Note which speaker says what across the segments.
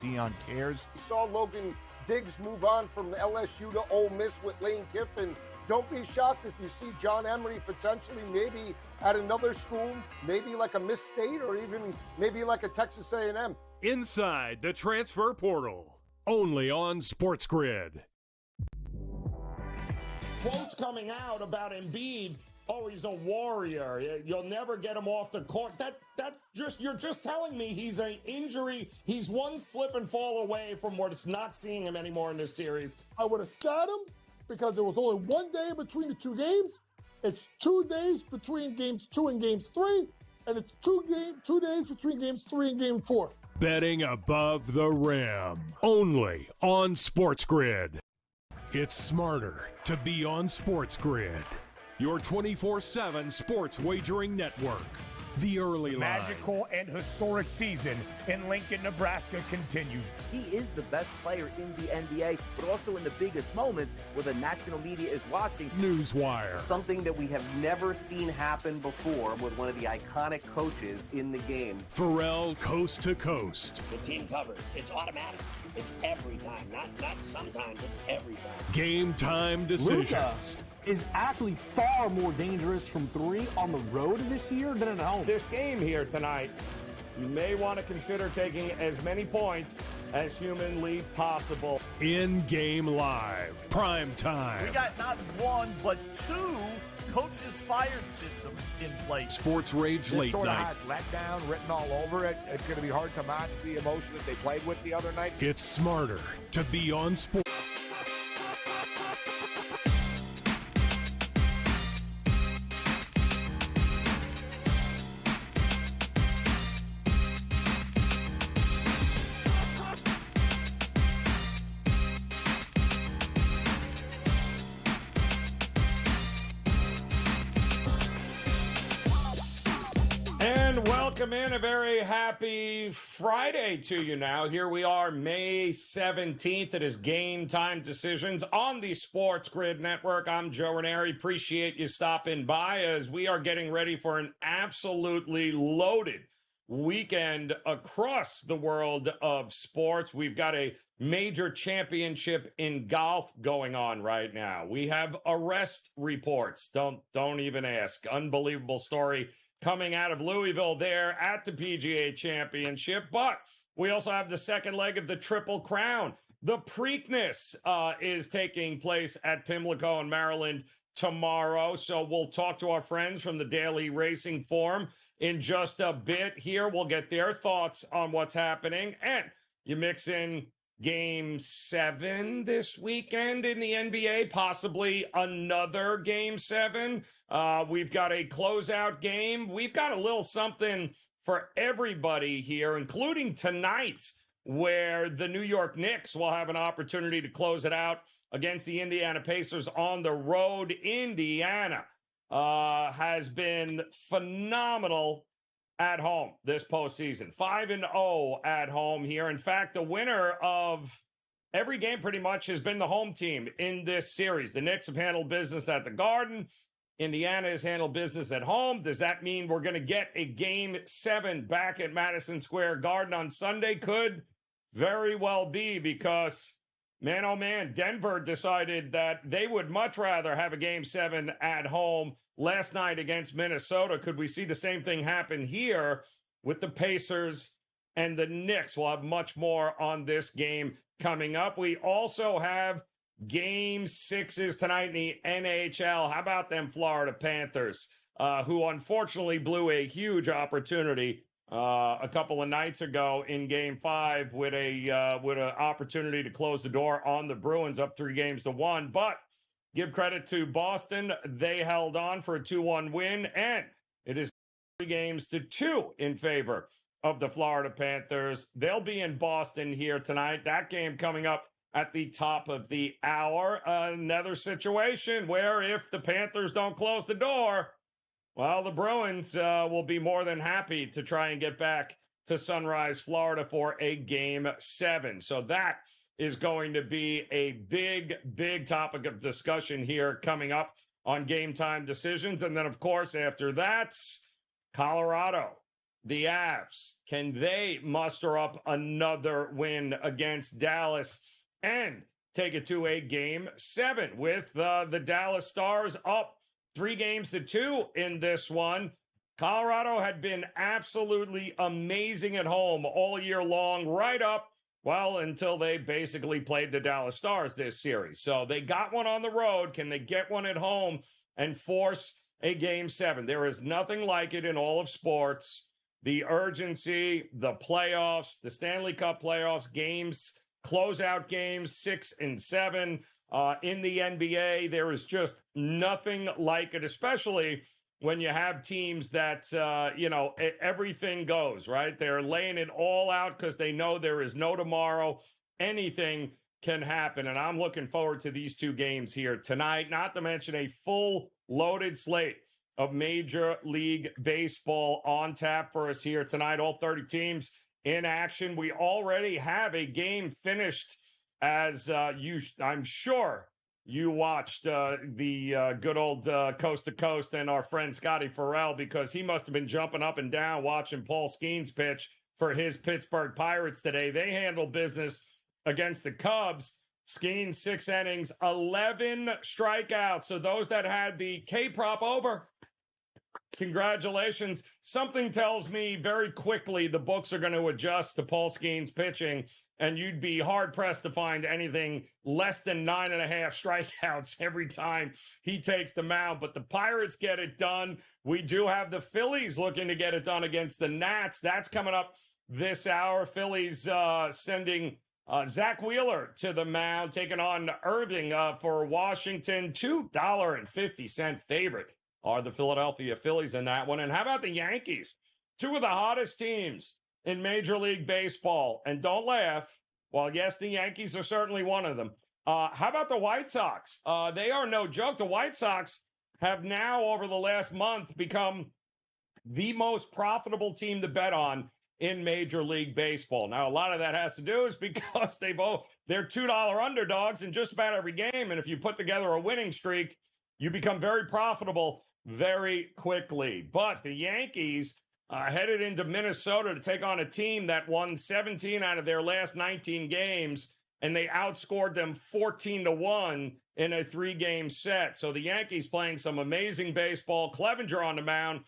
Speaker 1: Dion cares.
Speaker 2: We saw Logan Diggs move on from LSU to Ole Miss with Lane Kiffin. Don't be shocked if you see John Emery potentially maybe at another school, maybe like a Miss State or even maybe like a Texas A&M.
Speaker 3: Inside the transfer portal, only on SportsGrid.
Speaker 4: Quotes coming out about Embiid. Oh, he's a warrior. You'll never get him off the court. You're just telling me he's an injury. He's one slip and fall away from what's not seeing him anymore in this series.
Speaker 5: I would have sat him because there was only 1 day between the two games. It's 2 days between games 2 and games 3, and it's 2 days between games 3 and game 4.
Speaker 3: Betting above the rim, only on SportsGrid. It's smarter to be on SportsGrid, your 24/7 sports wagering network. The early line.
Speaker 6: Magical and historic season in Lincoln, Nebraska continues.
Speaker 7: He is the best player in the NBA, but also in the biggest moments where the national media is watching.
Speaker 3: Newswire.
Speaker 7: Something that we have never seen happen before with one of the iconic coaches in the game.
Speaker 3: Pharrell, coast to coast.
Speaker 8: The team covers. It's automatic. It's every time. Not sometimes. It's every time.
Speaker 3: Game time decisions.
Speaker 9: Luka is actually far more dangerous from three on the road this year than at home.
Speaker 4: This game here tonight, you may want to consider taking as many points as humanly possible.
Speaker 3: In-game live, prime time.
Speaker 10: We got not one, but two coaches fired systems in place.
Speaker 3: Sports Rage
Speaker 6: This
Speaker 3: late
Speaker 6: sort of
Speaker 3: night.
Speaker 6: has letdown written all over it. It's going to be hard to match the emotion that they played with the other night.
Speaker 3: It's smarter to be on sport.
Speaker 4: And welcome in, a very happy Friday to you now. Here we are, May 17th. It is Game Time Decisions on the SportsGrid Network. I'm Joe Raineri. Appreciate you stopping by as we are getting ready for an absolutely loaded weekend across the world of sports. We've got a major championship in golf going on right now. We have arrest reports. Don't even ask. Unbelievable story coming out of Louisville there at the PGA Championship. But we also have the second leg of the Triple Crown. The Preakness is taking place at Pimlico in Maryland tomorrow. So we'll talk to our friends from the Daily Racing Forum in just a bit here. We'll get their thoughts on what's happening. And you mix in Game 7 this weekend in the NBA, possibly another Game 7. We've got a closeout game. We've got a little something for everybody here, including tonight, where the New York Knicks will have an opportunity to close it out against the Indiana Pacers on the road. Indiana has been phenomenal at home this postseason. 5-0 at home here. In fact, the winner of every game pretty much has been the home team in this series. The Knicks have handled business at the Garden. Indiana has handled business at home. Does that mean we're going to get a Game 7 back at Madison Square Garden on Sunday? Could very well be, because, man, oh man, Denver decided that they would much rather have a Game 7 at home last night against Minnesota. Could we see the same thing happen here with the Pacers and the Knicks? We'll have much more on this game coming up. We also have Game 6s tonight in the NHL. How about them Florida Panthers, who unfortunately blew a huge opportunity a couple of nights ago in Game 5 with an opportunity to close the door on the Bruins up 3-1. But give credit to Boston. They held on for a 2-1 win, and it is 3-2 in favor of the Florida Panthers. They'll be in Boston here tonight. That game coming up at the top of the hour. Another situation where if the Panthers don't close the door, well, the Bruins will be more than happy to try and get back to Sunrise, Florida for a Game 7. So that is going to be a big topic of discussion here coming up on Game Time Decisions. And then, of course, after that, Colorado the Avs, can they muster up another win against Dallas and take it to a Game 7 with the Dallas Stars up 3-2 in this one? Colorado had been absolutely amazing at home all year long, right up, well, until they basically played the Dallas Stars this series. So they got one on the road. Can they get one at home and force a Game 7? There is nothing like it in all of sports. The urgency, the playoffs, the Stanley Cup playoffs, games, closeout games, 6 and 7 in the NBA. There is just nothing like it, especially when you have teams that, everything goes, right? They're laying it all out because they know there is no tomorrow. Anything can happen. And I'm looking forward to these two games here tonight, not to mention a full loaded slate of Major League Baseball on tap for us here tonight. All 30 teams in action. We already have a game finished, as I'm sure you watched the good old Coast to Coast and our friend Scotty Farrell, because he must have been jumping up and down watching Paul Skeens pitch for his Pittsburgh Pirates today. They handled business against the Cubs. Skeens, 6 innings, 11 strikeouts. So those that had the K-prop over, congratulations. Something tells me very quickly the books are going to adjust to Paul Skeens pitching, and you'd be hard-pressed to find anything less than 9.5 strikeouts every time he takes the mound. But the Pirates get it done. We do have the Phillies looking to get it done against the Nats. That's coming up this hour. Phillies sending Zach Wheeler to the mound, taking on Irving for Washington. $2.50 favorite are the Philadelphia Phillies in that one. And how about the Yankees? Two of the hottest teams in Major League Baseball. And don't laugh. Well, yes, the Yankees are certainly one of them. How about the White Sox? They are no joke. The White Sox have now, over the last month, become the most profitable team to bet on in Major League Baseball. Now, a lot of that has to do is because they're $2 underdogs in just about every game. And if you put together a winning streak, you become very profitable very quickly. But the Yankees headed into Minnesota to take on a team that won 17 out of their last 19 games, and they outscored them 14-1 in a 3-game set. So the Yankees playing some amazing baseball. Clevenger on the mound,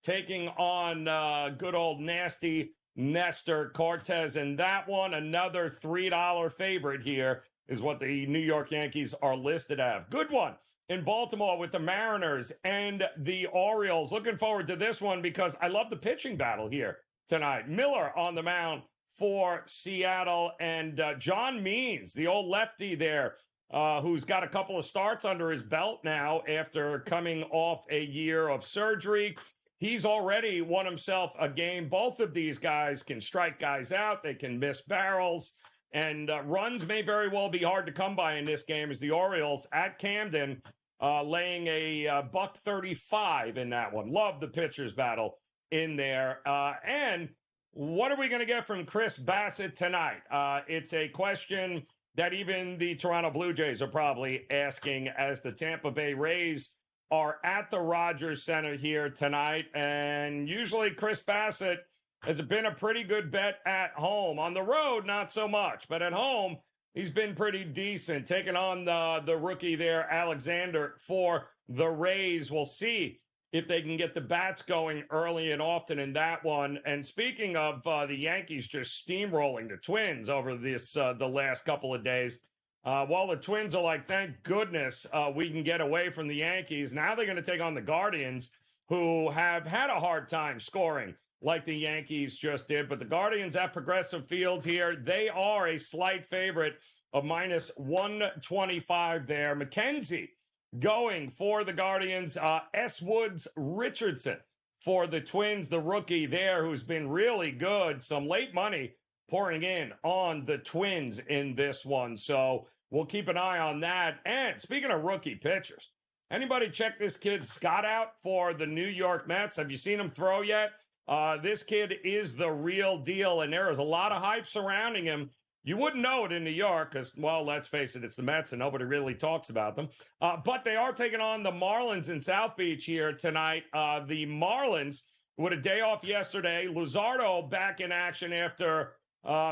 Speaker 4: taking on good old nasty Nestor Cortez. And that one, another $3 favorite here, is what the New York Yankees are listed as. Good one in Baltimore with the Mariners and the Orioles. Looking forward to this one because I love the pitching battle here tonight. Miller on the mound for Seattle, and John Means, the old lefty there, who's got a couple of starts under his belt now after coming off a year of surgery. He's already won himself a game. Both of these guys can strike guys out. They can miss barrels, and runs may very well be hard to come by in this game, as the Orioles at Camden laying a $135 in that one. Love the pitchers battle in there. And what are we going to get from Chris Bassett tonight? It's a question that even the Toronto Blue Jays are probably asking, as the Tampa Bay Rays are at the Rogers Center here tonight. And usually Chris Bassett has been a pretty good bet at home. On the road, not so much, but at home, he's been pretty decent, taking on the rookie there, Alexander, for the Rays. We'll see if they can get the bats going early and often in that one. And speaking of the Yankees just steamrolling the Twins over this the last couple of days, while the Twins are like, thank goodness we can get away from the Yankees, now they're going to take on the Guardians, who have had a hard time scoring like the Yankees just did. But the Guardians at Progressive Field here, they are a slight favorite of minus 125 there. McKenzie going for the Guardians. S. Woods Richardson for the Twins, the rookie there, who's been really good. Some late money pouring in on the Twins in this one. So we'll keep an eye on that. And speaking of rookie pitchers, anybody check this kid Scott out for the New York Mets? Have you seen him throw yet? This kid is the real deal, and there is a lot of hype surrounding him. You wouldn't know it in New York because, well, let's face it, it's the Mets and nobody really talks about them. But they are taking on the Marlins in South Beach here tonight. The Marlins with a day off yesterday. Luzardo back in action after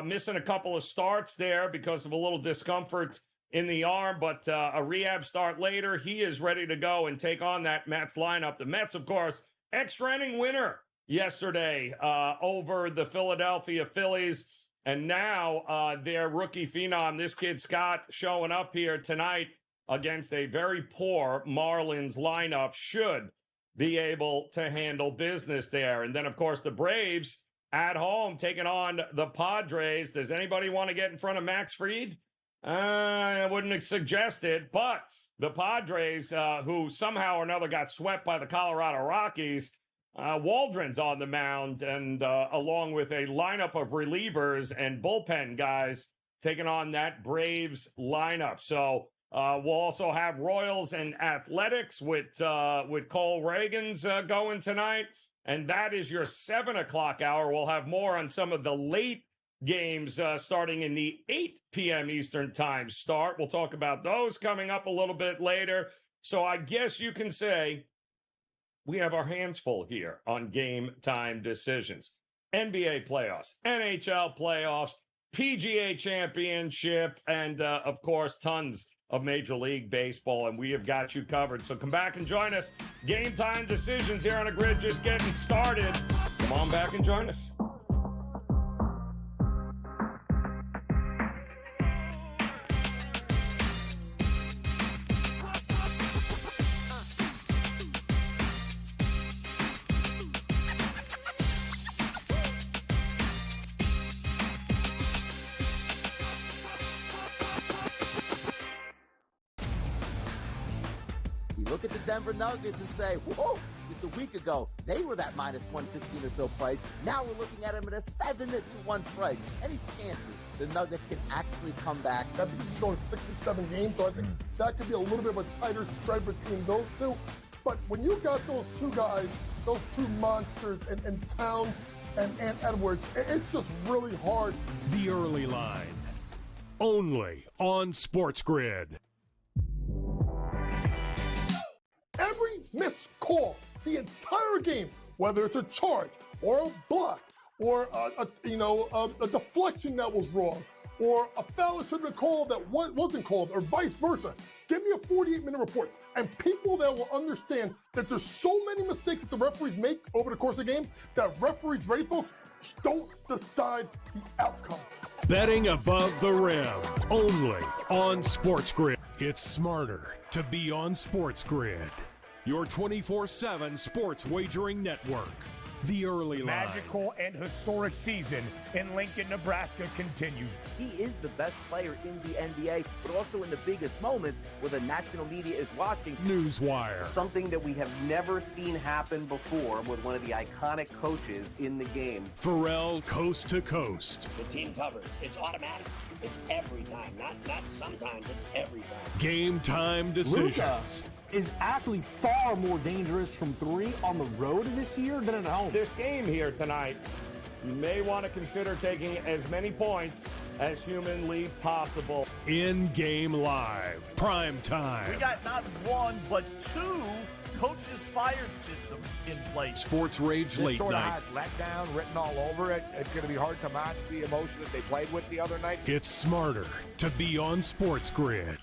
Speaker 4: missing a couple of starts there because of a little discomfort in the arm, but a rehab start later. He is ready to go and take on that Mets lineup. The Mets, of course, extra inning winner yesterday over the Philadelphia Phillies. And now their rookie phenom, this kid Scott, showing up here tonight against a very poor Marlins lineup, should be able to handle business there. And then, of course, the Braves at home taking on the Padres. Does anybody want to get in front of Max Fried? I wouldn't suggest it, but the Padres, who somehow or another got swept by the Colorado Rockies, Waldron's on the mound, and along with a lineup of relievers and bullpen guys taking on that Braves lineup. So we'll also have Royals and Athletics with Cole Reagans going tonight, and that is your 7 o'clock hour. We'll have more on some of the late games starting in the 8 p.m. Eastern time start. We'll talk about those coming up a little bit later. So I guess you can say we have our hands full here on Game Time Decisions. NBA playoffs, NHL playoffs, PGA Championship, and, of course, tons of Major League Baseball, and we have got you covered. So come back and join us. Game Time Decisions here on the grid, just getting started. Come on back and join us.
Speaker 7: Look at the Denver Nuggets and say, whoa, just a week ago, they were that minus 115 or so price. Now we're looking at them at a 7-1 price. Any chances the Nuggets can actually come back?
Speaker 5: I think this is going 6 or 7 games, so I think that could be a little bit of a tighter spread between those two. But when you got those two guys, those two monsters, and Towns and Edwards, it's just really hard.
Speaker 3: The Early Line, only on SportsGrid.
Speaker 5: Every missed call, the entire game, whether it's a charge or a block or a deflection that was wrong or a foul that should have been called that wasn't called or vice versa. Give me a 48-minute report. And people that will understand that there's so many mistakes that the referees make over the course of the game that referees, ready folks, don't decide the outcome.
Speaker 3: Betting above the rim, only on SportsGrid. It's smarter to be on SportsGrid, your 24/7 sports wagering network. The Early Line.
Speaker 6: Magical and historic season in Lincoln, Nebraska continues.
Speaker 7: He is the best player in the NBA, but also in the biggest moments where the national media is watching.
Speaker 3: Newswire.
Speaker 1: Something that we have never seen happen before with one of the iconic coaches in the game.
Speaker 3: Pharrell, coast to coast.
Speaker 8: The team covers. It's automatic. It's every time. Not sometimes. It's every time.
Speaker 3: Game Time Decisions.
Speaker 9: Luka is actually far more dangerous from 3 on the road this year than at home.
Speaker 4: This game here tonight, you may want to consider taking as many points as humanly possible.
Speaker 3: In-game live, prime time.
Speaker 10: We got not one, but 2 coaches fired systems in place.
Speaker 3: Sports Rage
Speaker 6: This
Speaker 3: Late
Speaker 6: sort of
Speaker 3: Night.
Speaker 6: has letdown written all over it. It's going to be hard to match the emotion that they played with the other night.
Speaker 3: It's smarter to be on SportsGrid.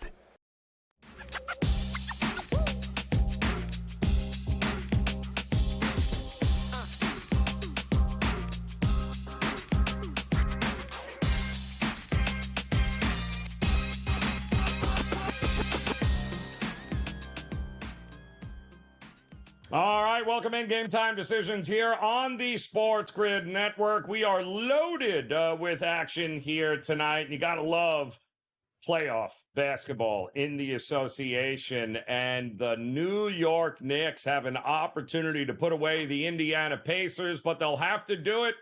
Speaker 4: All right, welcome in Game Time Decisions here on the SportsGrid Network. We are loaded with action here tonight, and you got to love playoff basketball in the association. And the New York Knicks have an opportunity to put away the Indiana Pacers, but they'll have to do it,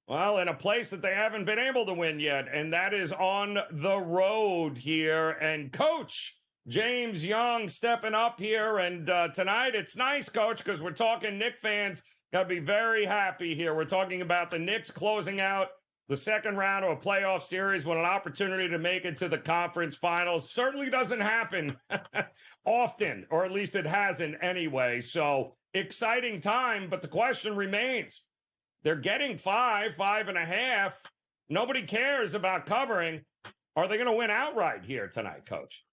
Speaker 4: well, in a place that they haven't been able to win yet, and that is on the road here. And Coach James Young stepping up here, and tonight it's nice, Coach, because we're talking Knick fans. Got to be very happy here. We're talking about the Knicks closing out the second round of a playoff series with an opportunity to make it to the conference finals. Certainly doesn't happen often, or at least it hasn't anyway. So exciting time, but the question remains. They're getting 5.5. Nobody cares about covering. Are they going to win outright here tonight, Coach?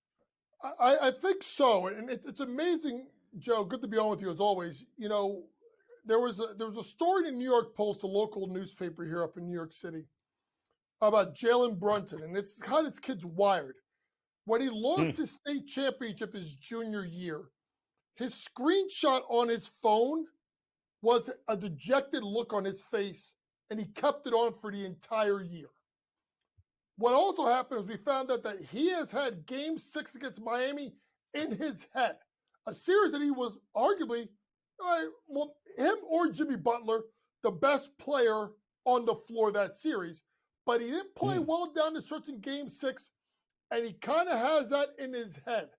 Speaker 5: I think so. And it's amazing, Joe. Good to be on with you as always. You know, there was a story in the New York Post, a local newspaper here up in New York City, about Jalen Brunson. And it's how this kid's wired. When he lost his state championship his junior year, his screenshot on his phone was a dejected look on his face, and he kept it on for the entire year. What also happened is we found out that he has had Game 6 against Miami in his head, a series that he was arguably, him or Jimmy Butler, the best player on the floor that series, but he didn't play well down the stretch in Game 6, and he kind of has that in his head.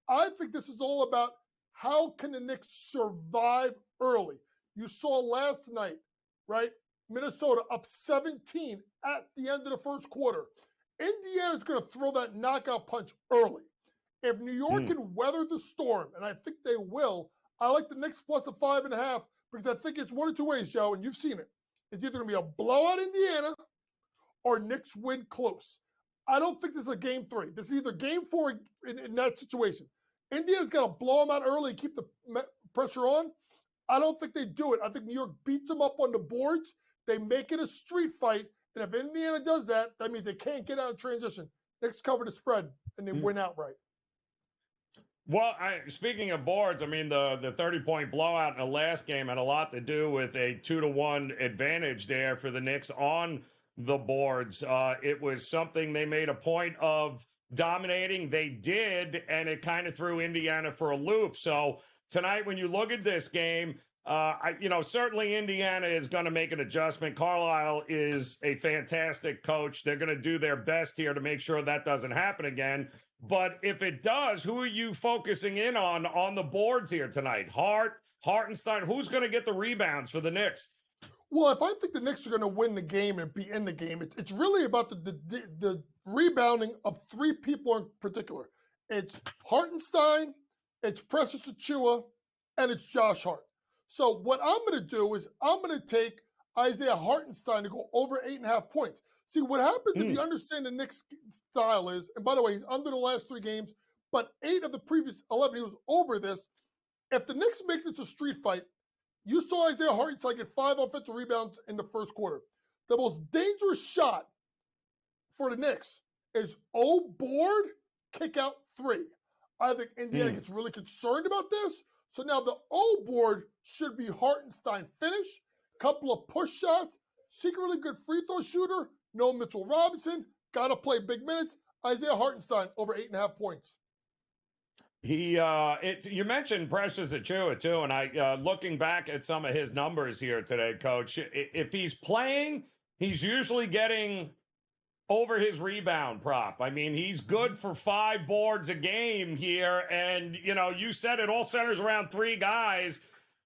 Speaker 5: I think this is all about how can the Knicks survive early. You saw last night, right? Minnesota up 17 at the end of the first quarter. Indiana's going to throw that knockout punch early. If New York can weather the storm, and I think they will, I like the Knicks plus a 5.5 because I think it's one of two ways, Joe, and you've seen it. It's either going to be a blowout Indiana or Knicks win close. I don't think this is a game 3. This is either game 4 in that situation. Indiana's got to blow them out early and keep the pressure on. I don't think they do it. I think New York beats them up on the boards. They make it a street fight. And if Indiana does that, that means they can't get out of transition. Knicks cover the spread, and they win outright.
Speaker 4: Well, speaking of boards, I mean, the 30-point blowout in the last game had a lot to do with a 2-1 advantage there for the Knicks on the boards. It was something they made a point of dominating. They did, and it kind of threw Indiana for a loop. So tonight, when you look at this game, certainly Indiana is going to make an adjustment. Carlisle is a fantastic coach. They're going to do their best here to make sure that doesn't happen again. But if it does, who are you focusing in on the boards here tonight? Hartenstein, who's going to get the rebounds for the Knicks?
Speaker 5: Well, if I think the Knicks are going to win the game and be in the game, it's really about the rebounding of 3 people in particular. It's Hartenstein, it's Precious Achiuwa, and it's Josh Hart. So what I'm going to do is I'm going to take Isaiah Hartenstein to go over 8.5 points. See, what happens if you understand the Knicks style is, and by the way, he's under the last 3 games, but 8 of the previous 11, he was over this. If the Knicks make this a street fight, you saw Isaiah Hartenstein get 5 offensive rebounds in the first quarter. The most dangerous shot for the Knicks is board, kick out 3. I think Indiana gets really concerned about this. So now the board should be Hartenstein finish, couple of push shots, secretly good free throw shooter, no Mitchell Robinson, got to play big minutes. Isaiah Hartenstein over 8.5 points.
Speaker 4: You mentioned Precious Achiuwa too, and I looking back at some of his numbers here today, Coach. If he's playing, he's usually getting over his rebound prop. I mean, he's good for 5 boards a game here, and you said it all centers around 3 guys.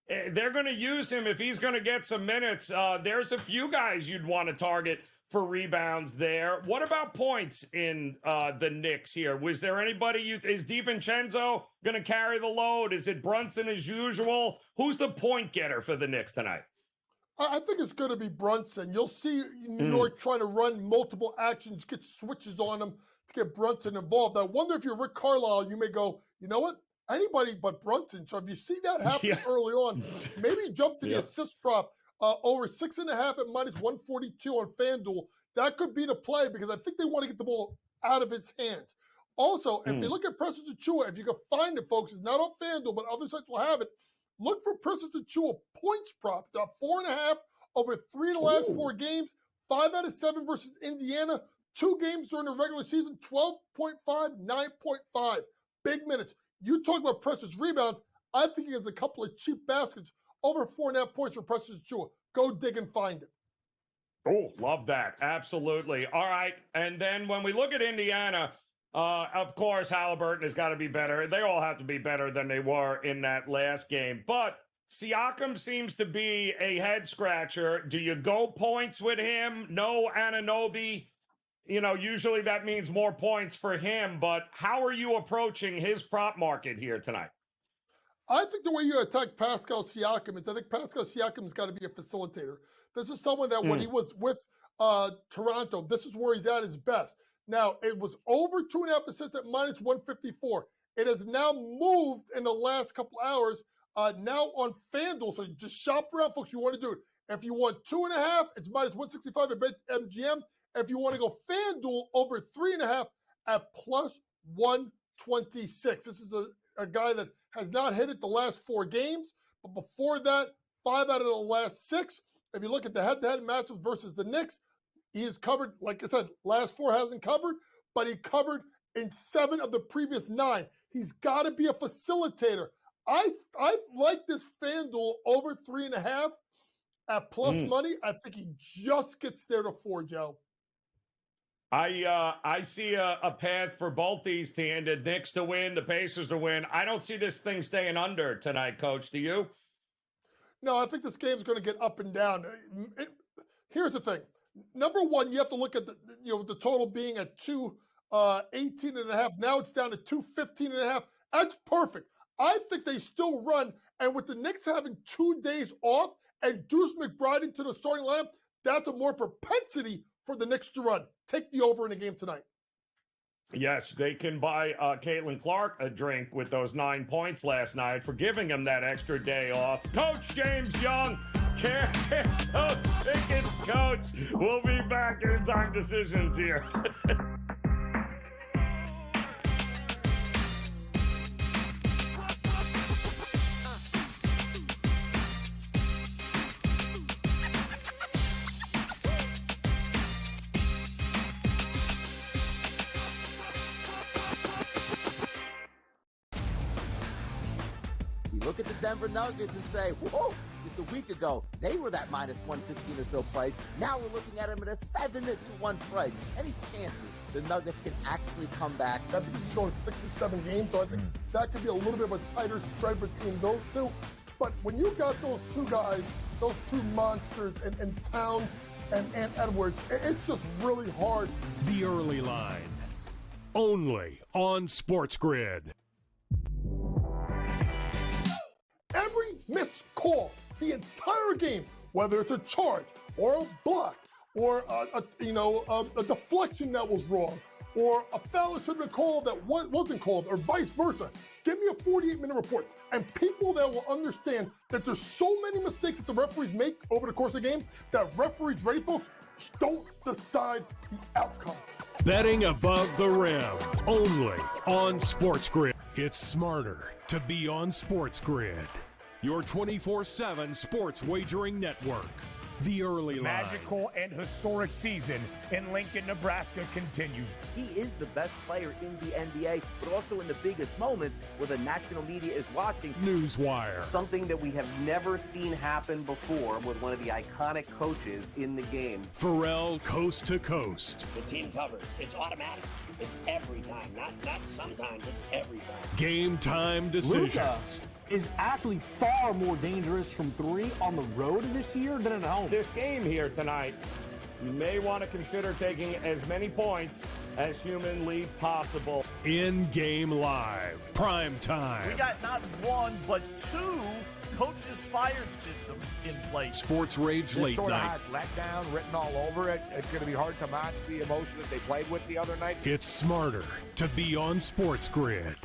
Speaker 4: They're going to use him if he's going to get some minutes. There's a few guys you'd want to target for rebounds there. What about points in the Knicks here? Was there anybody is DiVincenzo going to carry the load? Is it Brunson as usual? Who's the point getter for the Knicks tonight?
Speaker 5: I think it's going to be Brunson. You'll see New York trying to run multiple actions, get switches on them to get Brunson involved. I wonder if you're Rick Carlisle, you may go, you know what? Anybody but Brunson. So if you see that happen early on, maybe jump to the assist prop over 6.5 at minus 142 on FanDuel. That could be the play because I think they want to get the ball out of his hands. Also, if they look at Precious Achiuwa, if you can find it, folks, it's not on FanDuel, but other sites will have it. Look for Precious Achiuwa points props. 4.5 over 3 of the last 4 games. 5 out of 7 versus Indiana. 2 games during the regular season. 12.5, 9.5. Big minutes. You talk about Precious rebounds. I think he has a couple of cheap baskets. Over 4.5 points for Precious Achiuwa. Go dig and find it.
Speaker 4: Oh, love that. Absolutely. All right. And then when we look at Indiana, of course, Halliburton has got to be better. They all have to be better than they were in that last game. But Siakam seems to be a head scratcher. Do you go points with him? No Anunoby. Usually that means more points for him. But how are you approaching his prop market here tonight?
Speaker 5: I think the way you attack Pascal Siakam is I think Pascal Siakam's got to be a facilitator. This is someone that when he was with Toronto, this is where he's at his best. Now, it was over 2.5 assists at minus 154. It has now moved in the last couple hours, now on FanDuel. So just shop around, folks. You want to do it. If you want 2.5, it's minus 165 at BetMGM. If you want to go FanDuel over 3.5 at plus 126. This is a guy that has not hit it the last 4 games, but before that, 5 out of the last 6. If you look at the head-to-head matchup versus the Knicks, he has covered, like I said, last 4 hasn't covered, but he covered in 7 of the previous 9. He's got to be a facilitator. I like this FanDuel over 3.5 at plus money. I think he just gets there to 4, Joe.
Speaker 4: I see a path for both these teams, the Knicks to win, the Pacers to win. I don't see this thing staying under tonight, Coach. Do you?
Speaker 5: No, I think this game's going to get up and down. Here's the thing. Number one, you have to look at the total being at 218.5. Now it's down to 215.5. That's perfect. I think they still run. And with the Knicks having 2 days off and Deuce McBride into the starting lineup, that's a more propensity for the Knicks to run. Take the over in the game tonight.
Speaker 4: Yes, they can buy Caitlin Clark a drink with those 9 points last night for giving him that extra day off. Coach James Young, carry those tickets, Coach. We'll be back in Time Decisions here.
Speaker 7: Look at the Denver Nuggets and say, whoa, just a week ago, they were that minus 115 or so price. Now we're looking at them at a 7-1 price. Any chances the Nuggets can actually come back?
Speaker 5: I think this is going 6 or 7 games, so I think that could be a little bit of a tighter spread between those two. But when you got those 2 guys, those 2 monsters, and Towns and Edwards, it's just really hard.
Speaker 3: The early line, only on SportsGrid.
Speaker 5: Every missed call, the entire game, whether it's a charge or a block or a deflection that was wrong or a foul that should have been called that wasn't called or vice versa. Give me a 48-minute report. And people that will understand that there's so many mistakes that the referees make over the course of the game that referees, ready folks, don't decide the outcome.
Speaker 3: Betting above the rim, only on SportsGrid. It's smarter to be on SportsGrid. Your 24/7 sports wagering network. The early line.
Speaker 6: Magical and historic season in Lincoln, Nebraska continues.
Speaker 7: He is the best player in the NBA, but also in the biggest moments where the national media is watching.
Speaker 3: Newswire.
Speaker 1: Something that we have never seen happen before with one of the iconic coaches in the game.
Speaker 3: Pharrell coast to coast.
Speaker 8: The team covers. It's automatic. It's every time. Not sometimes. It's every time.
Speaker 3: Game time decisions.
Speaker 9: Luka is actually far more dangerous from 3 on the road this year than at home.
Speaker 4: This game here tonight, you may want to consider taking as many points as humanly possible.
Speaker 3: In-game live, prime time.
Speaker 10: We got not 1, but 2 coaches fired systems in place.
Speaker 3: Sports Rage
Speaker 6: This
Speaker 3: late
Speaker 6: sort of
Speaker 3: night.
Speaker 6: has letdown written all over it. It's going to be hard to match the emotion that they played with the other night.
Speaker 3: It's smarter to be on SportsGrid.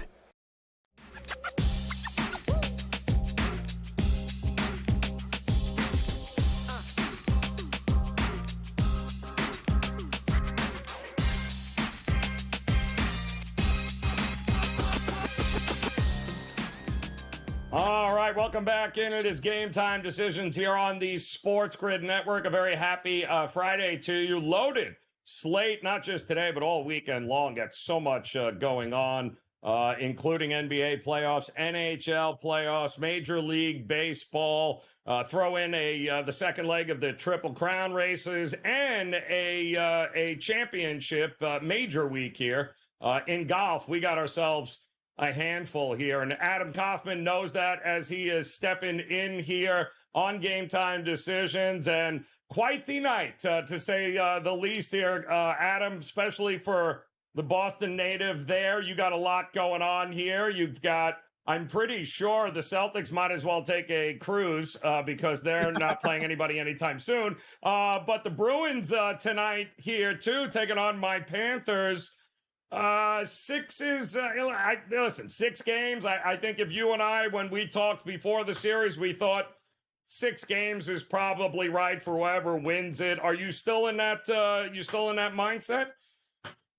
Speaker 4: All right, welcome back in. It is Game Time Decisions here on the SportsGrid Network. A very happy Friday to you. Loaded slate, not just today, but all weekend long. Got so much going on, including NBA playoffs, NHL playoffs, Major League Baseball. Throw in the second leg of the Triple Crown races and a championship major week here in golf. We got ourselves a handful here, and Adam Kaufman knows that as he is stepping in here on Game Time Decisions, and quite the night, to say the least here, Adam, especially for the Boston native there. You got a lot going on here. You've got I'm pretty sure the Celtics might as well take a cruise because they're not playing anybody anytime soon. But the Bruins tonight here, too, taking on my Panthers. Six is, listen, 6 games. I think if you and I, when we talked before the series, we thought 6 games is probably right for whoever wins it. Are you still in that, mindset?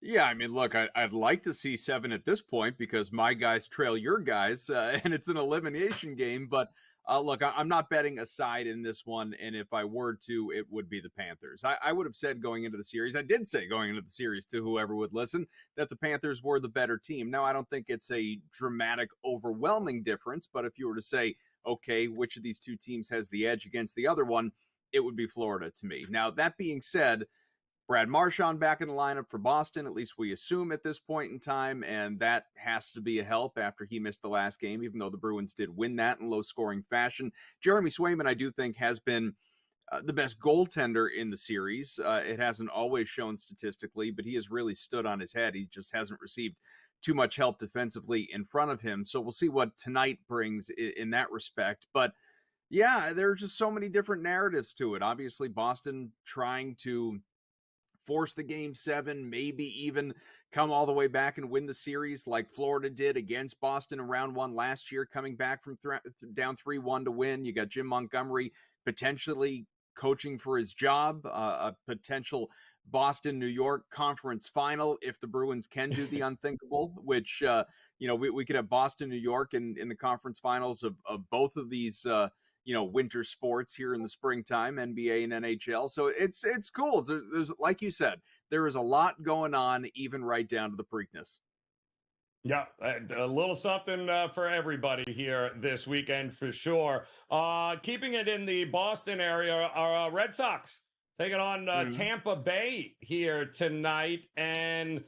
Speaker 11: Yeah, I mean, look, I'd like to see 7 at this point because my guys trail your guys, and it's an elimination game. But look, I'm not betting a side in this one, and if I were to, it would be the Panthers. I would have said going into the series, I did say going into the series to whoever would listen, that the Panthers were the better team. Now, I don't think it's a dramatic, overwhelming difference, but if you were to say, okay, which of these two teams has the edge against the other one, it would be Florida to me. Now, that being said, Brad Marchand back in the lineup for Boston, at least we assume at this point in time, and that has to be a help after he missed the last game, even though the Bruins did win that in low-scoring fashion. Jeremy Swayman, I do think, has been the best goaltender in the series. It hasn't always shown statistically, but he has really stood on his head. He just hasn't received too much help defensively in front of him, so we'll see what tonight brings in that respect. But yeah, there are just so many different narratives to it. Obviously, Boston trying to force the game 7, maybe even come all the way back and win the series like Florida did against Boston in round 1 last year, coming back from down 3-1 to win. You got Jim Montgomery potentially coaching for his job, a potential Boston-New York conference final if the Bruins can do the unthinkable, which, we could have Boston-New York in the conference finals of both of these winter sports here in the springtime, NBA and NHL. So it's cool. There's like you said, there is a lot going on, even right down to the Preakness.
Speaker 4: Yeah, a little something for everybody here this weekend for sure. Keeping it in the Boston area, our Red Sox taking on Tampa Bay here tonight. And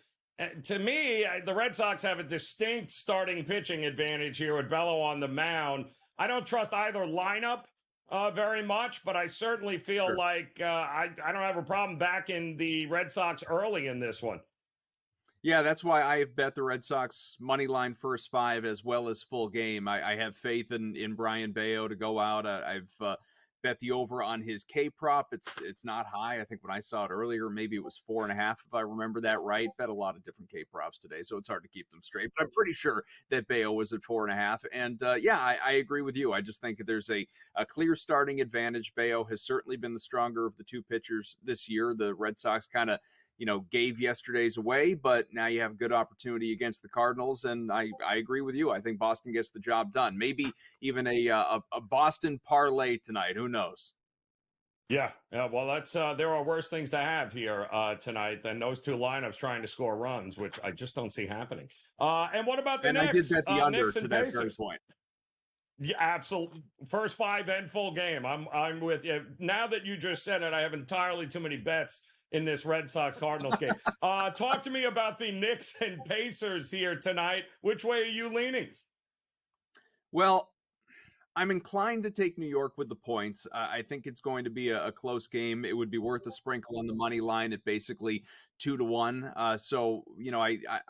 Speaker 4: to me, the Red Sox have a distinct starting pitching advantage here with Bello on the mound. I don't trust either lineup very much, but I certainly feel like I don't have a problem backing the Red Sox early in this one.
Speaker 11: Yeah, that's why I have bet the Red Sox money line first 5 as well as full game. I have faith in Brian Bayo to go out. I've bet the over on his K prop. It's not high. I think when I saw it earlier, maybe it was 4.5 if I remember that right. Bet a lot of different K props today, so it's hard to keep them straight. But I'm pretty sure that Bayo was at 4.5. And I agree with you. I just think there's a clear starting advantage. Bayo has certainly been the stronger of the two pitchers this year. The Red Sox kind of gave yesterday's away, but now you have a good opportunity against the Cardinals, and I agree with you. I think Boston gets the job done. Maybe even a Boston parlay tonight. Who knows?
Speaker 4: Yeah. Well, that's there are worse things to have here tonight than those two lineups trying to score runs, which I just don't see happening. And what about the Knicks?
Speaker 11: I did bet the under
Speaker 4: Knicks
Speaker 11: to that very point.
Speaker 4: Yeah, absolutely. First 5 and full game. I'm with you. Now that you just said it, I have entirely too many bets in this Red Sox-Cardinals game. Talk to me about the Knicks and Pacers here tonight. Which way are you leaning?
Speaker 11: Well, I'm inclined to take New York with the points. I think it's going to be a close game. It would be worth a sprinkle on the money line at basically 2-1. So,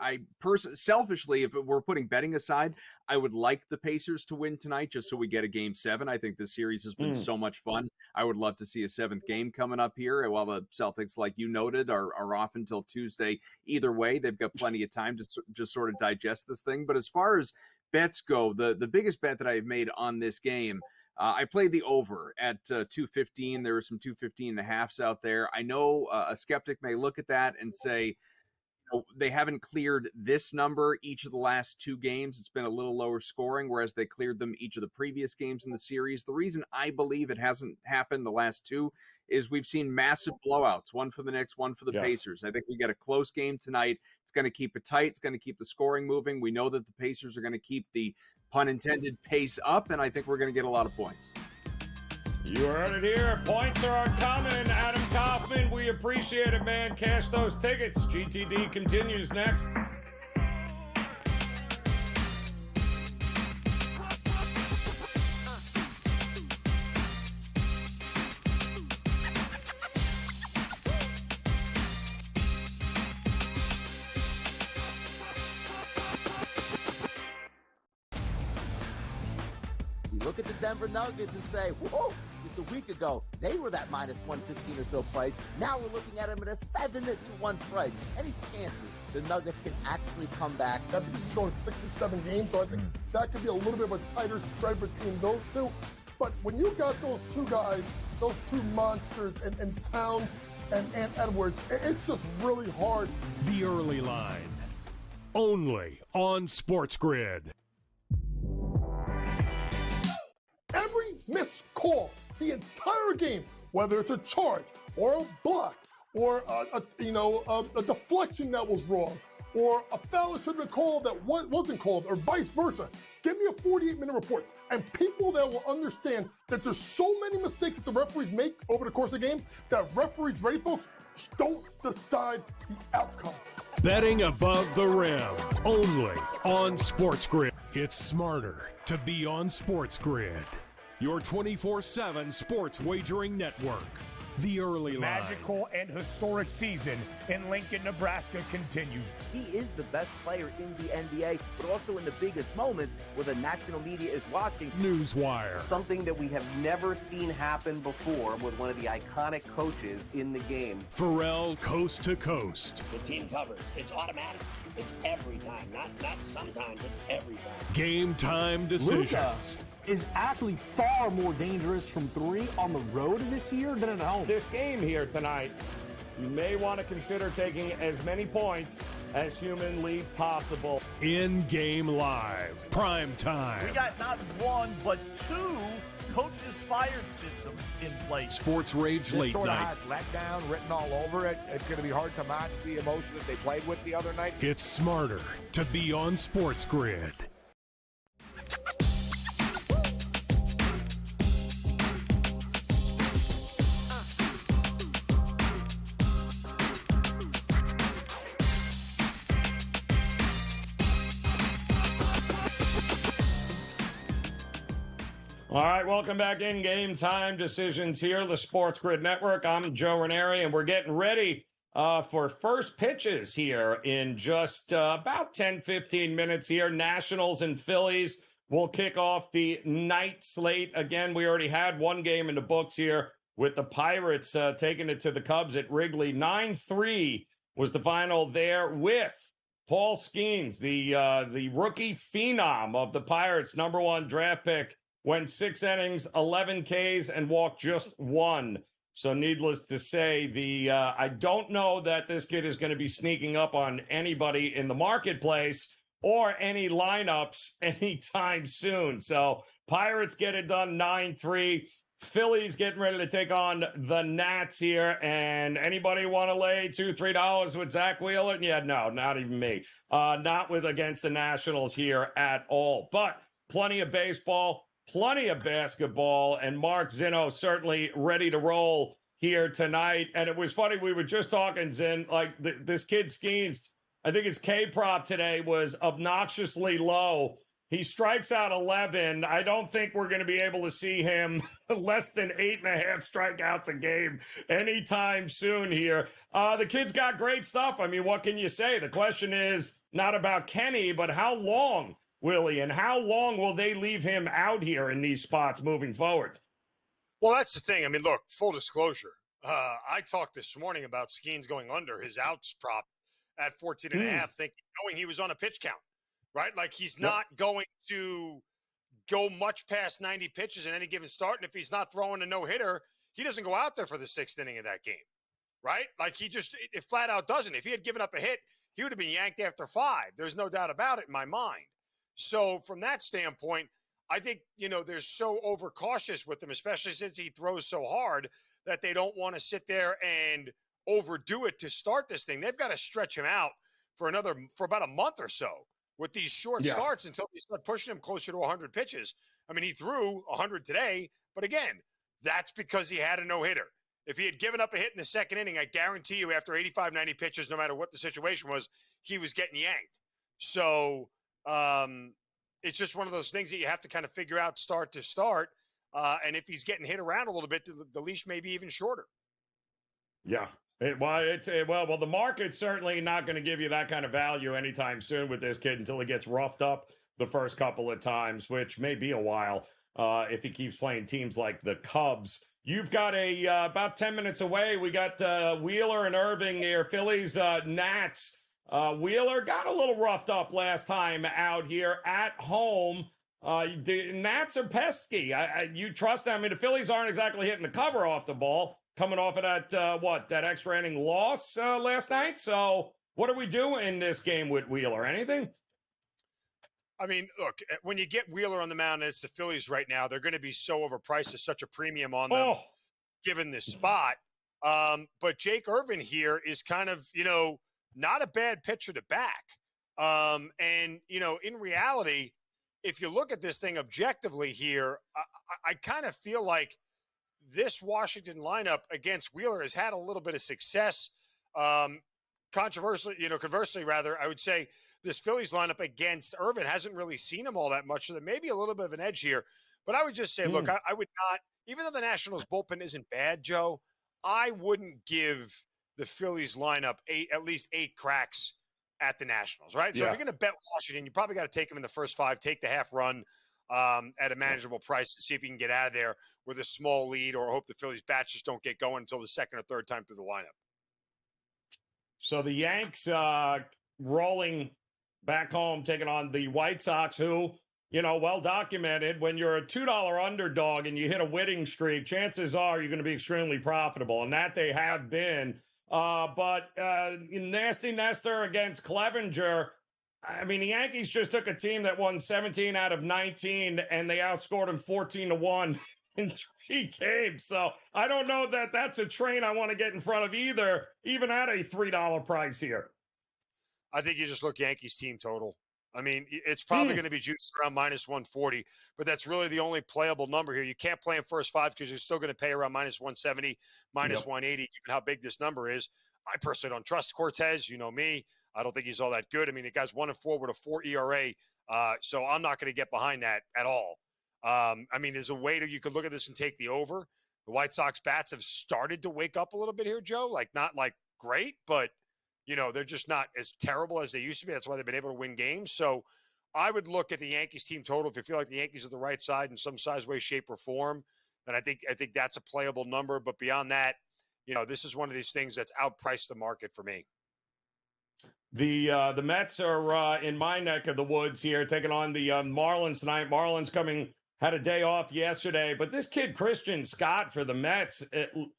Speaker 11: I personally, selfishly, if we're putting betting aside, I would like the Pacers to win tonight just so we get a game 7. I think this series has been so much fun. I would love to see a 7th game coming up here. While the Celtics, like you noted, are off until Tuesday. Either way, they've got plenty of time to just sort of digest this thing. But as far as bets go, the biggest bet that I've made on this game, I played the over at 215. There were some 215.5s out there. I know a skeptic may look at that and say, they haven't cleared this number each of the last 2 games. It's been a little lower scoring, whereas they cleared them each of the previous games in the series. The reason I believe it hasn't happened the last 2 is we've seen massive blowouts, one for the Knicks, one for the Pacers. I think we get a close game tonight. It's going to keep it tight. It's going to keep the scoring moving. We know that the Pacers are going to keep the, pun intended, pace up, and I think we're going to get a lot of points.
Speaker 4: You heard it here. Points are coming. Adam Kaufman, we appreciate it, man. Cash those tickets. GTD continues next.
Speaker 7: look at the Denver Nuggets and say, whoa, just a week ago, they were that minus 115 or so price. Now we're looking at them at a 7-1 price. Any chances the Nuggets can actually come back?
Speaker 5: I think this is going 6 or 7 games, so I think that could be a little bit of a tighter spread between those two. But when you got those two guys, those two monsters, and Towns and Edwards, it's just really hard.
Speaker 3: The early line, only on SportsGrid.
Speaker 5: Every missed call, the entire game, whether it's a charge or a block or a deflection that was wrong or a foul that should have been called that wasn't called or vice versa. Give me a 48-minute report. And people that will understand that there's so many mistakes that the referees make over the course of the game that referees, ready folks, don't decide the outcome.
Speaker 3: Betting above the rim, only on SportsGrid. It's smarter to be on SportsGrid. Your 24/7 sports wagering network. The early line.
Speaker 6: Magical and historic season in Lincoln, Nebraska continues.
Speaker 7: He is the best player in the NBA, but also in the biggest moments where the national media is watching.
Speaker 3: Newswire.
Speaker 1: Something that we have never seen happen before with one of the iconic coaches in the game.
Speaker 3: Pharrell coast to coast.
Speaker 8: The team covers. It's automatic. It's every time. Not sometimes. It's every time.
Speaker 3: Game time decisions.
Speaker 9: Luka is actually far more dangerous from 3 on the road this year than at home.
Speaker 4: This game here tonight, you may want to consider taking as many points as humanly possible.
Speaker 3: In-game live, prime time.
Speaker 10: We got not one, but 2 coaches fired systems in place.
Speaker 3: Sports Rage
Speaker 6: This
Speaker 3: late
Speaker 6: sort of
Speaker 3: night.
Speaker 6: has letdown written all over it. It's going to be hard to match the emotion that they played with the other night.
Speaker 3: It's smarter to be on SportsGrid.
Speaker 4: All right, welcome back in. Game Time Decisions here, the SportsGrid Network. I'm Joe Raineri, and we're getting ready for first pitches here in just about 10, 15 minutes here. Nationals and Phillies will kick off the night slate. Again, we already had one game in the books here with the Pirates taking it to the Cubs at Wrigley. 9-3 was the final there with Paul Skeens, the rookie phenom of the Pirates, number 1 draft pick. Went 6 innings, 11 Ks, and walked just 1. So needless to say, I don't know that this kid is going to be sneaking up on anybody in the marketplace or any lineups anytime soon. So Pirates get it done 9-3. Phillies getting ready to take on the Nats here. And anybody want to lay $2-3 with Zach Wheeler? Yeah, no, not even me. Not with against the Nationals here at all. But plenty of baseball. Plenty of basketball, and Mark Zinno certainly ready to roll here tonight. And it was funny, we were just talking, Zin, like this kid Skeens, I think his K-prop today was obnoxiously low. He strikes out 11. I don't think we're going to be able to see him less than 8.5 strikeouts a game anytime soon here. The kid's got great stuff. I mean, what can you say? The question is not about Kenny, but how long will he, and how long will they leave him out here in these spots moving forward?
Speaker 12: Well, that's the thing. I mean, look, full disclosure. I talked this morning about Skeens going under his outs prop at 14.5, knowing he was on a pitch count, right? Like he's not going to go much past 90 pitches in any given start. And if he's not throwing a no-hitter, he doesn't go out there for the 6th inning of that game, right? Like it flat out doesn't. If he had given up a hit, he would have been yanked after 5. There's no doubt about it in my mind. So from that standpoint, I think, they're so overcautious with him, especially since he throws so hard, that they don't want to sit there and overdo it to start this thing. They've got to stretch him out for about a month or so with these short starts until they start pushing him closer to 100 pitches. I mean, he threw 100 today, but again, that's because he had a no-hitter. If he had given up a hit in the 2nd inning, I guarantee you after 85, 90 pitches, no matter what the situation was, he was getting yanked. So it's just one of those things that you have to kind of figure out start to start. And if he's getting hit around a little bit, the leash may be even shorter.
Speaker 4: Yeah. Well, the market's certainly not going to give you that kind of value anytime soon with this kid until he gets roughed up the first couple of times, which may be a while. if he keeps playing teams like the Cubs. You've got about 10 minutes away. We got Wheeler and Irving here. Phillies, Nats. Wheeler got a little roughed up last time out here at home. The Nats are pesky. You trust them. I mean, the Phillies aren't exactly hitting the cover off the ball, coming off of that extra inning loss last night. So what do we do in this game with Wheeler? Anything?
Speaker 12: I mean, look, when you get Wheeler on the mound, and it's the Phillies right now, they're going to be so overpriced. There's such a premium on them given this spot. But Jake Irvin here is kind of, not a bad pitcher to back. And, in reality, if you look at this thing objectively here, I kind of feel like this Washington lineup against Wheeler has had a little bit of success. Conversely, I would say this Phillies lineup against Irvin hasn't really seen him all that much, so there may be a little bit of an edge here. But I would just say, look, I would not, even though the Nationals bullpen isn't bad, Joe, I wouldn't give the Phillies lineup at least 8 cracks at the Nationals, right? So if you're going to bet Washington, you probably got to take them in the first 5, take the half run at a manageable price to see if you can get out of there with a small lead, or hope the Phillies bats just don't get going until the second or third time through the lineup.
Speaker 4: So the Yanks rolling back home, taking on the White Sox, who, well documented, when you're a $2 underdog and you hit a winning streak, chances are you're going to be extremely profitable, and that they have been. But nasty Nestor against Clevenger. I mean, the Yankees just took a team that won 17 out of 19, and they outscored them 14-1 in 3 games. So I don't know that that's a train I want to get in front of either, even at a $3 price here.
Speaker 12: I think you just look Yankees team total. I mean, it's probably going to be juiced around -140, but that's really the only playable number here. You can't play in first 5 because you're still going to pay around -170, -180, given how big this number is. I personally don't trust Cortez. You know me. I don't think he's all that good. I mean, the guy's 1-4 with a 4 ERA, so I'm not going to get behind that at all. I mean, there's a way that you could look at this and take the over. The White Sox bats have started to wake up a little bit here, Joe. Like, not like great, but they're just not as terrible as they used to be. That's why they've been able to win games. So I would look at the Yankees team total. If you feel like the Yankees are the right side in some size, way, shape, or form, then I think that's a playable number. But beyond that, this is one of these things that's outpriced the market for me.
Speaker 4: The Mets are in my neck of the woods here, taking on the Marlins tonight. Marlins had a day off yesterday, but this kid, Christian Scott, for the Mets,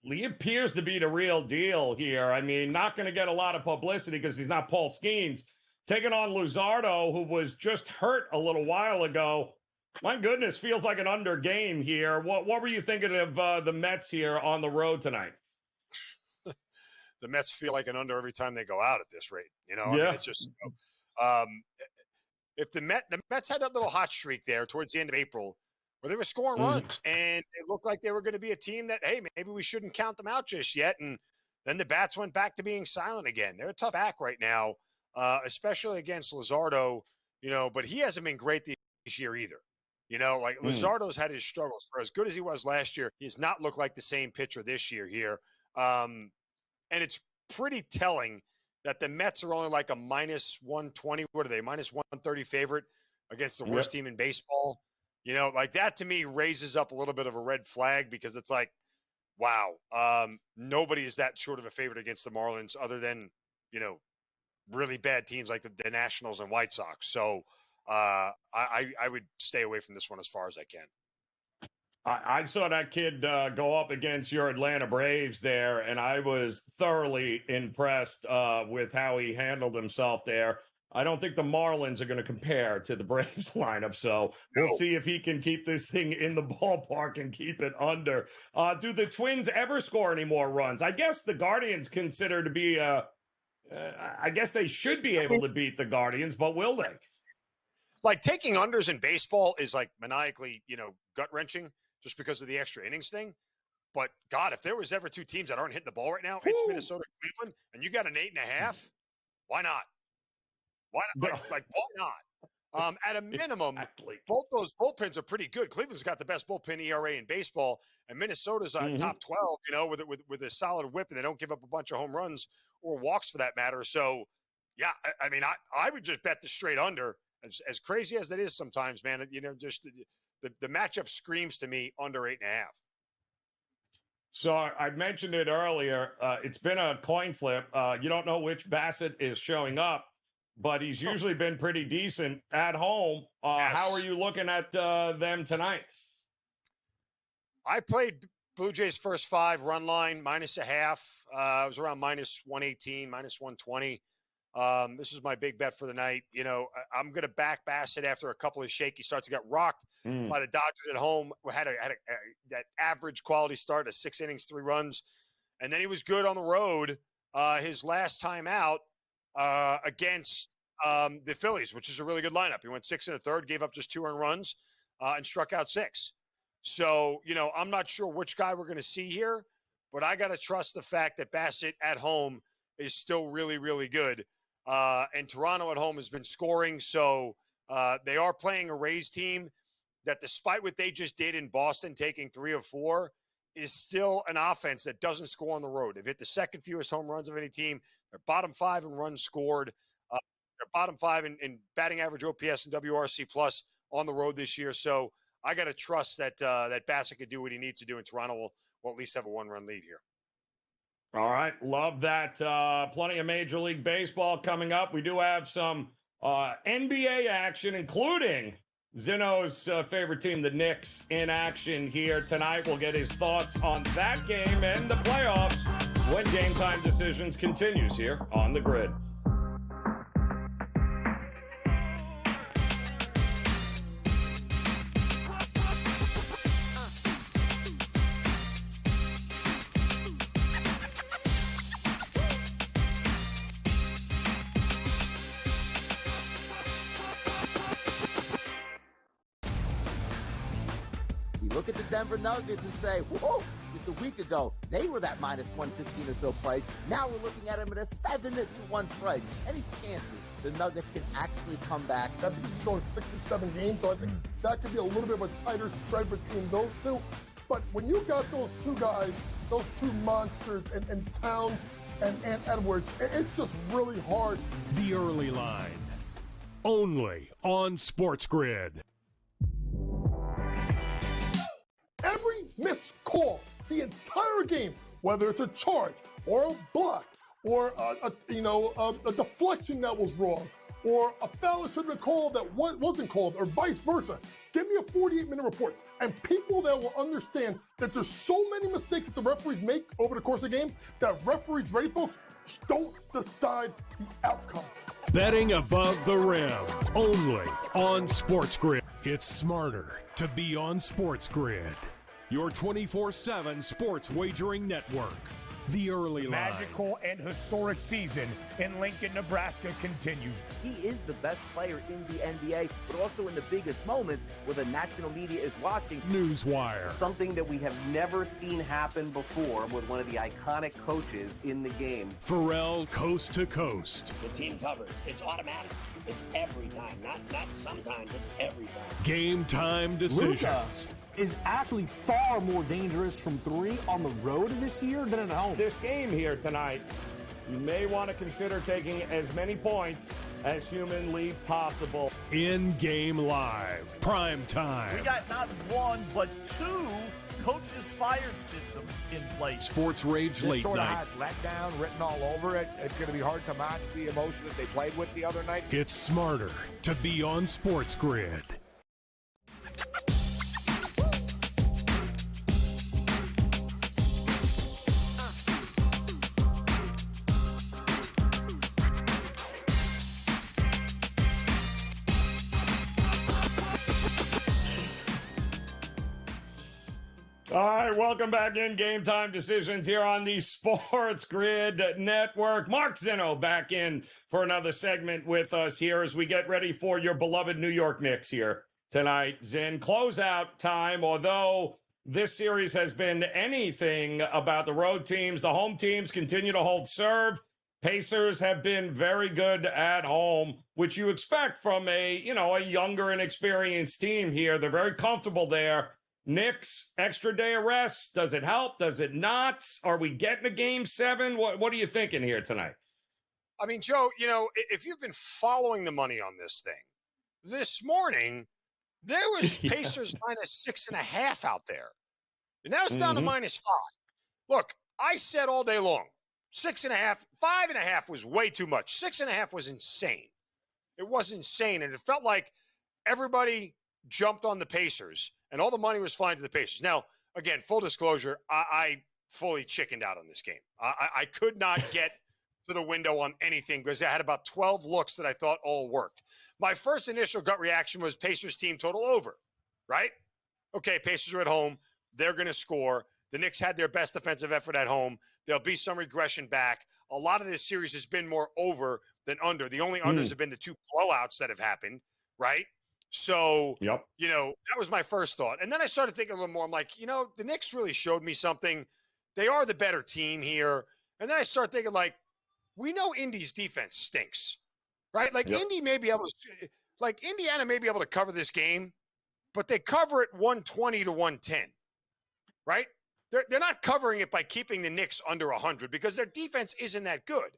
Speaker 4: he appears to be the real deal here. I mean, not going to get a lot of publicity because he's not Paul Skeens. Taking on Luzardo, who was just hurt a little while ago. My goodness, feels like an under game here. What were you thinking of the Mets here on the road tonight?
Speaker 12: The Mets feel like an under every time they go out at this rate. I mean, it's just if the Mets had that little hot streak there towards the end of April where they were scoring runs, and it looked like they were going to be a team that, hey, maybe we shouldn't count them out just yet. And then the bats went back to being silent again. They're a tough act right now, especially against Luzardo, but he hasn't been great this year either. Luzardo's had his struggles. For as good as he was last year, he has not looked like the same pitcher this year here. And it's pretty telling that the Mets are only like a -120. What are they? -130 favorite against the worst team in baseball. That to me raises up a little bit of a red flag, because it's like, wow, nobody is that short of a favorite against the Marlins other than, really bad teams like the Nationals and White Sox. So I would stay away from this one as far as I can.
Speaker 4: I saw that kid go up against your Atlanta Braves there, and I was thoroughly impressed with how he handled himself there. I don't think the Marlins are going to compare to the Braves lineup, so we'll see if he can keep this thing in the ballpark and keep it under. Do the Twins ever score any more runs? I guess the Guardians consider to be I guess they should be able to beat the Guardians, but will they?
Speaker 12: Like, taking unders in baseball is like maniacally, gut-wrenching, just because of the extra innings thing. But, God, if there was ever 2 teams that aren't hitting the ball right now, it's Minnesota and Cleveland, and you got an 8.5, why not? Why not? Why not? At a minimum, both those bullpens are pretty good. Cleveland's got the best bullpen ERA in baseball, and Minnesota's on top 12, with a solid whip, and they don't give up a bunch of home runs or walks for that matter. So, yeah, I mean, I would just bet the straight under. As crazy as that is sometimes, man, just the matchup screams to me under 8.5.
Speaker 4: So I mentioned it earlier. It's been a coin flip. You don't know which Bassett is showing up, but he's usually been pretty decent at home.
Speaker 12: Yes.
Speaker 4: How are you looking at them tonight?
Speaker 12: I played Blue Jays first 5 run line -0.5. I was around -118, -120. This is my big bet for the night. You know, I'm going to back Bassett after a couple of shaky starts. He got rocked by the Dodgers at home. Had that average quality start, 6 innings, 3 runs. And then he was good on the road his last time out against the Phillies, which is a really good lineup. He went 6 1/3, gave up just 2 earned runs, and struck out 6. So, you know, I'm not sure which guy we're going to see here, but I got to trust the fact that Bassett at home is still really, really good. And Toronto at home has been scoring. So they are playing a Rays team that, despite what they just did in Boston, taking 3 of 4, is still an offense that doesn't score on the road. They've hit the second fewest home runs of any team. They're bottom 5 in runs scored. They're bottom 5 in batting average, OPS, and WRC plus on the road this year. So I got to trust that that Bassett could do what he needs to do, and Toronto will at least have a 1-run lead here.
Speaker 4: All right. Love that. Plenty of Major League Baseball coming up. We do have some NBA action, including Zeno's favorite team, the Knicks, in action here tonight. We'll get his thoughts on that game and the playoffs when Game Time Decisions continues here on the Grid.
Speaker 7: Look at the Denver Nuggets and say, whoa, just a week ago, they were that -115 or so price. Now we're looking at them at a 7-1 price. Any chances the Nuggets can actually come back?
Speaker 5: That because it's going 6 or 7 games, so I think that could be a little bit of a tighter spread between those two. But when you got those two guys, those two monsters, and Towns and Edwards, it's just really hard.
Speaker 3: The early line, only on SportsGrid.
Speaker 5: Every missed call, the entire game, whether it's a charge or a block or a deflection that was wrong or a foul that should have been called that wasn't called or vice versa. Give me a 48-minute report. And people that will understand that there's so many mistakes that the referees make over the course of the game that referees, ready folks, don't decide the outcome.
Speaker 3: Betting above the rim, only on SportsGrid. It's smarter to be on SportsGrid. Your 24/7 sports wagering network. The early line.
Speaker 6: Magical and historic season in Lincoln, Nebraska continues.
Speaker 7: He is the best player in the NBA, but also in the biggest moments where the national media is watching.
Speaker 3: Newswire.
Speaker 1: Something that we have never seen happen before with one of the iconic coaches in the game.
Speaker 3: Pharrell, coast to coast.
Speaker 8: The team covers. It's automatic. It's every time. Not sometimes. It's every time.
Speaker 3: Game Time Decisions.
Speaker 9: Luka is actually far more dangerous from 3 on the road this year than at home.
Speaker 4: This game here tonight, you may want to consider taking as many points as humanly possible.
Speaker 3: In-game live, prime time.
Speaker 10: We got not 1, but 2 coaches fired systems in place.
Speaker 3: Sports Rage
Speaker 6: This
Speaker 3: Late
Speaker 6: sort of
Speaker 3: Night.
Speaker 6: has letdown written all over it. It's going to be hard to match the emotion that they played with the other night.
Speaker 3: It's smarter to be on SportsGrid.
Speaker 4: All right, welcome back in Game Time Decisions here on the SportsGrid Network. Mark Zeno back in for another segment with us here as we get ready for your beloved New York Knicks here tonight. Zin, closeout time, although this series has been anything about the road teams, the home teams continue to hold serve. Pacers have been very good at home, which you expect from a younger and experienced team here. They're very comfortable there. Knicks, extra day of rest. Does it help? Does it not? Are we getting a game 7? What are you thinking here tonight?
Speaker 12: I mean, Joe, if you've been following the money on this thing, this morning, There was Pacers minus 6.5 out there. And now it's down to -5. Look, I said all day long, 6.5, 5.5 was way too much. 6.5 was insane. It was insane. And it felt like everybody jumped on the Pacers and all the money was flying to the Pacers. Now, again, full disclosure, I fully chickened out on this game. I could not get to the window on anything because I had about 12 looks that I thought all worked. My first initial gut reaction was Pacers team total over, right? Okay, Pacers are at home. They're going to score. The Knicks had their best defensive effort at home. There'll be some regression back. A lot of this series has been more over than under. The only unders have been the 2 blowouts that have happened, right? So, you know, that was my first thought. And then I started thinking a little more. I'm like, you know, the Knicks really showed me something. They are the better team here. And then I start thinking, like, we know Indy's defense stinks, right? Like, Indy may be able to, like, Indiana may be able to cover this game, but they cover it 120 to 110, right? They're not covering it by keeping the Knicks under 100 because their defense isn't that good.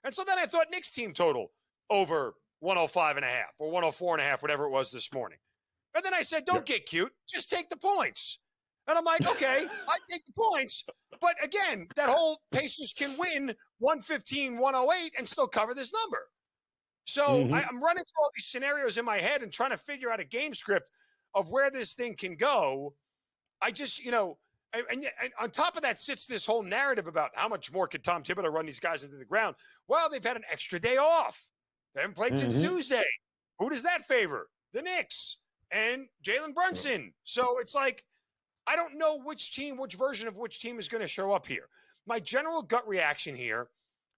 Speaker 12: And so then I thought Knicks team total over 105.5 or 104.5, whatever it was this morning. And then I said, don't get cute. Just take the points. And I'm like, okay, I take the points. But again, that whole Pacers can win 115, 108 and still cover this number. So I'm running through all these scenarios in my head and trying to figure out a game script of where this thing can go. I just, you know, and on top of that sits this whole narrative about how much more could Tom Thibodeau run these guys into the ground. Well, they've had an extra day off. They haven't played since Tuesday. Who does that favor? The Knicks and Jalen Brunson. So it's like, I don't know which version of which team is going to show up here. My general gut reaction here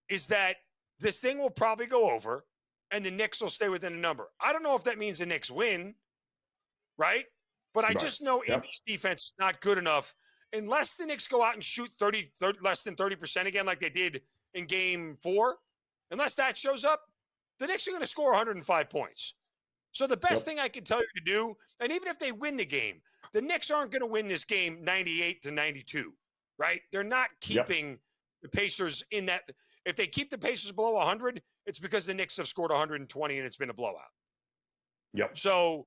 Speaker 12: is that this thing will probably go over and the Knicks will stay within a number. I don't know if that means the Knicks win, right? But I just know Indy's defense is not good enough unless the Knicks go out and shoot 30 less than 30% again like they did in Game 4. Unless that shows up, the Knicks are going to score 105 points. So the best thing I can tell you to do, and even if they win the game, the Knicks aren't going to win this game 98 to 92, right? They're not keeping the Pacers in that. If they keep the Pacers below 100, it's because the Knicks have scored 120 and it's been a blowout. So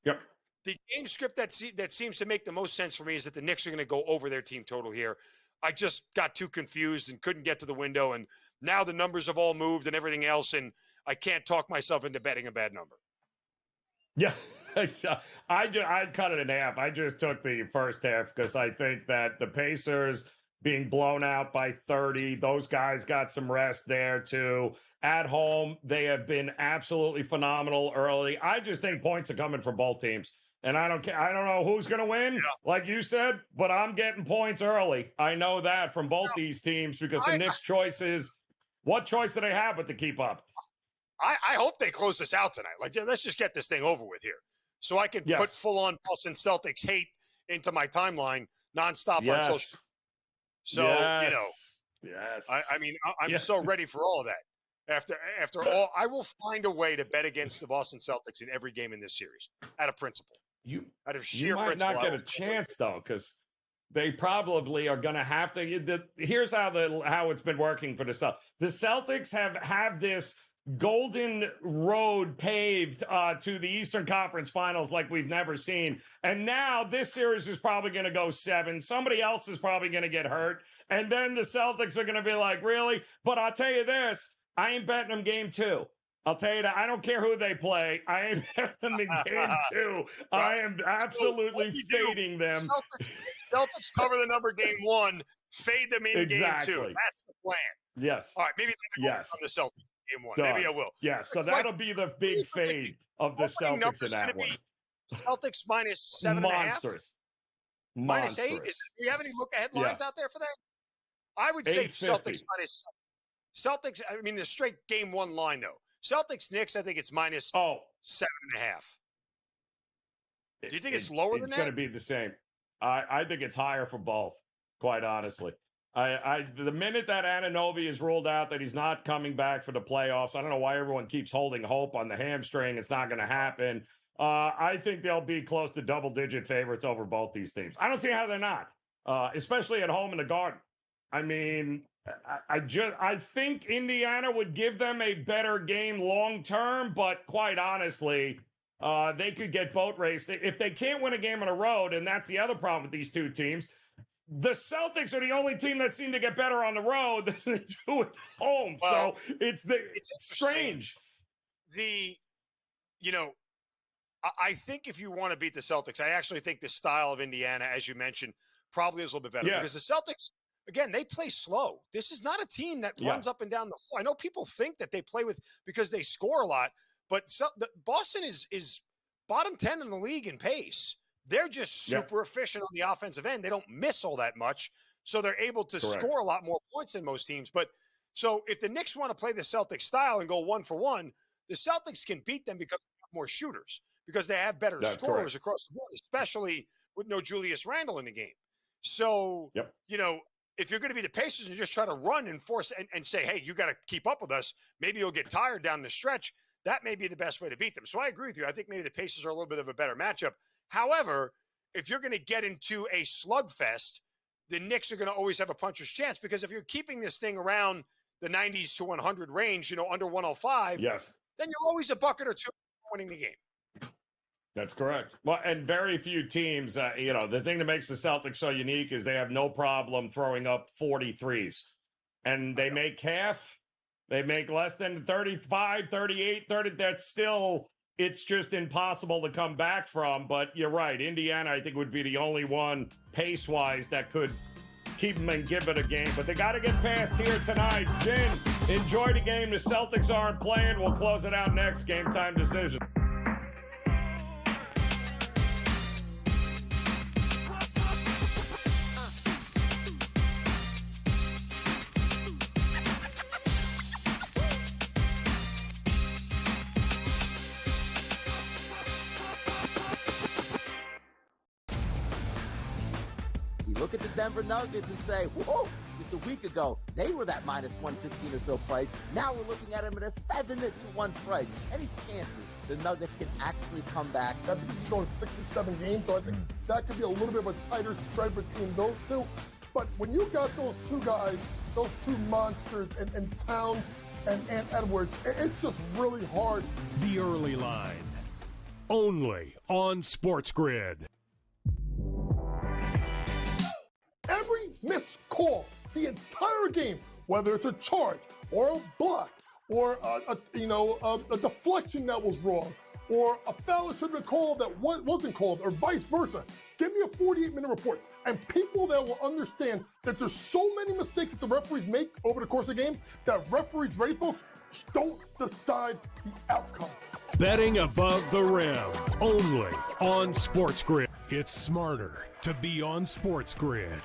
Speaker 12: the game script that seems to make the most sense for me is that the Knicks are going to go over their team total here. I just got too confused and couldn't get to the window, and now the numbers have all moved and everything else, and I can't talk myself into betting a bad number.
Speaker 4: Yeah, I cut it in half. I just took the first half because I think that the Pacers being blown out by 30, those guys got some rest there too. At home, they have been absolutely phenomenal early. I just think points are coming from both teams. And I don't care. I don't know who's going to win, like you said, but I'm getting points early. I know that from both these teams because the Knicks' choice is, what choice do they have but to keep up?
Speaker 12: I hope they close this out tonight. Like, let's just get this thing over with here so I can put full-on Boston Celtics hate into my timeline nonstop on social. So, you know, I mean, I'm so ready for all of that. After all, I will find a way to bet against the Boston Celtics in every game in this series out of principle. Out of sheer principle.
Speaker 4: You might not get a chance, though, because they probably are going to have to. Here's how it's been working for the Celtics. The Celtics have this golden road paved to the Eastern Conference Finals like we've never seen. And now this series is probably going to go 7. Somebody else is probably going to get hurt. And then the Celtics are going to be like, really? But I'll tell you this, I ain't betting them game 2. I'll tell you that. I don't care who they play. I ain't betting them in game 2. I am absolutely fading them.
Speaker 12: Celtics cover the number game 1, fade them in game 2. That's the plan.
Speaker 4: Yes.
Speaker 12: All right, maybe they can on the Celtics. Game 1. Maybe I will.
Speaker 4: Yeah, so that'll be the big fade of the Celtics in that one.
Speaker 12: Celtics minus 7.5. Minus 8. Do you have any look-ahead lines out there for that? I would say Celtics minus. Celtics. I mean, the straight game 1 line though. Celtics Knicks. I think it's minus 7.5. Do you think it's lower than that? It's going to
Speaker 4: be the same. I think it's higher for both. Quite honestly. The minute that Anunoby is ruled out that he's not coming back for the playoffs, I don't know why everyone keeps holding hope on the hamstring. It's not going to happen. I think they'll be close to double-digit favorites over both these teams. I don't see how they're not, especially at home in the Garden. I mean, I think Indiana would give them a better game long-term, but quite honestly, They could get boat raced. If they can't win a game on the road, and that's the other problem with these two teams, the Celtics are the only team that seem to get better on the road than they do at home.
Speaker 12: Well,
Speaker 4: so it's strange.
Speaker 12: I think if you want to beat the Celtics, I actually think the style of Indiana, as you mentioned, probably is a little bit better because the Celtics, again, they play slow. This is not a team that runs up and down the floor. I know people think that they play because they score a lot, but Boston is bottom 10 in the league in pace. They're just super efficient on the offensive end. They don't miss all that much, so they're able to score a lot more points than most teams. But so if the Knicks want to play the Celtics style and go 1-for-1, the Celtics can beat them because they have more shooters, because they have better scorers across the board, especially with no Julius Randle in the game. So, if you're going to be the Pacers and just try to run and force and say, hey, you got to keep up with us, maybe you'll get tired down the stretch. That may be the best way to beat them. So I agree with you. I think maybe the Pacers are a little bit of a better matchup. However, if you're going to get into a slugfest, the Knicks are going to always have a puncher's chance, because if you're keeping this thing around the 90s to 100 range, under 105, then you're always a bucket or two winning the game.
Speaker 4: That's correct. Well, and very few teams, the thing that makes the Celtics so unique is they have no problem throwing up 43s. And they make half, they make less than 35, 38, 30. That's still, it's just impossible to come back from. But you're right. Indiana, I think, would be the only one pace-wise that could keep them and give it a game. But they got to get past here tonight. Zin, enjoy the game. The Celtics aren't playing. We'll close it out next. Game Time Decisions.
Speaker 7: Look at the Denver Nuggets and say, whoa, just a week ago, they were that minus 115 or so price. Now we're looking at them at a 7-1 price. Any chances the Nuggets can actually come back?
Speaker 5: I think this is going 6 or 7 games, so I think that could be a little bit of a tighter spread between those two. But when you got those two guys, those two monsters, and Towns and Edwards, it's just really hard.
Speaker 3: The early line, only on SportsGrid.
Speaker 5: Every missed call, the entire game, whether it's a charge or a block or a deflection that was wrong or a foul that should have been called that wasn't called, or vice versa. Give me a 48-minute report. And people that will understand that there's so many mistakes that the referees make over the course of the game that referees, ready folks, don't decide the outcome.
Speaker 3: Betting above the rim, only on SportsGrid. It's smarter to be on SportsGrid,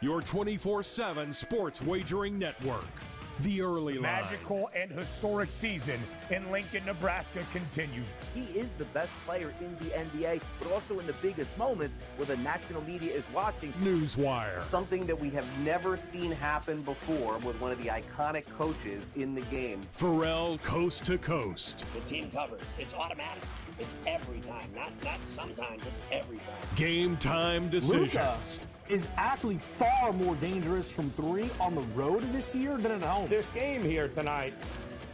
Speaker 3: your 24/7 sports wagering network. The early line.
Speaker 6: Magical and historic season in Lincoln, Nebraska continues.
Speaker 7: He is the best player in the NBA, but also in the biggest moments where the national media is watching.
Speaker 3: Newswire.
Speaker 1: Something that we have never seen happen before with one of the iconic coaches in the game.
Speaker 3: Pharrell, coast to coast.
Speaker 8: The team covers. It's automatic. It's every time. Not sometimes. It's every time.
Speaker 3: Game Time Decisions.
Speaker 9: Luka is actually far more dangerous from three on the road this year than at home.
Speaker 4: This game here tonight,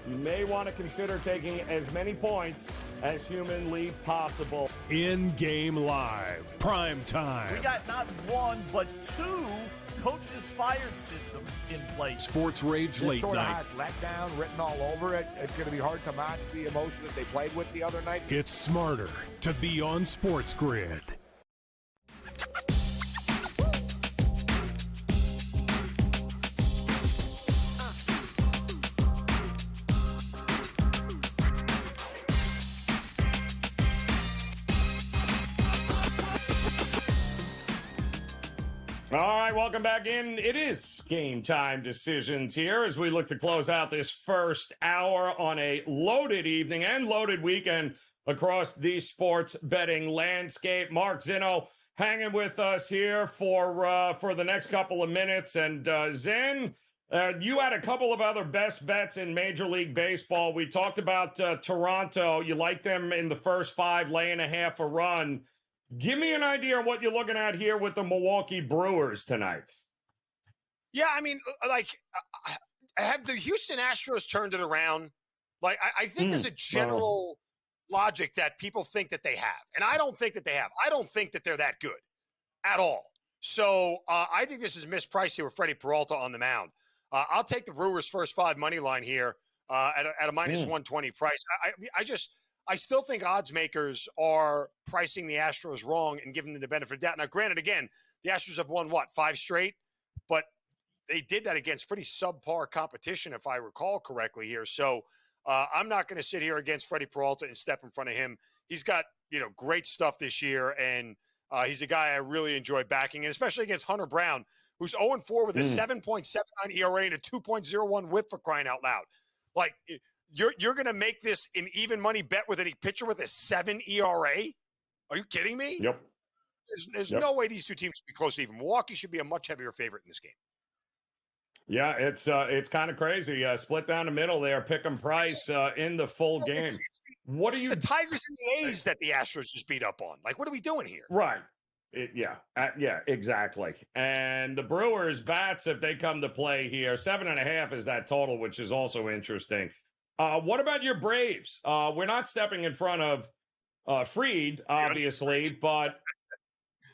Speaker 4: you may want to consider taking as many points as humanly possible.
Speaker 3: In-game live, prime time.
Speaker 10: We got not one, but two coaches fired systems in place.
Speaker 3: Sports Rage Late
Speaker 6: Sort of
Speaker 3: Night.
Speaker 6: has letdown written all over it. It's going to be hard to match the emotion that they played with the other night.
Speaker 3: It's smarter to be on SportsGrid.
Speaker 4: All right, welcome back in. It is Game Time Decisions here as we look to close out this first hour on a loaded evening and loaded weekend across the sports betting landscape. Mark Zinno hanging with us here for the next couple of minutes. And Zin, you had a couple of other best bets in Major League Baseball. We talked about Toronto. You like them in the first 5, laying a half a run. Give me an idea of what you're looking at here with the Milwaukee Brewers tonight.
Speaker 12: Yeah, I mean, have the Houston Astros turned it around? I think there's a general logic that people think that they have. And I don't think that they have. I don't think that they're that good at all. So I think this is mispriced here with Freddie Peralta on the mound. I'll take the Brewers' first 5 money line here at a minus 120 price. I still think odds makers are pricing the Astros wrong and giving them the benefit of doubt. Now, granted, again, the Astros have won, 5 straight? But they did that against pretty subpar competition, if I recall correctly here. So I'm not going to sit here against Freddie Peralta and step in front of him. He's got, great stuff this year, and he's a guy I really enjoy backing, and especially against Hunter Brown, who's 0-4 with a 7.79 ERA and a 2.01 WHIP, for crying out loud. Like, you're going to make this an even money bet with any pitcher with a 7 ERA? Are you kidding me?
Speaker 4: Yep.
Speaker 12: There's no way these two teams should be close to even. Milwaukee should be a much heavier favorite in this game.
Speaker 4: Yeah, it's kind of crazy. Split down the middle there, pick 'em price in the full game.
Speaker 12: It's the Tigers and the A's that the Astros just beat up on. Like, what are we doing here?
Speaker 4: Right. Yeah, exactly. And the Brewers bats, if they come to play here, 7.5 is that total, which is also interesting. What about your Braves? We're not stepping in front of Fried, obviously, but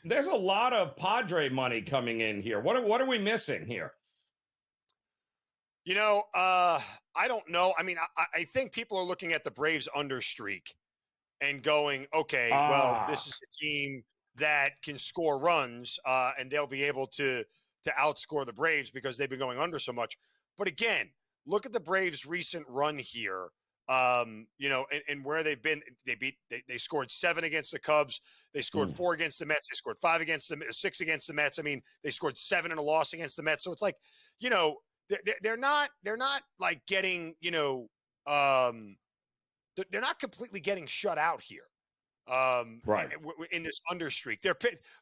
Speaker 4: there's a lot of Padre money coming in here. What are we missing here?
Speaker 12: I don't know. I mean, I think people are looking at the Braves under streak and going, okay, well, this is a team that can score runs, and they'll be able to outscore the Braves because they've been going under so much. But again, look at the Braves' recent run here, and where they've been. They scored 7 against the Cubs. They scored 4 against the Mets. They scored 5 against the 6 against the Mets. I mean, they scored 7 in a loss against the Mets. So it's like, they're not like getting, they're not completely getting shut out here.
Speaker 4: Right.
Speaker 12: In this under streak.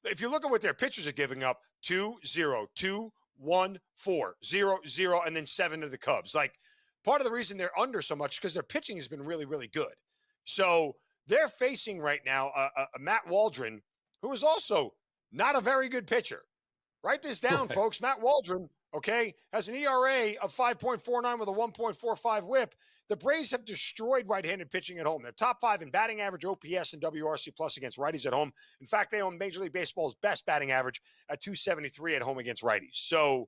Speaker 12: If you look at what their pitchers are giving up, 2-0, 2-1, 4, 0-0, and then 7 to the Cubs. Like, part of the reason they're under so much is because their pitching has been really, really good. So they're facing right now a Matt Waldron, who is also not a very good pitcher. Write this down, folks. Matt Waldron, has an ERA of 5.49 with a 1.45 WHIP. The Braves have destroyed right-handed pitching at home. They're top 5 in batting average, OPS, and WRC plus against righties at home. In fact, they own Major League Baseball's best batting average at 273 at home against righties. So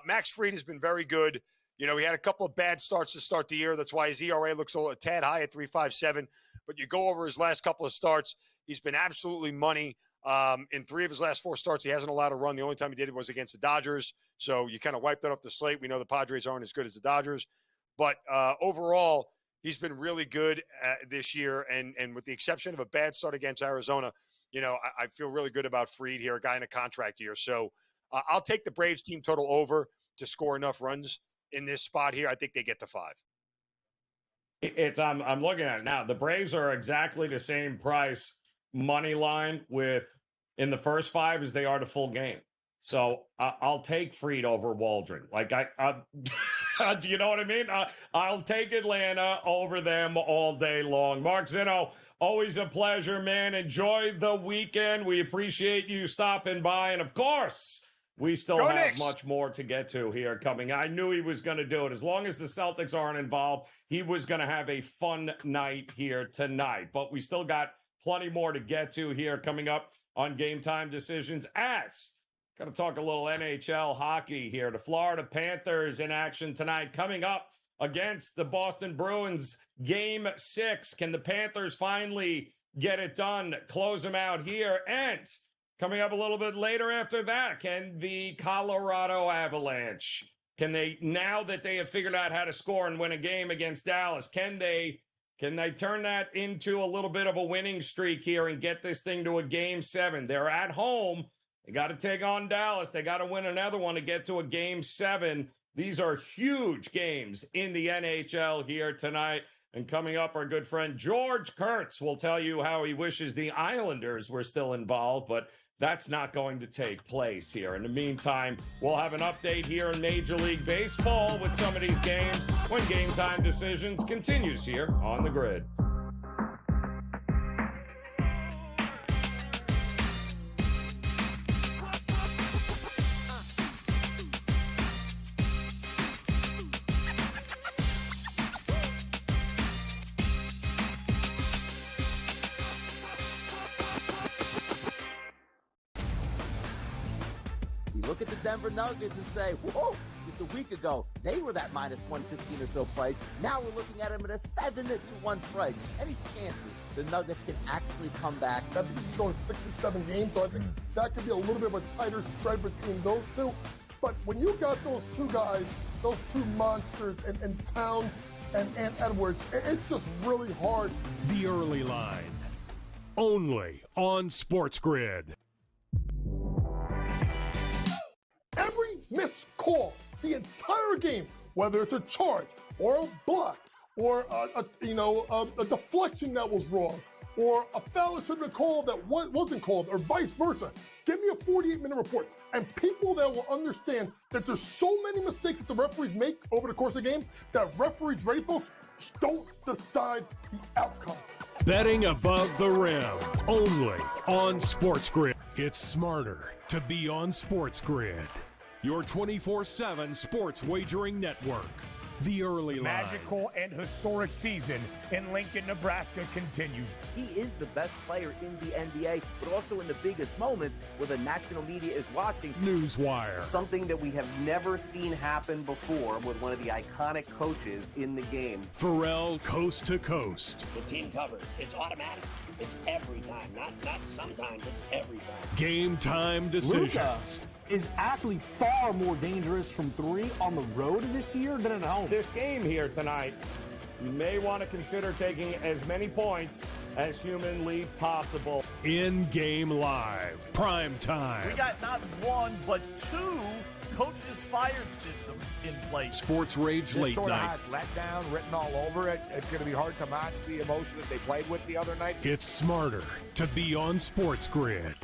Speaker 12: Max Fried has been very good. He had a couple of bad starts to start the year. That's why his ERA looks a tad high at 3.57. But you go over his last couple of starts, he's been absolutely money. In 3 of his last 4 starts, he hasn't allowed a run. The only time he did it was against the Dodgers. So you kind of wiped that off the slate. We know the Padres aren't as good as the Dodgers. But overall, he's been really good this year. And with the exception of a bad start against Arizona, I feel really good about Fried here, a guy in a contract year. So I'll take the Braves team total over to score enough runs in this spot here. I think they get to 5.
Speaker 4: I'm looking at it now. The Braves are exactly the same price money line in the first 5 as they are the full game. So I'll take Fried over Waldron. Like do you know what I mean? I'll take Atlanta over them all day long. Mark Zinno, always a pleasure, man. Enjoy the weekend. We appreciate you stopping by. And of course, we still have much more to get to here coming. I knew he was going to do it. As long as the Celtics aren't involved, he was going to have a fun night here tonight. But we still got plenty more to get to here coming up on Game Time Decisions. Got to talk a little NHL hockey here. The Florida Panthers in action tonight, coming up against the Boston Bruins. Game 6. Can the Panthers finally get it done, close them out here? And coming up a little bit later after that, can the Colorado Avalanche, now that they have figured out how to score and win a game against Dallas, can they turn that into a little bit of a winning streak here and get this thing to a Game 7? They're at home. They got to take on Dallas. They got to win another one to get to a Game 7. These are huge games in the NHL here tonight. And coming up, our good friend George Kurtz will tell you how he wishes the Islanders were still involved, but that's not going to take place here. In the meantime, we'll have an update here in Major League Baseball with some of these games when Game Time Decisions continues here on the Grid.
Speaker 7: look at the Denver Nuggets and say, whoa, just a week ago, they were that minus 115 or so price. Now we're looking at them at a 7-1 price. Any chances the Nuggets can actually come back?
Speaker 5: I think this is going 6 or 7 games, so I think that could be a little bit of a tighter spread between those two. But when you got those two guys, those two monsters, and Towns and Edwards, it's just really hard.
Speaker 3: The early line, only on SportsGrid.
Speaker 5: Every missed call, the entire game, whether it's a charge or a block or a deflection that was wrong or a foul that should have been called that wasn't called or vice versa. Give me a 48-minute report. And people that will understand that there's so many mistakes that the referees make over the course of the game that referees, ready folks, don't decide the outcome.
Speaker 3: Betting above the rim, only on SportsGrid. It's smarter to be on SportsGrid, your 24/7 sports wagering network. The early line.
Speaker 6: Magical and historic season in Lincoln, Nebraska continues.
Speaker 7: He is the best player in the NBA, but also in the biggest moments where the national media is watching.
Speaker 3: Newswire.
Speaker 1: Something that we have never seen happen before with one of the iconic coaches in the game.
Speaker 3: Pharrell, coast to coast.
Speaker 8: The team covers. It's automatic. It's every time. Not sometimes. It's every time.
Speaker 3: Game time decisions.
Speaker 9: Luka is actually far more dangerous from 3 on the road this year than at home.
Speaker 4: This game here tonight, you may want to consider taking as many points as humanly possible.
Speaker 3: In-game live, prime time.
Speaker 10: We got not one, but 2 coaches fired systems in place.
Speaker 3: Sports Rage
Speaker 6: This
Speaker 3: late
Speaker 6: sort
Speaker 3: night.
Speaker 6: of has letdown written all over it. It's going to be hard to match the emotion that they played with the other night.
Speaker 3: It's smarter to be on SportsGrid.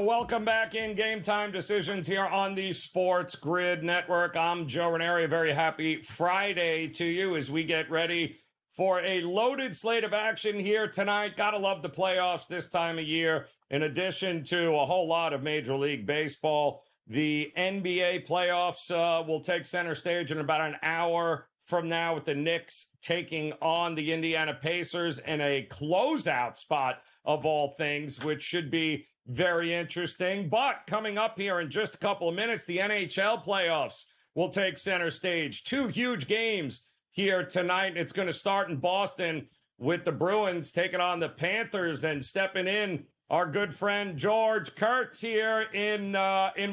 Speaker 4: Welcome back in Game Time Decisions here on the Sports Grid Network. I'm Joe Raineri. A very happy Friday to you as we get ready for a loaded slate of action here tonight. Gotta love the playoffs this time of year. In addition to a whole lot of Major League Baseball, the NBA playoffs will take center stage in about an hour from now with the Knicks taking on the Indiana Pacers in a closeout spot of all things, which should be very interesting. But coming up here in just a couple of minutes, the NHL playoffs will take center stage. 2 huge games here tonight. It's going to start in Boston with the Bruins taking on the Panthers, and stepping in our good friend George Kurtz here in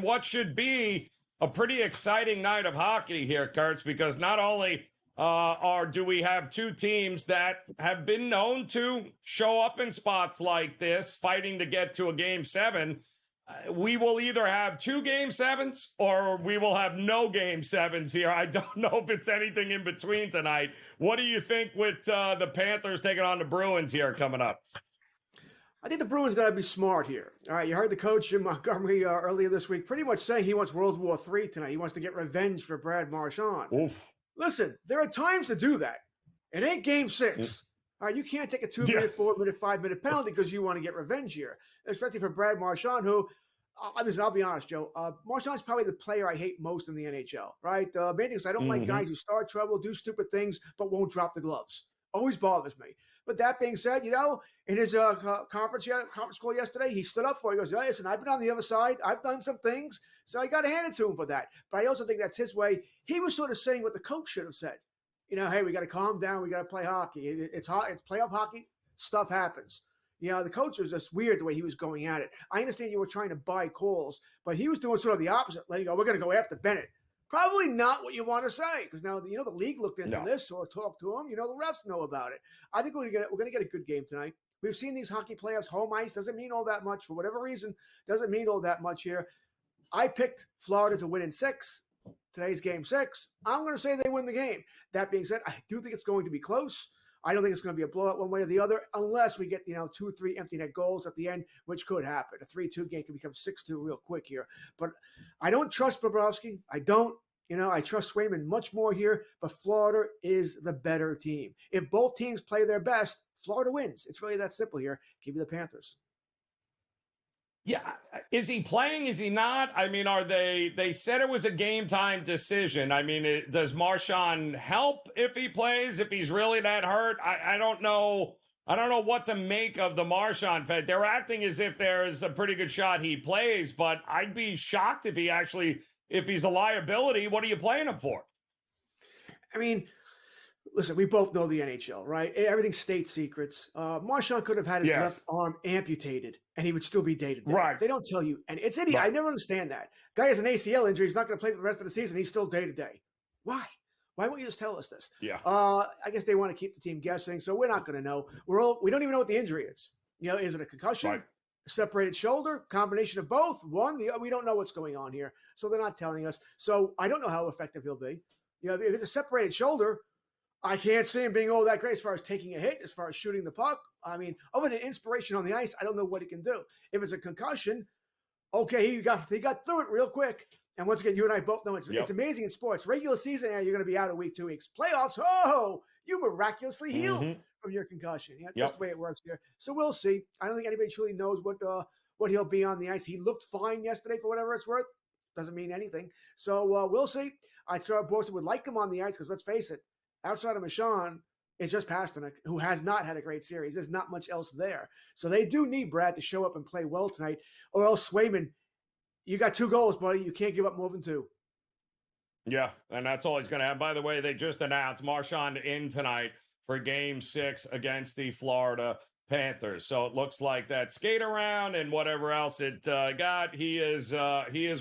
Speaker 4: what should be a pretty exciting night of hockey here, Kurtz, because not only do we have 2 teams that have been known to show up in spots like this, fighting to get to a Game 7. We will either have 2 Game 7s or we will have no Game 7s here. I don't know if it's anything in between tonight. What do you think with the Panthers taking on the Bruins here coming up?
Speaker 13: I think the Bruins got to be smart here. All right, you heard the coach, Jim Montgomery, earlier this week pretty much saying he wants World War III tonight. He wants to get revenge for Brad Marchand.
Speaker 4: Oof.
Speaker 13: Listen, there are times to do that. It ain't Game 6. All right, you can't take a 2-minute, 4-minute, 5-minute penalty because you want to get revenge here, especially for Brad Marchand, who, listen, I'll be honest, Joe. Marchand's probably the player I hate most in the NHL, right? The main thing is I don't like guys who start trouble, do stupid things, but won't drop the gloves. Always bothers me. But that being said, in his conference call yesterday, he stood up for it. He goes, listen, I've been on the other side. I've done some things, so I got to hand it to him for that. But I also think that's his way. He was sort of saying what the coach should have said. Hey, we got to calm down. We got to play hockey. It's hot. It's playoff hockey. Stuff happens. The coach was just weird the way he was going at it. I understand you were trying to buy calls, but he was doing sort of the opposite. Letting go, we're going to go after Bennett. Probably not what you want to say, because now the league looked into this or talked to him. The refs know about it. I think we're going to get a good game tonight. We've seen these hockey playoffs. Home ice doesn't mean all that much for whatever reason. Doesn't mean all that much here. I picked Florida to win in 6. Today's Game 6. I'm going to say they win the game. That being said, I do think it's going to be close. I don't think it's going to be a blowout one way or the other, unless we get 2 or 3 empty net goals at the end, which could happen. A 3-2 game can become 6-2 real quick here. But I don't trust Bobrovsky. I don't. I trust Swayman much more here, but Florida is the better team. If both teams play their best, Florida wins. It's really that simple here. Give me the Panthers.
Speaker 4: Yeah. Is he playing? Is he not? I mean, they said it was a game time decision. I mean, does Marshawn help if he plays, if he's really that hurt? I don't know. I don't know what to make of the Marshawn Fed. They're acting as if there's a pretty good shot he plays, but I'd be shocked if he's a liability. What are you playing him for?
Speaker 13: I mean, listen, we both know the NHL, right? Everything's state secrets. Marshawn could have had his left arm amputated, and he would still be day-to-day.
Speaker 4: Right.
Speaker 13: They don't tell you. And it's idiot.
Speaker 4: Right.
Speaker 13: I never understand that. Guy has an ACL injury. He's not going to play for the rest of the season. He's still day-to-day. Why? Why won't you just tell us this?
Speaker 4: Yeah.
Speaker 13: I guess they want to keep the team guessing, so we're not going to know. We don't even know what the injury is. You know, is it a concussion?
Speaker 4: Right.
Speaker 13: Separated shoulder? Combination of both? We don't know what's going on here, so they're not telling us. So I don't know how effective he'll be. You know, if it's a separated shoulder, I can't see him being that great as far as taking a hit, as far as shooting the puck. I mean, other than inspiration on the ice, I don't know what he can do. If it's a concussion, okay, he got through it real quick. And once again, you and I both know it's amazing in sports. Regular season, you're going to be out a week, 2 weeks. Playoffs, you miraculously healed from your concussion. Yeah, that's the way it works here. So we'll see. I don't think anybody truly knows what he'll be on the ice. He looked fine yesterday for whatever it's worth. Doesn't mean anything. So we'll see. I saw Boston would like him on the ice because let's face it, outside of Michon, it's just Pasternak, who has not had a great series. There's not much else there. So they do need Brad to show up and play well tonight, or else Swayman, you got 2 goals, buddy. You can't give up more than 2.
Speaker 4: Yeah, and that's all he's going to have. By the way, they just announced Marshawn in tonight for Game 6 against the Florida Panthers. So it looks like that skate around and whatever else it got, he is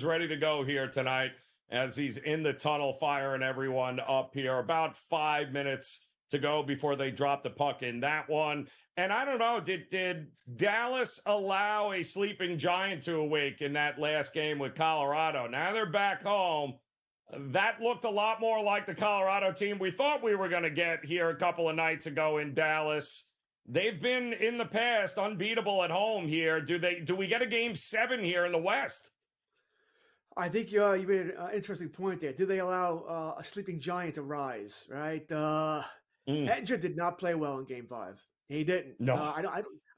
Speaker 4: ready to go here tonight as he's in the tunnel firing everyone up here. About 5 minutes to go before they drop the puck in that one. And I don't know, did Dallas allow a sleeping giant to awake in that last game with Colorado? Now they're back home. That looked a lot more like the Colorado team we thought we were going to get here a couple of nights ago in Dallas. They've been in the past unbeatable at home here. Do we get a Game 7 here in the West?
Speaker 13: I think you made an interesting point there. Do they allow a sleeping giant to rise? Right? Ettinger did not play well in Game 5. He didn't.
Speaker 4: No,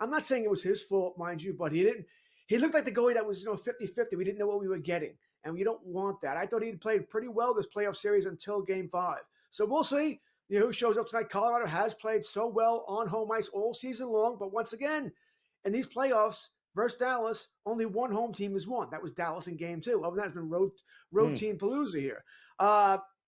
Speaker 13: I'm not saying it was his fault, mind you, but he didn't. He looked like the goalie that was 50-50. We didn't know what we were getting, and you don't want that. I thought he'd played pretty well this playoff series until Game 5. So we'll see. Who shows up tonight? Colorado has played so well on home ice all season long, but once again, in these playoffs versus Dallas, only one home team has won. That was Dallas in Game 2. Other than that, it's been road team palooza here.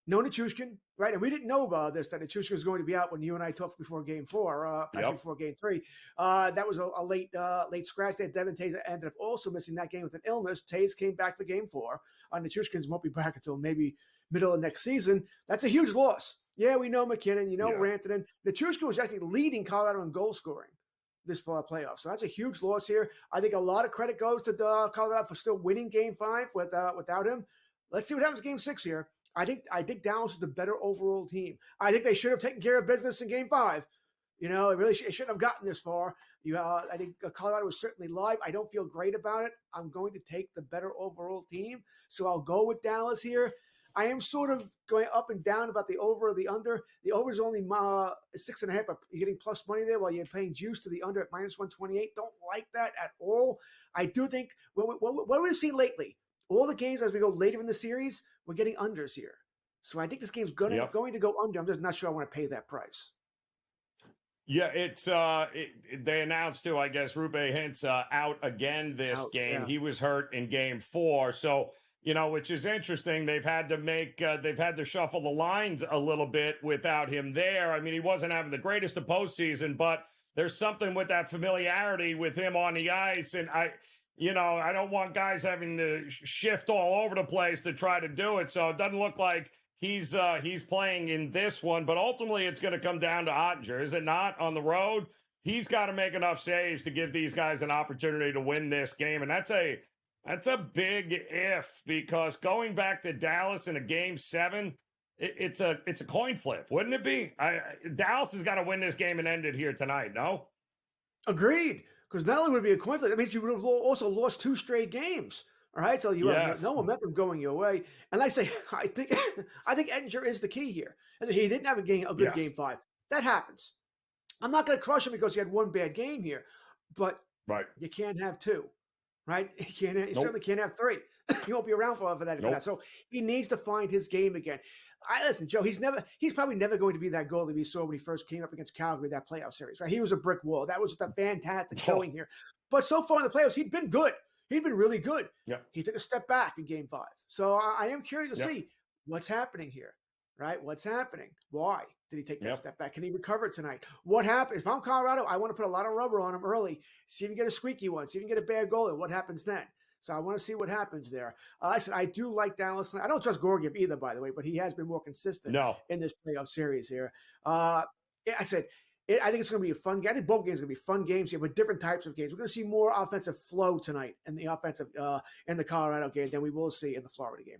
Speaker 13: No Nichushkin, right? And we didn't know about this, that Nichushkin was going to be out when you and I talked before Game 4, actually before Game 3. That was a late scratch there. Devin Tays ended up also missing that game with an illness. Tays came back for Game 4. Nichushkin's won't be back until maybe middle of next season. That's a huge loss. Yeah, we know McKinnon, Rantanen. Nichushkin was actually leading Colorado in goal scoring this playoff. So that's a huge loss here. I think a lot of credit goes to Colorado for still winning Game 5 without him. Let's see what happens in Game 6 here. I think Dallas is the better overall team. I think they should have taken care of business in Game 5. It really shouldn't have gotten this far. I think Colorado was certainly live. I don't feel great about it. I'm going to take the better overall team, so I'll go with Dallas here. I am sort of going up and down about the over or the under. The over is only 6.5. You're getting plus money there while you're paying juice to the under at -128. Don't like that at all. I do think what we've seen lately, all the games as we go later in the series, we're getting unders here. So I think this game's going to go under. I'm just not sure I want to pay that price.
Speaker 4: Yeah, it's they announced too, I guess, Rube Hintz out again this game. Yeah. He was hurt in Game 4. So, which is interesting. They've had to shuffle the lines a little bit without him there. I mean, he wasn't having the greatest of postseason, but there's something with that familiarity with him on the ice. And I don't want guys having to shift all over the place to try to do it. So it doesn't look like he's playing in this one, but ultimately it's going to come down to Ottinger, is it not? On the road, he's got to make enough saves to give these guys an opportunity to win this game. And that's a big if, because going back to Dallas in a Game 7, it's a coin flip, wouldn't it be? Dallas has got to win this game and end it here tonight, no?
Speaker 13: Agreed, because not only would it be a coin flip, that means you would have also lost 2 straight games. All right, so you have no momentum going your way. And like I say, I think Ettinger is the key here. He didn't have a good Game 5. That happens. I'm not going to crush him because he had one bad game here, but you can't have 2. right? He certainly can't have 3. He won't be around for that.
Speaker 4: Nope.
Speaker 13: So he needs to find his game again. Listen, Joe, he's probably never going to be that goalie we saw when he first came up against Calgary, that playoff series, right? He was a brick wall. That was just a fantastic showing here. But so far in the playoffs, he'd been good. He'd been really good.
Speaker 4: Yep.
Speaker 13: He took a step back in Game 5. So I am curious to see what's happening here, right? What's happening? Why did he take that step back? Can he recover tonight? What happened? If I'm Colorado, I want to put a lot of rubber on him early, see if he can get a squeaky one, see if he can get a bad goalie. What happens then? So I want to see what happens there. I said I do like Dallas. I don't trust Gorgiev either, by the way, but he has been more consistent in this playoff series here. I think it's going to be a fun game. I think both games are going to be fun games here, but different types of games. We're going to see more offensive flow tonight in the offensive in the Colorado game than we will see in the Florida game.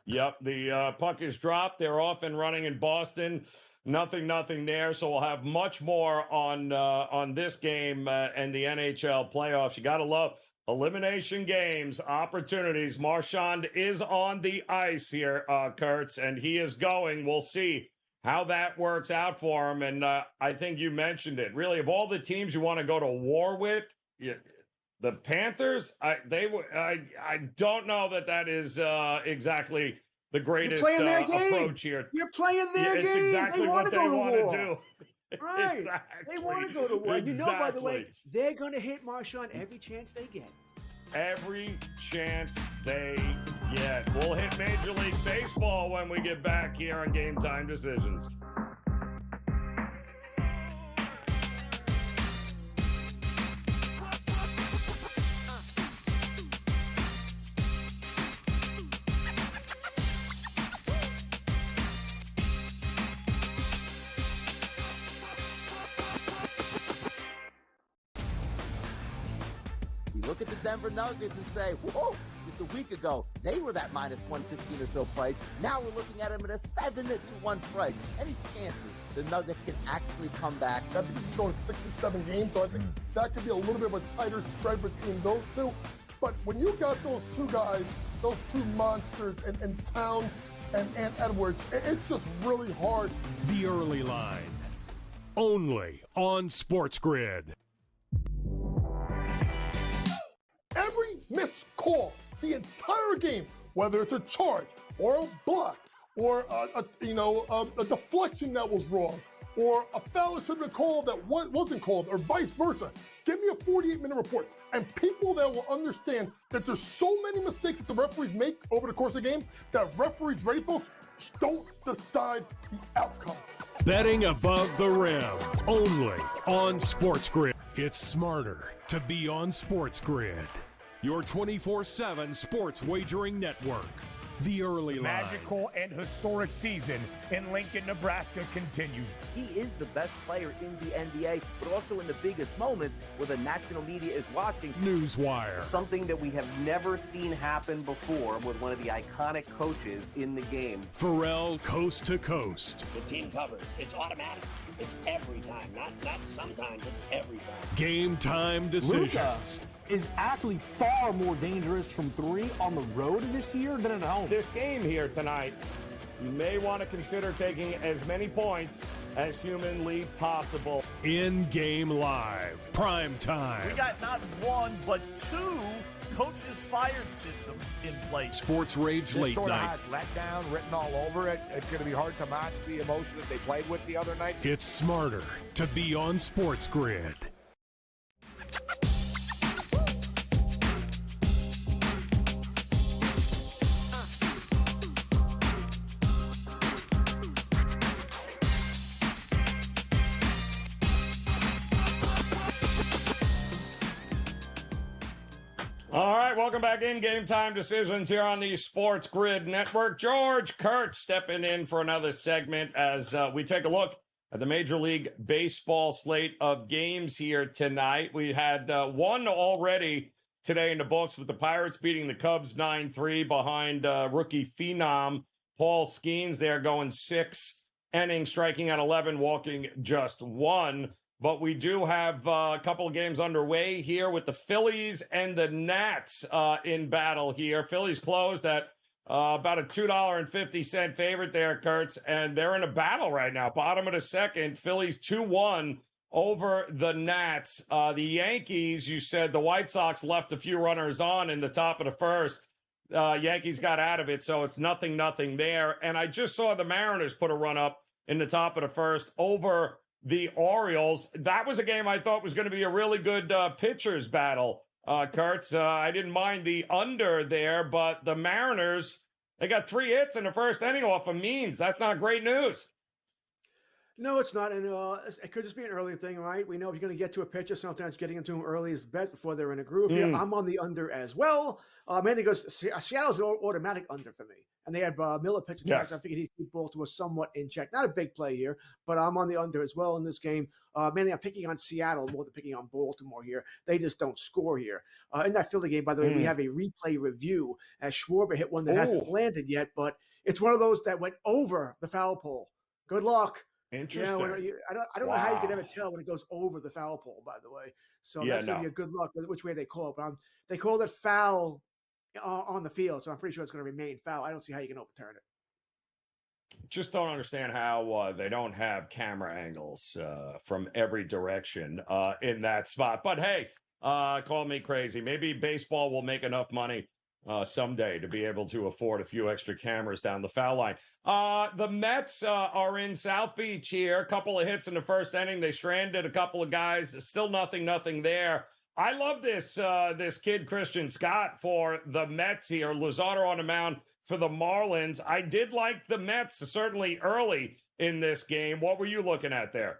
Speaker 4: Yep, the puck is dropped. They're off and running in Boston. Nothing there. So we'll have much more on this game and the NHL playoffs. You got to love elimination games, opportunities. Marchand is on the ice here, Kurtz, and he is going. We'll see how that works out for him. And I think you mentioned it. Really, of all the teams you want to go to war with, the Panthers, I don't know that is exactly the greatest approach here.
Speaker 13: You're playing their game.
Speaker 4: It's exactly
Speaker 13: they
Speaker 4: what they want to do.
Speaker 13: Right.
Speaker 4: Exactly.
Speaker 13: They want to go to war. You know, by the way, they're going to hit Marchand every chance they get.
Speaker 4: Every chance they get. We'll hit Major League Baseball when we get back here on Game Time Decisions.
Speaker 7: Look at the Denver Nuggets and say, whoa, just a week ago, they were that minus 115 or so price. Now we're looking at them at a 7-1 price. Any chances the Nuggets can actually come back?
Speaker 5: I think this is going 6 or 7 games, so I think that could be a little bit of a tighter spread between those two. But when you got those two guys, those two monsters, and Towns and Edwards, it's just really hard.
Speaker 3: The early line, only on SportsGrid.
Speaker 5: Every missed call, the entire game, whether it's a charge or a block or a deflection that was wrong or a foul that should have been called that wasn't called or vice versa. Give me a 48-minute report. And people that will understand that there's so many mistakes that the referees make over the course of the game that referees, ready folks, don't decide the outcome.
Speaker 3: Betting above the rim, only on SportsGrid. It's smarter to be on SportsGrid. Your 24/7 sports wagering network. The early line.
Speaker 6: Magical and historic season in Lincoln, Nebraska continues.
Speaker 7: He is the best player in the NBA, but also in the biggest moments where the national media is watching.
Speaker 3: Newswire.
Speaker 1: Something that we have never seen happen before with one of the iconic coaches in the game.
Speaker 3: Pharrell coast to coast.
Speaker 8: The team covers. It's automatic. It's every time. Not sometimes. It's every time.
Speaker 3: Game Time Decisions.
Speaker 9: Luka is actually far more dangerous from 3 on the road this year than at home.
Speaker 4: This game here tonight, you may want to consider taking as many points as humanly possible.
Speaker 3: In-game live, prime time.
Speaker 10: We got not one, but 2 coaches fired systems in place.
Speaker 3: Sports Rage
Speaker 6: This
Speaker 3: late
Speaker 6: sort of
Speaker 3: night.
Speaker 6: has letdown written all over it. It's going to be hard to match the emotion that they played with the other night.
Speaker 3: It's smarter to be on SportsGrid.
Speaker 4: All right, welcome back in Game Time Decisions here on the SportsGrid Network. George Kurtz stepping in for another segment as we take a look at the Major League Baseball slate of games here tonight. We had one already today in the books with the Pirates beating the Cubs 9-3 behind rookie phenom Paul Skeens. They're going 6 innings, striking out 11, walking just 1. But we do have a couple of games underway here with the Phillies and the Nats in battle here. Phillies closed at about a $2.50 favorite there, Kurtz, and they're in a battle right now. Bottom of the second, Phillies 2-1 over the Nats. The Yankees, you said the White Sox left a few runners on in the top of the first. Yankees got out of it, so it's 0-0 there. And I just saw the Mariners put a run up in the top of the first over the Orioles. That was a game I thought was going to be a really good pitchers battle, Kurtz. I didn't mind the under there, but the Mariners, they got 3 hits in the first inning off of Means. That's not great news.
Speaker 13: No, it's not. And it could just be an early thing, right? We know if you're going to get to a pitcher, sometimes getting into them early is best before they're in a groove. Here, I'm on the under as well. Mainly because Seattle's an automatic under for me. And they had Miller pitching. Yes. I figured he'd keep Baltimore somewhat in check. Not a big play here, but I'm on the under as well in this game. Mainly I'm picking on Seattle more than picking on Baltimore here. They just don't score here. In that Philly game, by the way, we have a replay review as Schwarber hit one that hasn't landed yet, but it's one of those that went over the foul pole. Good luck.
Speaker 4: Interesting.
Speaker 13: I don't know how you can ever tell when it goes over the foul pole, by the way. So that's going to be a good luck which way they call it. But they called it foul on the field, so I'm pretty sure it's going to remain foul. I don't see how you can overturn it.
Speaker 4: Just don't understand how they don't have camera angles from every direction in that spot. But hey, call me crazy. Maybe baseball will make enough money someday to be able to afford a few extra cameras down the foul line. The Mets are in South Beach here. A couple of hits in the first inning. They stranded a couple of guys. Still nothing there. I love this kid, Christian Scott, for the Mets here. Luzardo on the mound for the Marlins. I did like the Mets, certainly early in this game. What were you looking at there?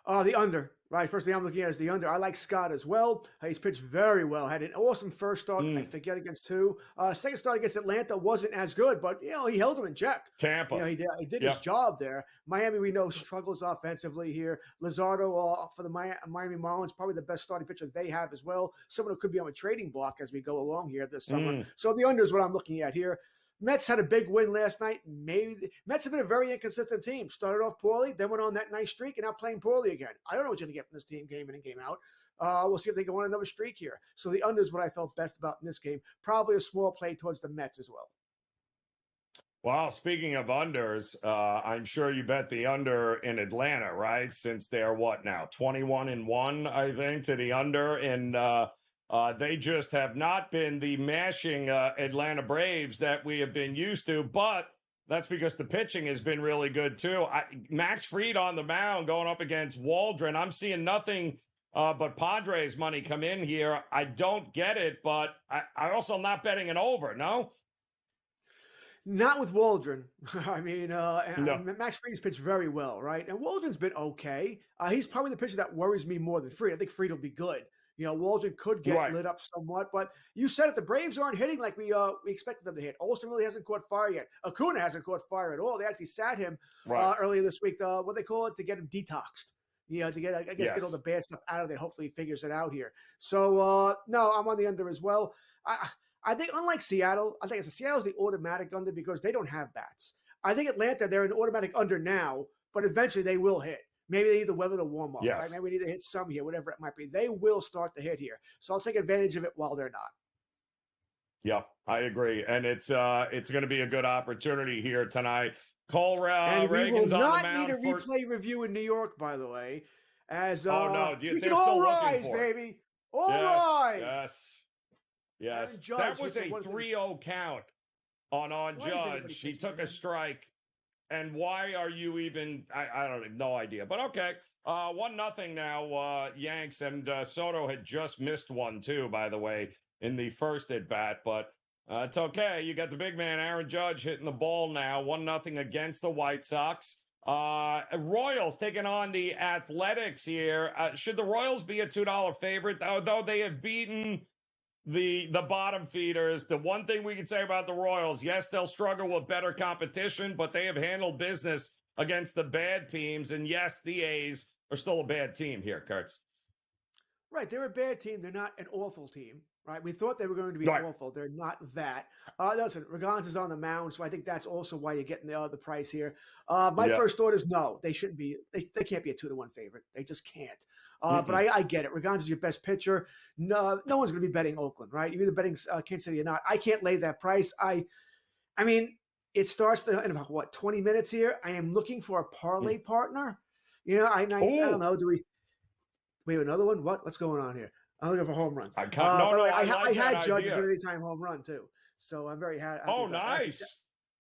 Speaker 13: The under. Right, first thing I'm looking at is the under. I like Scott as well. He's pitched very well. Had an awesome first start, I forget, against 2. Second start against Atlanta wasn't as good, but, he held him in check.
Speaker 4: Tampa.
Speaker 13: He did his job there. Miami, we know, struggles offensively here. Luzardo for the Miami Marlins, probably the best starting pitcher they have as well. Someone who could be on a trading block as we go along here this summer. So the under is what I'm looking at here. Mets had a big win last night. Mets have been a very inconsistent team. Started off poorly, then went on that nice streak, and now playing poorly again. I don't know what you're going to get from this team game in and game out. We'll see if they go on another streak here. So the under is what I felt best about in this game. Probably a small play towards the Mets as well.
Speaker 4: Well, speaking of unders, I'm sure you bet the under in Atlanta, right? Since they're what now, 21-1, I think, to the under, and they just have not been the mashing Atlanta Braves that we have been used to, but that's because the pitching has been really good too. Max Fried on the mound going up against Waldron. I'm seeing nothing but Padres money come in here. I don't get it, but I also am not betting an over, no?
Speaker 13: Not with Waldron. I mean, Max Fried's pitched very well, right? And Waldron's been okay. He's probably the pitcher that worries me more than Fried. I think Fried will be good. Waldron could get lit up somewhat, but you said it. The Braves aren't hitting like we expected them to hit. Olsen really hasn't caught fire yet. Acuna hasn't caught fire at all. They actually sat him earlier this week. What they call it, to get him detoxed. To get get all the bad stuff out of there. Hopefully, he figures it out here. So no, I'm on the under as well. I think unlike Seattle, I think Seattle's the automatic under because they don't have bats. I think Atlanta, they're an automatic under now, but eventually they will hit. Maybe they need the weather to warm up. Right? Maybe we need to hit some here, whatever it might be. They will start to hit here. So I'll take advantage of it while they're not.
Speaker 4: Yeah, I agree. And it's going to be a good opportunity here tonight. Cole Reagan's on the mound.
Speaker 13: We will not need a replay review in New York, by the way. As
Speaker 4: we
Speaker 13: can all rise, baby. All rise.
Speaker 4: Yes. That was a 3-0 count on Judge. He took a strike. And why are you even? I don't have no idea. But okay, 1-0 now. Yanks, and Soto had just missed one too, by the way, in the first at bat. But it's okay. You got the big man Aaron Judge hitting the ball now. 1-0 against the White Sox. Royals taking on the Athletics here. Should the Royals be a $2 favorite? Though they have beaten the bottom feeders. The one thing we can say about the Royals, yes, they'll struggle with better competition, but they have handled business against the bad teams. And yes, the A's are still a bad team here, Kurtz.
Speaker 13: Right. They're a bad team. They're not an awful team. Right. We thought they were going to be awful. They're not that. Listen, Regans is on the mound, so I think that's also why you're getting the price here. My first thought is no, they shouldn't be. They can't be a 2-1 favorite. They just can't. But I get it. Regans is your best pitcher. No one's going to be betting Oakland, right? You're either betting Kansas City or not. I can't lay that price. I mean, it starts in about 20 minutes here. I am looking for a parlay partner. I don't know. Do we have another one? What's going on here? I'm looking for home runs.
Speaker 4: I
Speaker 13: had Judge as an anytime home run too, so I'm very happy.
Speaker 4: Oh, nice.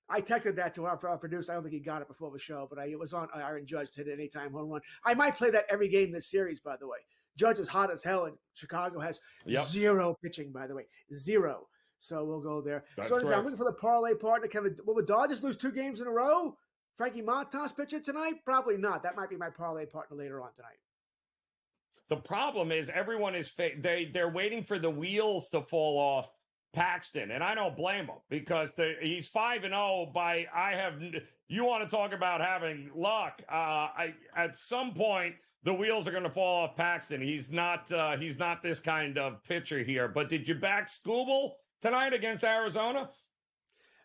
Speaker 13: I texted that to our producer. I don't think he got it before the show, but it was on Aaron Judge to hit an anytime home run. I might play that every game this series, by the way. Judge is hot as hell, and Chicago has zero pitching, by the way. Zero. So we'll go there.
Speaker 4: That's
Speaker 13: I'm looking for the parlay partner. Will the Dodgers lose 2 games in a row? Frankie Montas pitching tonight? Probably not. That might be my parlay partner later on tonight.
Speaker 4: The problem is everyone is they're waiting for the wheels to fall off Paxton, and I don't blame him because he's 5-0. You want to talk about having luck? At some point the wheels are going to fall off Paxton. He's not this kind of pitcher here. But did you back Skubal tonight against Arizona?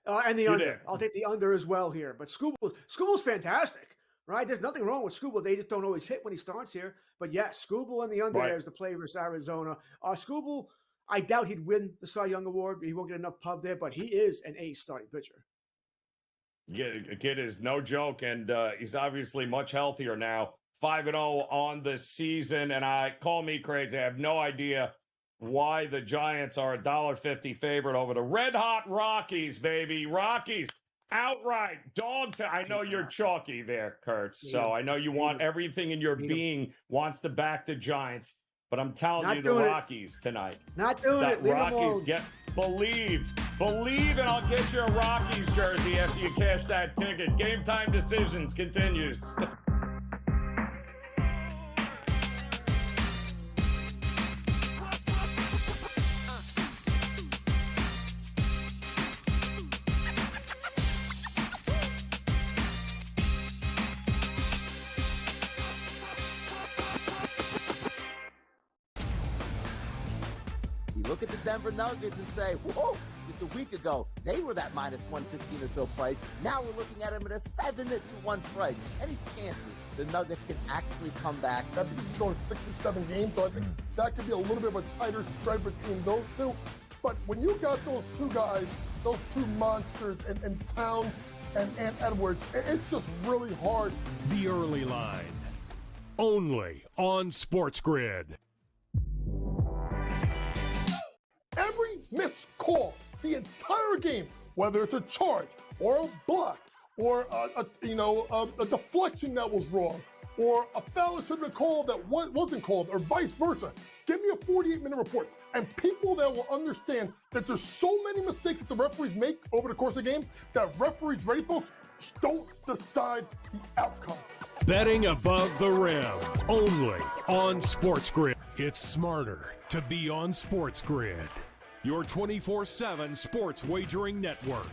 Speaker 13: And the under. I'll take the under as well here. But Skubal's fantastic, right? There's nothing wrong with Skubal. They just don't always hit when he starts here. But yes, Skubal and the under there is the play versus Arizona. Skubal, I doubt he'd win the Cy Young Award. He won't get enough pub there, but he is an ace starting pitcher.
Speaker 4: Yeah, the kid is no joke, and he's obviously much healthier now. 5-0 on the season, and call me crazy. I have no idea why the Giants are $1.50 favorite over the Red Hot Rockies, baby. Rockies outright dog. I know you're chalky there, Kurtz. So I know you want everything in your being wants to back the Giants. But I'm telling you, the Rockies tonight.
Speaker 13: Not doing it. Leave
Speaker 4: Rockies believe, and I'll get you a Rockies jersey after you cash that ticket. Game Time Decisions continues.
Speaker 7: Look at the Denver Nuggets and say, whoa, just a week ago, they were that minus 115 or so price. Now we're looking at them at a 7-1 price. Any chances the Nuggets can actually come back?
Speaker 5: I think this is going 6 or 7 games, so I think that could be a little bit of a tighter spread between those two. But when you got those two guys, those two monsters, and Towns and Edwards, it's just really hard.
Speaker 3: The early line, only on SportsGrid.
Speaker 5: Every missed call, the entire game, whether it's a charge or a block or a deflection that was wrong or a foul that should have been called that wasn't called or vice versa. Give me a 48-minute report. And people that will understand that there's so many mistakes that the referees make over the course of the game that referees, ready folks, don't decide the outcome.
Speaker 3: Betting above the rim, only on SportsGrid. It's smarter to be on SportsGrid. Your 24/7 sports wagering network.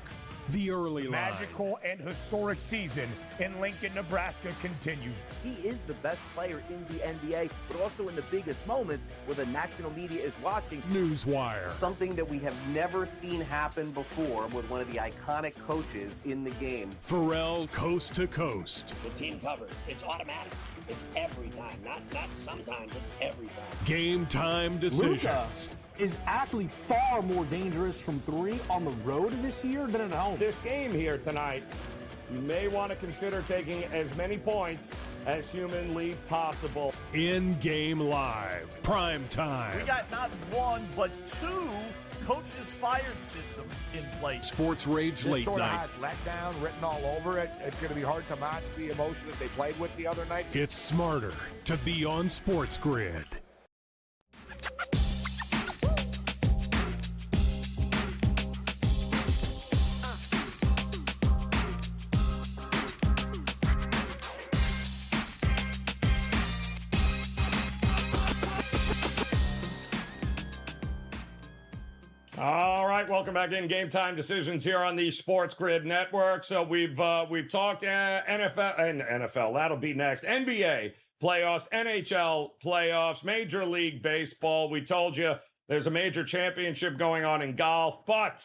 Speaker 3: The early line.
Speaker 6: Magical and historic season in Lincoln, Nebraska continues.
Speaker 7: He is the best player in the NBA, but also in the biggest moments where the national media is watching.
Speaker 3: Newswire.
Speaker 1: Something that we have never seen happen before with one of the iconic coaches in the game.
Speaker 3: Pharrell coast to coast.
Speaker 8: The team covers. It's automatic. It's every time. Not sometimes. It's every time.
Speaker 3: Game Time Decisions.
Speaker 9: Luka is actually far more dangerous from 3 on the road this year than at home.
Speaker 4: This game here tonight, you may want to consider taking as many points as humanly possible.
Speaker 3: In-game live, prime time.
Speaker 10: We got not 1, but 2 coaches fired systems in place.
Speaker 3: Sports Rage Late
Speaker 6: Sort of
Speaker 3: Night.
Speaker 6: has letdown written all over it. It's going to be hard to match the emotion that they played with the other night.
Speaker 3: It's smarter to be on SportsGrid.
Speaker 4: All right, welcome back in. Game Time Decisions here on the SportsGrid Network. So we've talked NFL. That'll be next. NBA playoffs, NHL playoffs, Major League Baseball. We told you there's a major championship going on in golf, but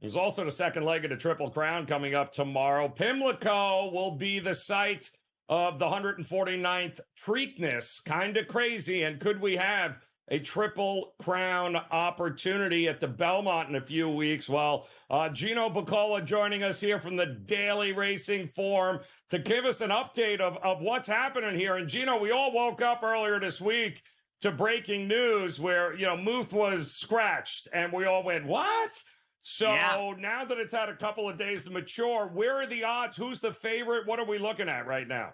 Speaker 4: there's also the second leg of the Triple Crown coming up tomorrow. Pimlico will be the site of the 149th Preakness. Kind of crazy. And could we have a Triple Crown opportunity at the Belmont in a few weeks. Well, Gino Bacola joining us here from the Daily Racing Forum to give us an update of what's happening here. And Gino, we all woke up earlier this week to breaking news where, Muth was scratched and we all went, what? So now that it's had a couple of days to mature, where are the odds? Who's the favorite? What are we looking at right now?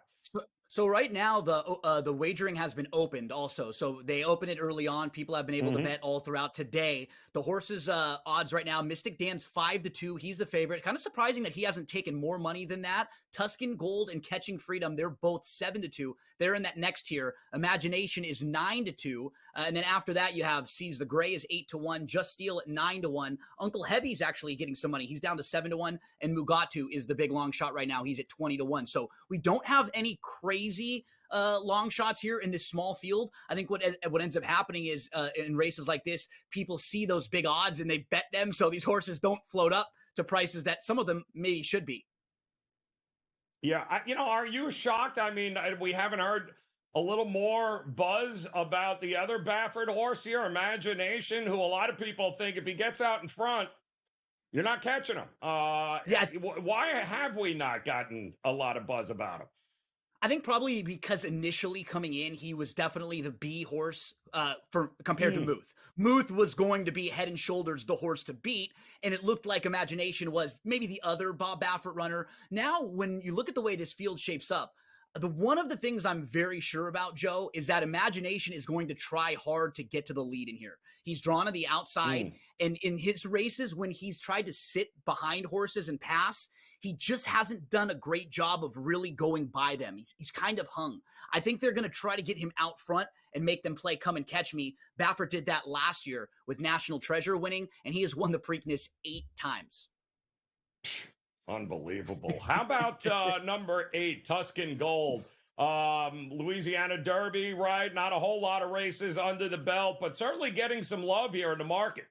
Speaker 14: So right now, the wagering has been opened also. So they opened it early on. People have been able to bet all throughout today. The horses' odds right now, Mystic Dan's 5-2. He's the favorite. Kind of surprising that he hasn't taken more money than that. Tuscan Gold and Catching Freedom, they're both 7-2. They're in that next tier. Imagination is 9-2. And then after that, you have Seize the Gray is 8-1. Just Steel at 9-1. Uncle Heavy's actually getting some money. He's down to 7-1. And Mugatu is the big long shot right now. He's at 20-1. So we don't have any crazy long shots here in this small field. I think what ends up happening is in races like this, people see those big odds and they bet them. So these horses don't float up to prices that some of them maybe should be.
Speaker 4: Yeah. Are you shocked? I mean, we haven't heard a little more buzz about the other Baffert horse here, Imagination, who a lot of people think if he gets out in front, you're not catching him. Why have we not gotten a lot of buzz about him?
Speaker 14: I think probably because initially coming in, he was definitely the B horse compared to Muth. Muth was going to be head and shoulders the horse to beat, and it looked like Imagination was maybe the other Bob Baffert runner. Now, when you look at the way this field shapes up, one of the things I'm very sure about, Joe, is that Imagination is going to try hard to get to the lead in here. He's drawn to the outside, and in his races, when he's tried to sit behind horses and pass, he just hasn't done a great job of really going by them. He's kind of hung. I think they're going to try to get him out front and make them play come and catch me. Baffert did that last year with National Treasure winning, and he has won the Preakness 8 times.
Speaker 4: Unbelievable. How about number 8, Tuscan Gold? Louisiana Derby, right? Not a whole lot of races under the belt, but certainly getting some love here in the market.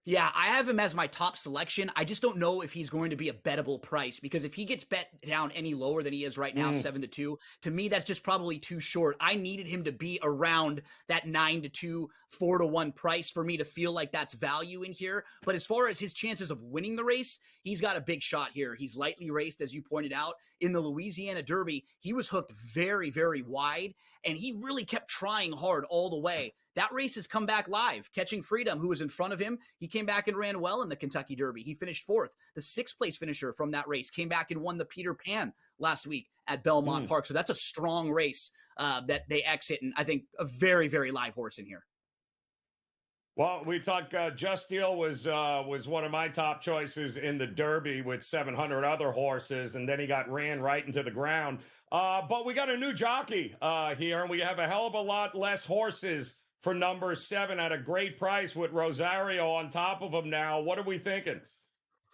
Speaker 14: Yeah, I have him as my top selection. I just don't know if he's going to be a bettable price, because if he gets bet down any lower than he is right now, 7-2, to me, that's just probably too short. I needed him to be around that 9-2, 4-1 price for me to feel like that's value in here. But as far as his chances of winning the race, he's got a big shot here. He's lightly raced, as you pointed out. In the Louisiana Derby, he was hooked very, very wide, and he really kept trying hard all the way. That race has come back live. Catching Freedom, who was in front of him, he came back and ran well in the Kentucky Derby. He finished 4th. The 6th place finisher from that race came back and won the Peter Pan last week at Belmont Park. So that's a strong race that they exit, and I think a very, very live horse in here.
Speaker 4: Well, we talked, Just Steel was one of my top choices in the Derby with 700 other horses, and then he got ran right into the ground. But we got a new jockey here, and we have a hell of a lot less horses for number 7 at a great price with Rosario on top of him now. What are we thinking?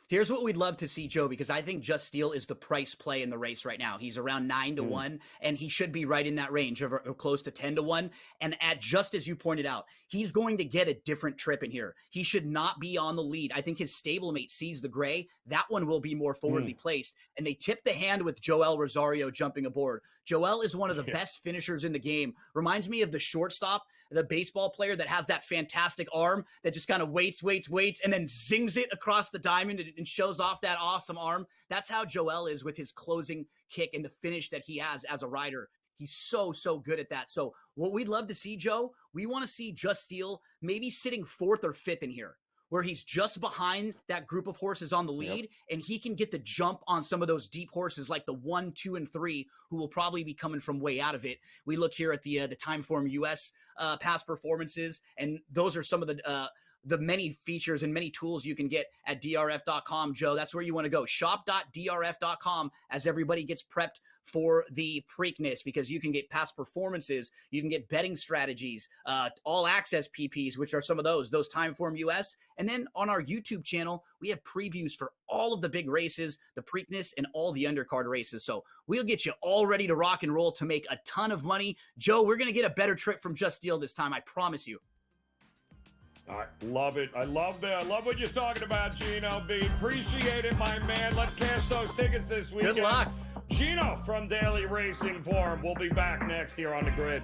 Speaker 14: Here's what we'd love to see, Joe, because I think Just Steel is the price play in the race right now. He's around 9-1, and he should be right in that range of close to 10-1. And at just as you pointed out, he's going to get a different trip in here. He should not be on the lead. I think his stablemate Seize the Gray. That one will be more forwardly placed. And they tip the hand with Joel Rosario jumping aboard. Joel is one of the best finishers in the game. Reminds me of the shortstop, the baseball player that has that fantastic arm that just kind of waits, and then zings it across the diamond and shows off that awesome arm. That's how Joel is with his closing kick and the finish that he has as a rider. He's so good at that. So what we'd love to see, Joe, we want to see Just Steel maybe sitting 4th or 5th in here, where he's just behind that group of horses on the lead, and he can get the jump on some of those deep horses like the 1, 2, and 3, who will probably be coming from way out of it. We look here at the Timeform US past performances, and those are some of the many features and many tools you can get at drf.com, Joe. That's where you want to go. Shop.drf.com as everybody gets prepped for the Preakness, because you can get past performances, you can get betting strategies, all access PPs, which are some of those Timeform US. And then on our YouTube channel, we have previews for all of the big races, the Preakness, and all the undercard races. So we'll get you all ready to rock and roll to make a ton of money. Joe, we're going to get a better trip from Just Steel this time. I promise you.
Speaker 4: I love it. I love that. I love what you're talking about, Gino B. Appreciate it, my man. Let's cash those tickets this weekend.
Speaker 14: Good luck.
Speaker 4: Gino from Daily Racing Forum. We'll be back next here on The Grid.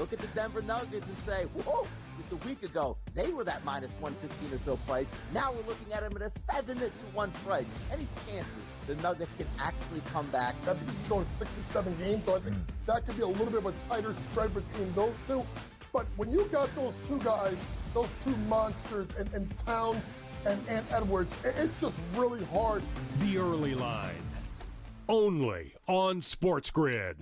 Speaker 7: look at the Denver Nuggets and say, whoa, just a week ago, they were that minus 115 or so price. Now we're looking at them at a 7-1 price. Any chances the Nuggets can actually come back?
Speaker 5: I think this is going 6 or 7 games, so I think that could be a little bit of a tighter spread between those two. But when you got those two guys, those two monsters, and Towns and Edwards, it's just really hard.
Speaker 3: The Early Line, only on SportsGrid.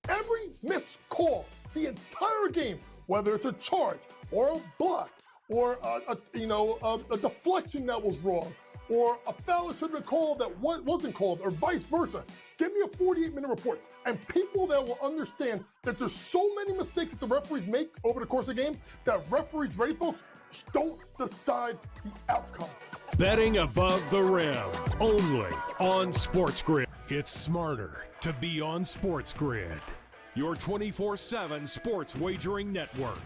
Speaker 5: Every missed call, the entire game, whether it's a charge or a block or a deflection that was wrong or a foul that should have been called that wasn't called or vice versa. Give me a 48-minute report. And people that will understand that there's so many mistakes that the referees make over the course of the game that referees, ready folks, don't decide the outcome.
Speaker 3: Betting above the rim, only on SportsGrid. It's smarter to be on SportsGrid, your 24/7 sports wagering network.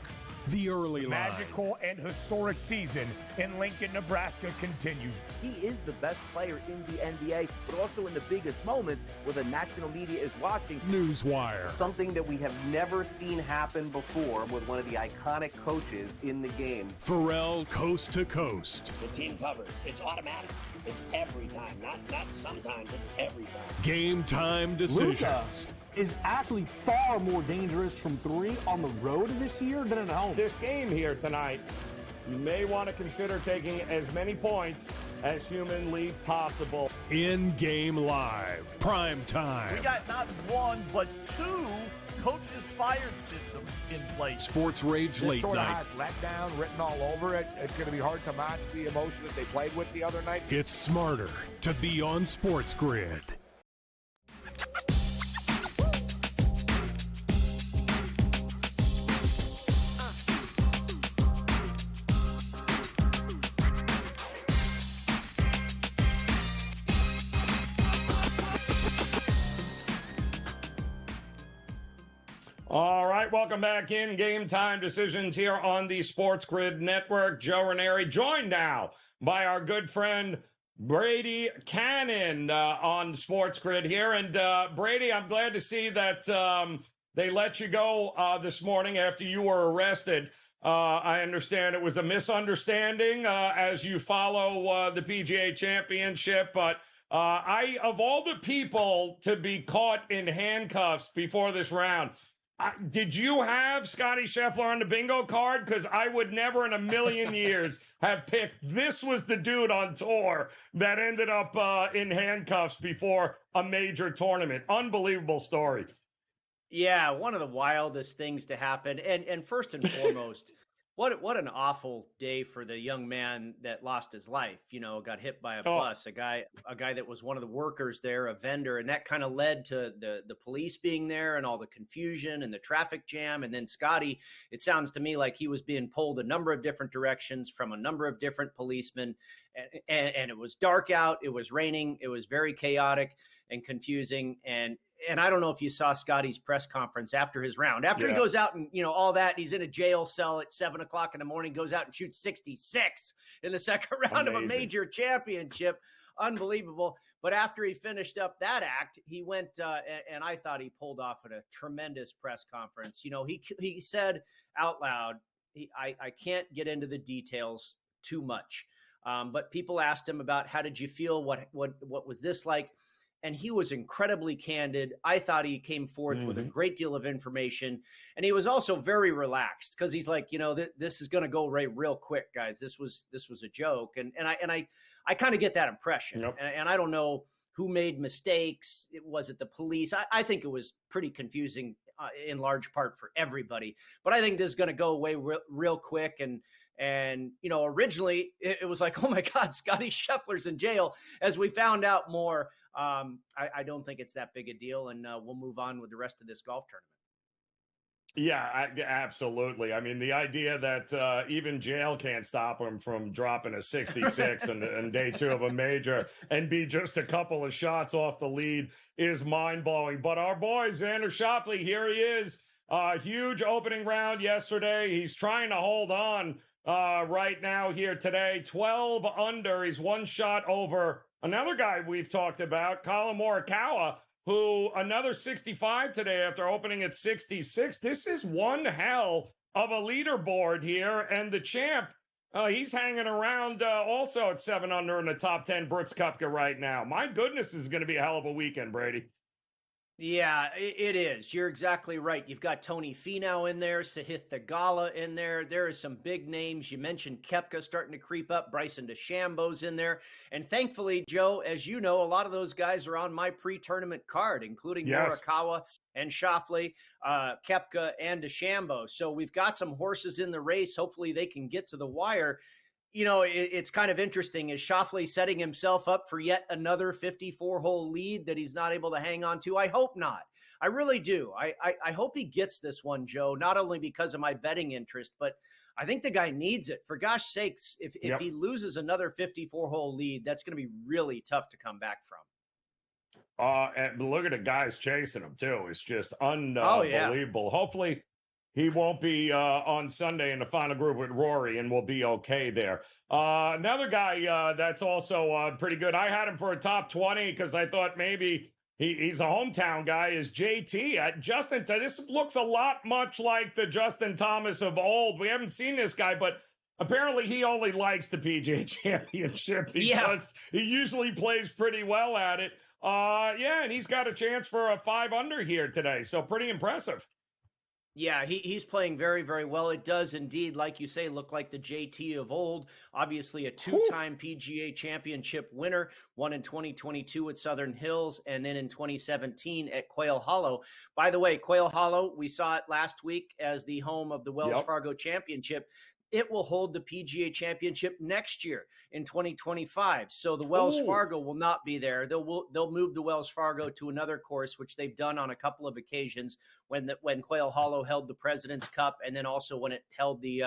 Speaker 3: The Early Line.
Speaker 6: Magical and historic season in Lincoln, Nebraska continues.
Speaker 7: He is the best player in the NBA, but also in the biggest moments where the national media is watching.
Speaker 3: Newswire.
Speaker 1: Something that we have never seen happen before with one of the iconic coaches in the game.
Speaker 3: Pharrell, coast to coast.
Speaker 8: The team covers. It's automatic. It's every time. Not sometimes. It's every time.
Speaker 3: Game time decisions.
Speaker 9: Luka is actually far more dangerous from 3 on the road this year than at home.
Speaker 4: This game here tonight, you may want to consider taking as many points as humanly possible.
Speaker 3: In-game live, prime time.
Speaker 10: We got not one, but 2 coaches fired systems in place.
Speaker 3: Sports Rage
Speaker 6: This
Speaker 3: Late
Speaker 6: sort of
Speaker 3: Night.
Speaker 6: has letdown written all over it. It's going to be hard to match the emotion that they played with the other night.
Speaker 3: It's smarter to be on SportsGrid.
Speaker 4: All right, welcome back in Game Time Decisions here on the SportsGrid Network. Joe Raineri, joined now by our good friend Brady Cannon on SportsGrid here. And Brady, I'm glad to see that they let you go this morning after you were arrested. I understand it was a misunderstanding as you follow the PGA Championship, but of all the people to be caught in handcuffs before this round, did you have Scotty Scheffler on the bingo card? Because I would never in a million years have picked this was the dude on tour that ended up in handcuffs before a major tournament. Unbelievable story.
Speaker 15: Yeah, one of the wildest things to happen. And first and foremost, what an awful day for the young man that lost his life. You know, got hit by a bus, a guy that was one of the workers there, a vendor, and that kind of led to the police being there and all the confusion and the traffic jam. And then Scotty, it sounds to me like he was being pulled a number of different directions from a number of different policemen. And it was dark out, it was raining, it was very chaotic and confusing. And I don't know if you saw Scotty's press conference after his round. After he goes out and, all that, he's in a jail cell at 7 o'clock in the morning, goes out and shoots 66 in the second round of a major championship. Unbelievable. But after he finished up that act, he went, and I thought he pulled off at a tremendous press conference. He said out loud, I can't get into the details too much. But people asked him about how did you feel? What was this like? And he was incredibly candid. I thought he came forth with a great deal of information. And he was also very relaxed because he's like, this is going to go real quick, guys. This was a joke. And I kind of get that impression. Yep. And I don't know who made mistakes. Was it the police? I think it was pretty confusing in large part for everybody. But I think this is going to go away real quick. And originally it was like, oh my God, Scotty Scheffler's in jail. As we found out more, I don't think it's that big a deal, and we'll move on with the rest of this golf tournament.
Speaker 4: Yeah, absolutely. I mean, the idea that even jail can't stop him from dropping a 66 in day 2 of a major and be just a couple of shots off the lead is mind-blowing. But our boy, Xander Schauffele, here he is. Huge opening round yesterday. He's trying to hold on right now here today. 12 under. He's one shot over another guy we've talked about, Colin Morikawa, who another 65 today after opening at 66. This is one hell of a leaderboard here. And the champ, he's hanging around also at 7 under in the top 10, Brooks Koepka right now. My goodness, this is going to be a hell of a weekend, Brady.
Speaker 15: Yeah, it is. You're exactly right. You've got Tony Finau in there, Sahith Theegala in there. There are some big names. You mentioned Koepka starting to creep up. Bryson DeChambeau's in there. And thankfully, Joe, as you know, a lot of those guys are on my pre-tournament card, including Morikawa and Schauffele, Koepka, and DeChambeau. So we've got some horses in the race. Hopefully they can get to the wire. You know, it's kind of interesting. Is Schauffele setting himself up for yet another 54-hole lead that he's not able to hang on to? I hope not. I really do. I hope he gets this one, Joe, not only because of my betting interest, but I think the guy needs it. For gosh sakes, if he loses another 54-hole lead, that's going to be really tough to come back from.
Speaker 4: And look at the guys chasing him, too. It's just unbelievable. Hopefully he won't be on Sunday in the final group with Rory, and we'll be okay there. Another guy that's also pretty good. I had him for a top 20 because I thought maybe he's a hometown guy, is JT. Justin, this looks a lot much like the Justin Thomas of old. We haven't seen this guy, but apparently he only likes the PGA Championship because he usually plays pretty well at it. And he's got a chance for a 5 under here today, so pretty impressive.
Speaker 15: Yeah, he's playing very, very well. It does indeed, like you say, look like the JT of old. Obviously a 2-time PGA Championship winner, one in 2022 at Southern Hills, and then in 2017 at Quail Hollow. By the way, Quail Hollow, we saw it last week as the home of the Wells Fargo Championship. It will hold the PGA Championship next year in 2025. So the Wells Fargo will not be there. They'll move the Wells Fargo to another course, which they've done on a couple of occasions when Quail Hollow held the President's Cup and then also when it held the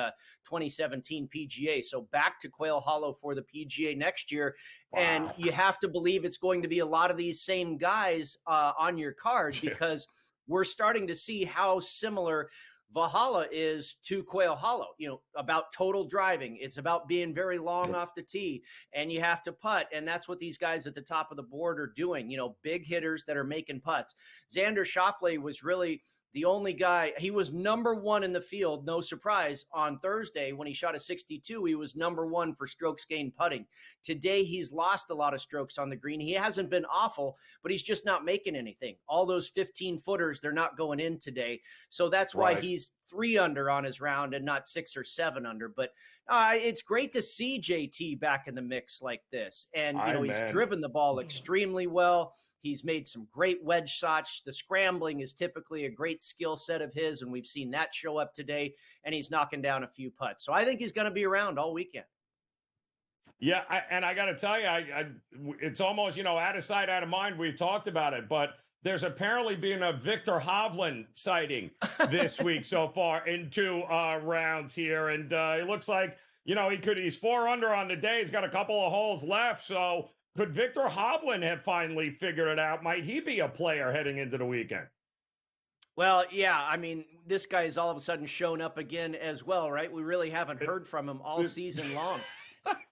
Speaker 15: 2017 PGA. So back to Quail Hollow for the PGA next year. Wow. And you have to believe it's going to be a lot of these same guys on your card because we're starting to see how similar Valhalla is to Quail Hollow, about total driving. It's about being very long off the tee, and you have to putt, and that's what these guys at the top of the board are doing, big hitters that are making putts. Xander Schauffele was really the only guy. He was number one in the field, no surprise, on Thursday when he shot a 62. He was number one for strokes gained putting. Today, he's lost a lot of strokes on the green. He hasn't been awful, but he's just not making anything. All those 15-footers, they're not going in today. So that's why he's 3 under on his round and not 6 or 7 under. But it's great to see JT back in the mix like this. And, he's driven the ball extremely well. He's made some great wedge shots. The scrambling is typically a great skill set of his, and we've seen that show up today, and he's knocking down a few putts. So I think he's going to be around all weekend.
Speaker 4: Yeah, I got to tell you, it's almost, out of sight, out of mind. We've talked about it, but there's apparently been a Victor Hovland sighting this week so far in 2 rounds here, and it looks like, he's 4 under on the day. He's got a couple of holes left, so could Victor Hovland have finally figured it out? Might he be a player heading into the weekend?
Speaker 15: Well, yeah. I mean, this guy has all of a sudden shown up again as well, right? We really haven't heard from him all season long.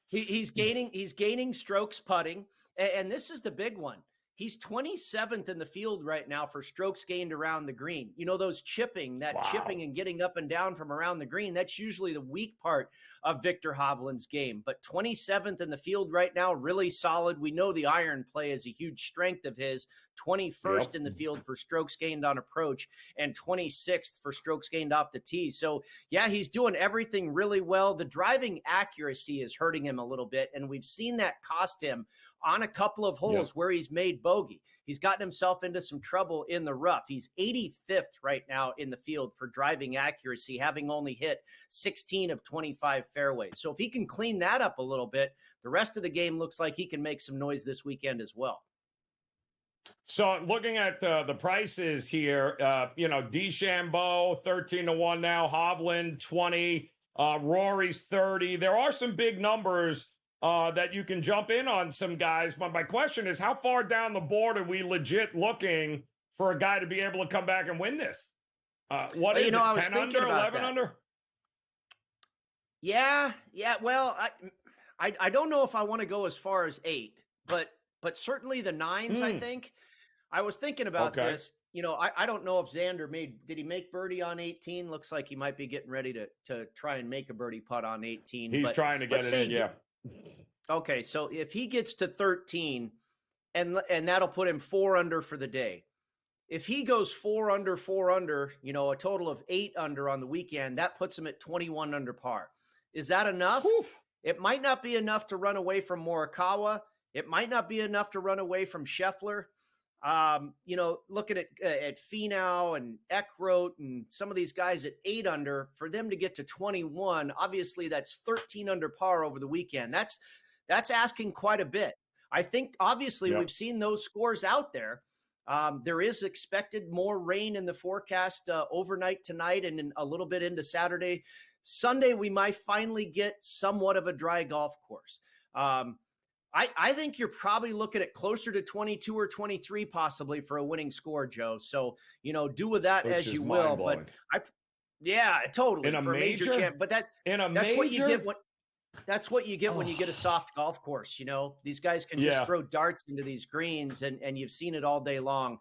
Speaker 15: He's gaining strokes putting, and this is the big one. He's 27th in the field right now for strokes gained around the green. Those chipping and getting up and down from around the green, that's usually the weak part of Victor Hovland's game. But 27th in the field right now, really solid. We know the iron play is a huge strength of his. 21st in the field for strokes gained on approach and 26th for strokes gained off the tee. So, yeah, he's doing everything really well. The driving accuracy is hurting him a little bit, and we've seen that cost him on a couple of holes where he's made bogey. He's gotten himself into some trouble in the rough. He's 85th right now in the field for driving accuracy, having only hit 16 of 25 fairways. So if he can clean that up a little bit, the rest of the game looks like he can make some noise this weekend as well.
Speaker 4: So looking at the prices here, DeChambeau 13-1 now, Hovland 20, Rory's 30. There are some big numbers that you can jump in on some guys. But my question is, how far down the board are we legit looking for a guy to be able to come back and win this? What is it, 10 under, 11 under?
Speaker 15: Yeah. Well, I don't know if I want to go as far as 8, but certainly the 9s, I think. I was thinking about this. You know, I don't know if Xander did he make birdie on 18? Looks like he might be getting ready to try and make a birdie putt on 18.
Speaker 4: He's trying to get it in, yeah.
Speaker 15: Okay, so if he gets to 13, and that'll put him 4 under for the day. If he goes 4 under, you know, a total of 8 under on the weekend, that puts him at 21 under par. Is that enough?
Speaker 4: Oof.
Speaker 15: It might not be enough to run away from Morikawa. It might not be enough to run away from Scheffler. You know, looking at Finau and Eckroat and some of these guys at 8 under, for them to get to 21, obviously that's 13 under par over the weekend. That's asking quite a bit. I think obviously we've seen those scores out there. There is expected more rain in the forecast overnight tonight and a little bit into Saturday. Sunday, we might finally get somewhat of a dry golf course. I think you're probably looking at closer to 22 or 23 possibly for a winning score, Joe. So, you know, do with that as you will. But totally.
Speaker 4: In a
Speaker 15: for
Speaker 4: major?
Speaker 15: A major champ. But that's
Speaker 4: major?
Speaker 15: what you get that's what you get when you get a soft golf course. You know, these guys can just throw darts into these greens, and you've seen it all day long.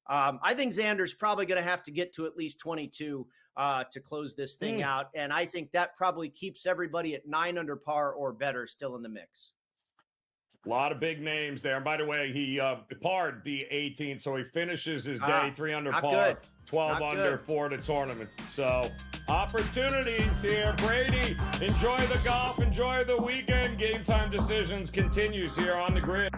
Speaker 15: I think Xander's probably going to have to get to at least 22 to close this thing out. And I think that probably keeps everybody at 9 under par or better still in the mix.
Speaker 4: A lot of big names there. And by the way, he parred the 18th, so he finishes his day 3 under par,
Speaker 15: good.
Speaker 4: 12
Speaker 15: Not
Speaker 4: under
Speaker 15: good.
Speaker 4: for the tournament. So opportunities here. Brady, enjoy the golf, enjoy the weekend. Game Time Decisions continues here on the grid.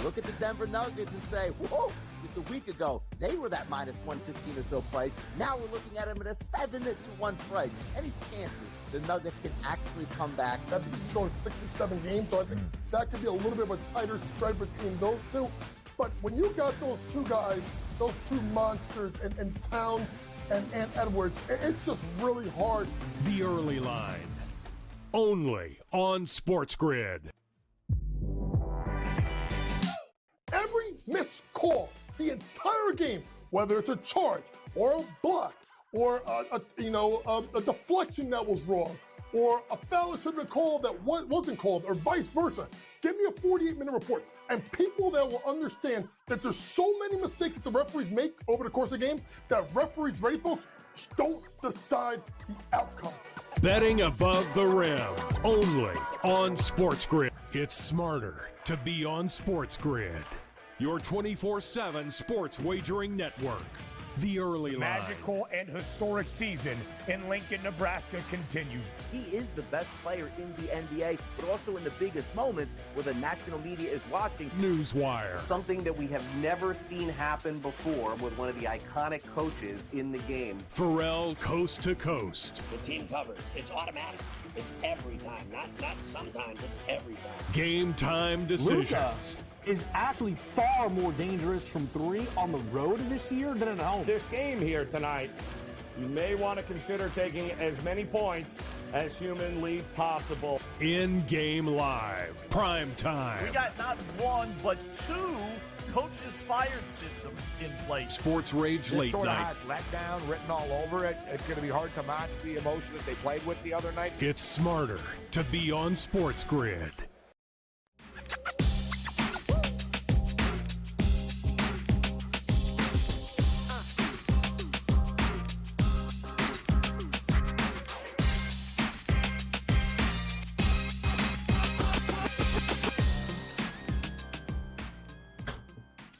Speaker 7: Look at the Denver Nuggets and say, whoa, just a week ago, they were that minus 115 or so price. Now we're looking at them at a 7-1 price. Any chances the Nuggets can actually come back?
Speaker 5: That because it's going 6 or 7 games, so I think that could be a little bit of a tighter spread between those two. But when you got those two guys, those two monsters, and Towns and Edwards, it's just really hard.
Speaker 3: The Early Line, only on SportsGrid.
Speaker 5: Every missed call, the entire game, whether it's a charge or a block or a deflection that was wrong or a foul that should have been called that wasn't called or vice versa. Give me a 48-minute report. And people that will understand that there's so many mistakes that the referees make over the course of the game that referees, ready folks, don't decide the outcome.
Speaker 3: Betting above the rim, only on SportsGrid. It's smarter to be on SportsGrid, your 24/7 sports wagering network. The Early Line.
Speaker 6: Magical and historic season in Lincoln, Nebraska continues.
Speaker 7: He is the best player in the NBA, but also in the biggest moments where the national media is watching.
Speaker 3: Newswire.
Speaker 1: Something that we have never seen happen before with one of the iconic coaches in the game.
Speaker 3: Pharrell, coast to coast.
Speaker 8: The team covers. It's automatic. It's every time. Not sometimes. It's every time.
Speaker 3: Game Time Decisions.
Speaker 9: Luka is actually far more dangerous from 3 on the road this year than at home.
Speaker 4: This game here tonight, you may want to consider taking as many points as humanly possible.
Speaker 3: In-game live, prime time.
Speaker 10: We got not 1, but 2 coaches fired systems in place.
Speaker 3: Sports Rage
Speaker 6: This
Speaker 3: Late
Speaker 6: sort of
Speaker 3: Night.
Speaker 6: has letdown written all over it. It's going to be hard to match the emotion that they played with the other night.
Speaker 3: It's smarter to be on SportsGrid.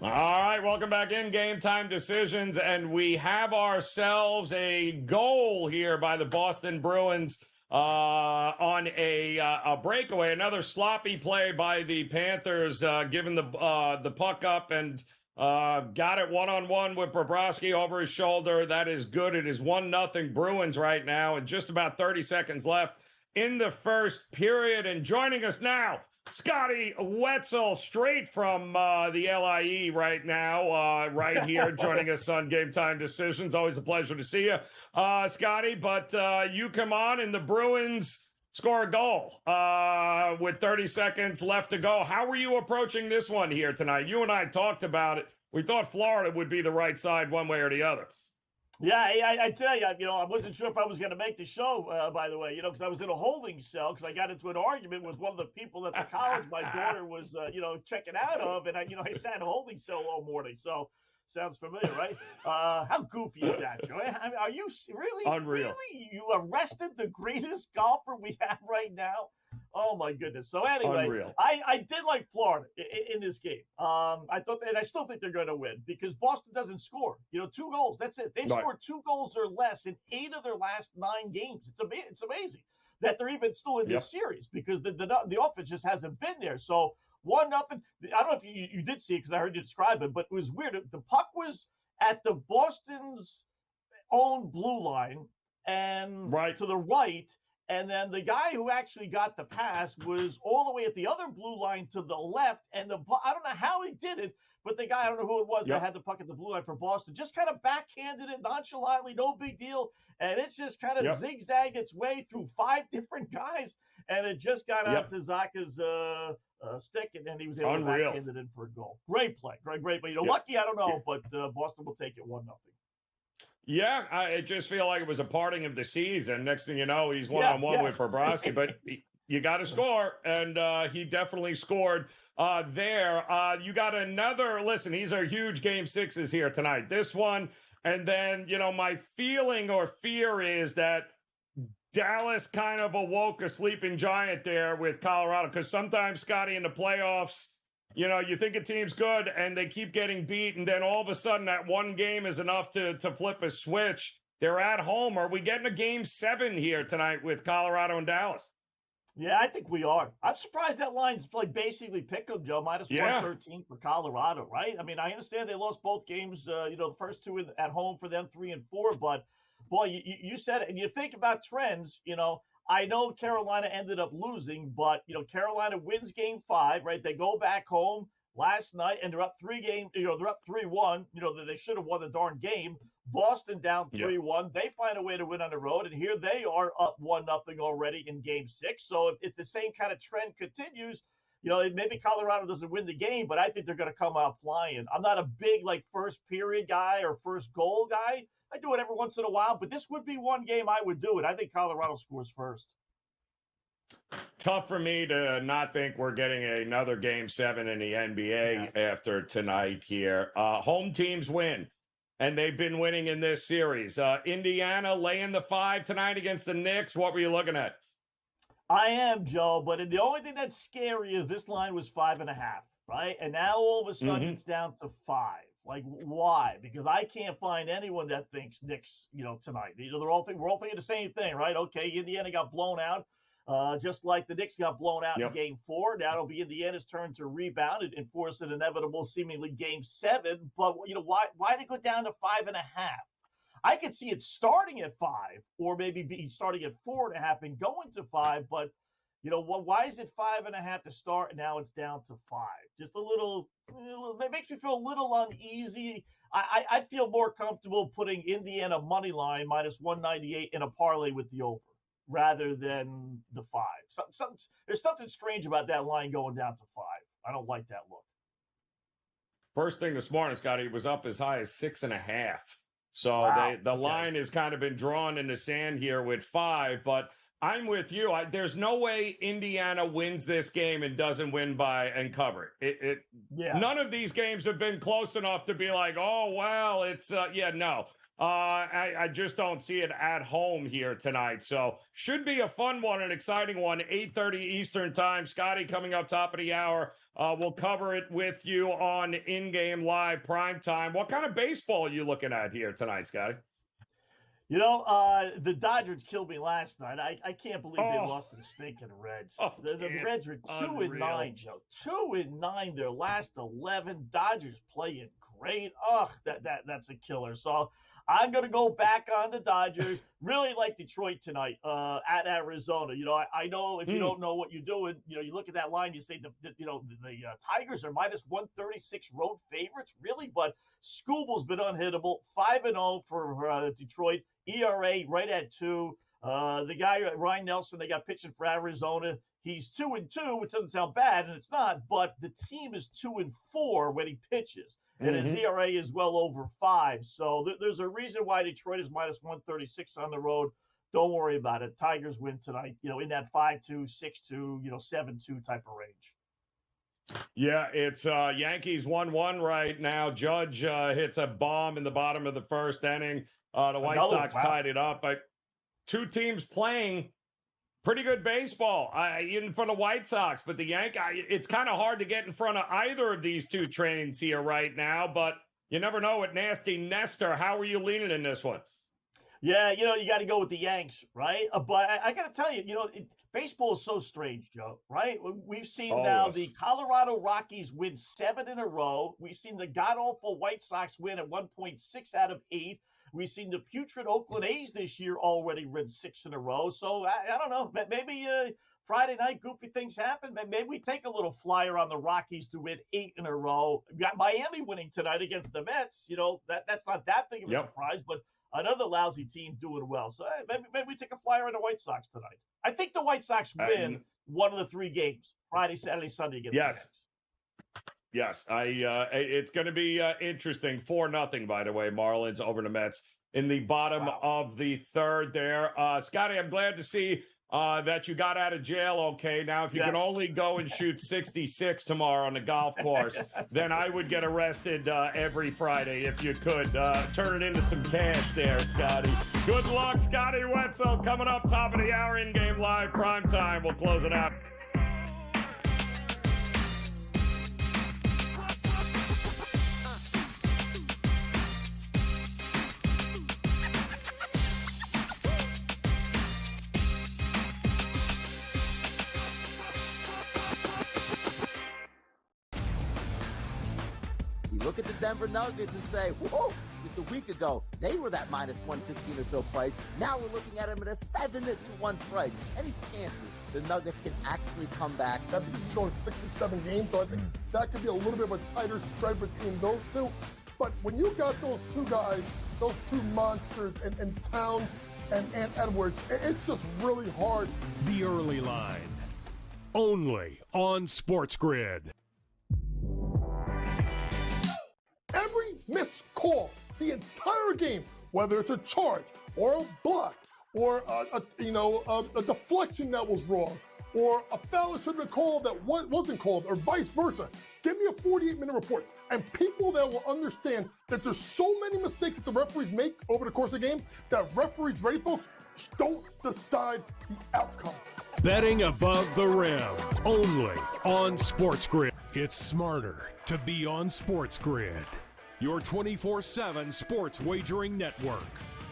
Speaker 4: All right, welcome back in Game Time Decisions, and we have ourselves a goal here by the Boston Bruins on a breakaway. Another sloppy play by the Panthers, giving the puck up and got it one-on-one with Bobrovsky over his shoulder. That is good. It is 1-0 Bruins right now, and just about 30 seconds left in the first period. And joining us now, Scotty Wetzel, straight from the LIE right now, right here, joining us on Game Time Decisions. Always a pleasure to see you, Scotty. But you come on, and the Bruins score a goal with 30 seconds left to go. How were you approaching this one here tonight? You and I talked about it. We thought Florida would be the right side one way or the other.
Speaker 10: Yeah, I tell you, I wasn't sure if I was going to make the show, by the way, because I was in a holding cell because I got into an argument with one of the people at the college my daughter was, checking out of, and I sat in a holding cell all morning. So sounds familiar, right? How goofy is that, Joe? Are you really?
Speaker 4: Unreal.
Speaker 10: Really? You arrested the greatest golfer we have right now? Oh my goodness! So anyway,
Speaker 4: Unreal.
Speaker 10: I did like Florida in this game. I thought, and I still think they're going to win because Boston doesn't score. 2 goals. That's it. They've scored 2 goals or less in 8 of their last 9 games. It's amazing that they're even still in this series because the offense just hasn't been there. So 1-0. I don't know if you did see it because I heard you describe it, but it was weird. The puck was at the Boston's own blue line and to the right. And then the guy who actually got the pass was all the way at the other blue line to the left. And I don't know how he did it, but the guy, I don't know who it was that had the puck at the blue line for Boston, just kind of backhanded it nonchalantly, no big deal. And it's just kind of zigzagged its way through 5 different guys. And it just got out to Zaka's stick, and then he was able to backhand it in for a goal. Great play. Great. But, lucky, I don't know, but Boston will take it 1-0.
Speaker 4: Yeah, I just feel like it was a parting of the season. Next thing you know, he's one-on-one with Bobrovsky, but you got to score, and he definitely scored there. You got another, listen, these are huge Game 6s here tonight. This one, and then, my feeling or fear is that Dallas kind of awoke a sleeping giant there with Colorado, because sometimes, Scotty, in the playoffs, you think a team's good and they keep getting beat, and then all of a sudden that one game is enough to flip a switch. They're at home. Are we getting a Game 7 here tonight with Colorado and Dallas?
Speaker 10: Yeah, I think we are. I'm surprised that line's like basically pick 'em, Joe. Minus 113 for Colorado, right? I mean, I understand they lost both games, the first 2 at home for them, 3 and 4, but boy, you said it. And you think about trends, I know Carolina ended up losing, but, Carolina wins Game 5, right? They go back home last night, and they're up 3-1. They should have won the darn game. Boston down 3-1. They find a way to win on the road, and here they are up 1-0 already in Game 6. So if the same kind of trend continues, maybe Colorado doesn't win the game, but I think they're going to come out flying. I'm not a big, first period guy or first goal guy. I do it every once in a while, but this would be one game I would do it. I think Colorado scores first.
Speaker 4: Tough for me to not think we're getting another Game 7 in the NBA after tonight here. Home teams win, and they've been winning in this series. Indiana laying the 5 tonight against the Knicks. What were you looking at?
Speaker 10: I am, Joe, but the only thing that's scary is this line was 5.5, right? And now all of a sudden it's down to 5. Like, why? Because I can't find anyone that thinks Knicks, tonight. We're all thinking the same thing, right? Okay, Indiana got blown out, just like the Knicks got blown out in Game 4. Now it'll be Indiana's turn to rebound and force an inevitable, seemingly Game 7. But why did it go down to 5.5? I could see it starting at 5, or maybe starting at 4.5 and going to 5. But why is it 5.5 to start, and now it's down to 5? Just a little. It makes me feel a little uneasy. I'd feel more comfortable putting Indiana money line minus 198 in a parlay with the over rather than the 5. There's something strange about that line going down to 5. I don't like that look.
Speaker 4: First thing this morning, Scotty, was up as high as 6.5. So the line has kind of been drawn in the sand here with 5, but I'm with you. There's no way Indiana wins this game and doesn't win and cover it. None of these games have been close enough to be like, oh, well, it's, no. I just don't see it at home here tonight. So should be a fun one, an exciting one, 8:30 Eastern time. Scotty coming up top of the hour. We'll cover it with you on In-Game Live Prime Time. What kind of baseball are you looking at here tonight, Scotty?
Speaker 10: The Dodgers killed me last night. I can't believe they lost to the stinking Reds. The Reds are 2-9, Joe. 2-9 their last 11. Dodgers playing great. That's a killer. So I'm going to go back on the Dodgers. Really like Detroit tonight at Arizona. I know if you don't know what you're doing, you look at that line, you say the Tigers are minus 136 road favorites. Really? But Skubal's been unhittable. 5-0 for Detroit. ERA right at 2. The guy, Ryan Nelson, they got pitching for Arizona. He's 2-2, which doesn't sound bad, and it's not, but the team is 2-4 when he pitches. And his ERA is well over 5. So there's a reason why Detroit is minus 136 on the road. Don't worry about it. Tigers win tonight, in that 5-2, 6-2, 7-2 type of range.
Speaker 4: Yeah, it's Yankees 1-1 right now. Judge hits a bomb in the bottom of the first inning. The White Sox tied it up. Two teams playing pretty good baseball, even for the White Sox. But the Yankees, it's kind of hard to get in front of either of these two trains here right now. But you never know with Nasty Nestor. How are you leaning in this one?
Speaker 10: Yeah, you got to go with the Yanks, right? But I got to tell you, baseball is so strange, Joe, right? We've seen now the Colorado Rockies win 7 in a row. We've seen the god-awful White Sox win at 1.6 out of 8. We've seen the putrid Oakland A's this year already win 6 in a row. So I don't know. Maybe Friday night, goofy things happen. Maybe we take a little flyer on the Rockies to win 8 in a row. We got Miami winning tonight against the Mets. That's not that big of a surprise, but another lousy team doing well. So maybe we take a flyer on the White Sox tonight. I think the White Sox win one of the 3 games, Friday, Saturday, Sunday against the Mets.
Speaker 4: Yes, it's going to be interesting. 4-0, by the way, Marlins over the Mets in the bottom of the third there. Scotty, I'm glad to see that you got out of jail okay. Now, if you can only go and shoot 66 tomorrow on the golf course, then I would get arrested every Friday if you could. Turn it into some cash there, Scotty. Good luck, Scotty Wetzel. Coming up top of the hour, in-game live prime time. We'll close it out.
Speaker 7: Look at the Denver Nuggets and say, whoa, just a week ago, they were that minus 115 or so price. Now we're looking at them at a 7-1 price. Any chances the Nuggets can actually come back?
Speaker 5: I think this is going 6 or 7 games, so I think that could be a little bit of a tighter spread between those two. But when you got those two guys, those two monsters, and Towns and Edwards, it's just really hard.
Speaker 3: The early line, only on SportsGrid.
Speaker 5: Every missed call, the entire game, whether it's a charge or a block or a deflection that was wrong or a foul that should have been called that wasn't called or vice versa. Give me a 48-minute report. And people that will understand that there's so many mistakes that the referees make over the course of the game that referees, ready folks, don't decide the outcome.
Speaker 3: Betting above the rim, only on SportsGrid. It's smarter to be on SportsGrid, your 24/7 sports wagering network.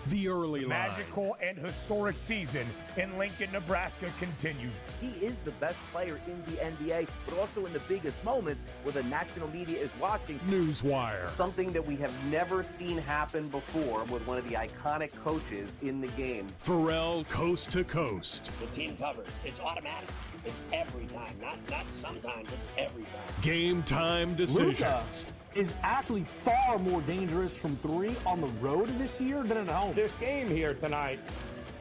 Speaker 3: The early line.
Speaker 6: Magical and historic season in Lincoln, Nebraska continues.
Speaker 7: He is the best player in the NBA, but also in the biggest moments where the national media is watching.
Speaker 3: Newswire.
Speaker 1: Something that we have never seen happen before with one of the iconic coaches in the game.
Speaker 3: Pharrell, coast to coast.
Speaker 8: The team covers. It's automatic. It's every time. Not sometimes. It's every time.
Speaker 3: Game time decisions.
Speaker 9: Luka is actually far more dangerous from 3 on the road this year than at home.
Speaker 4: This game here tonight,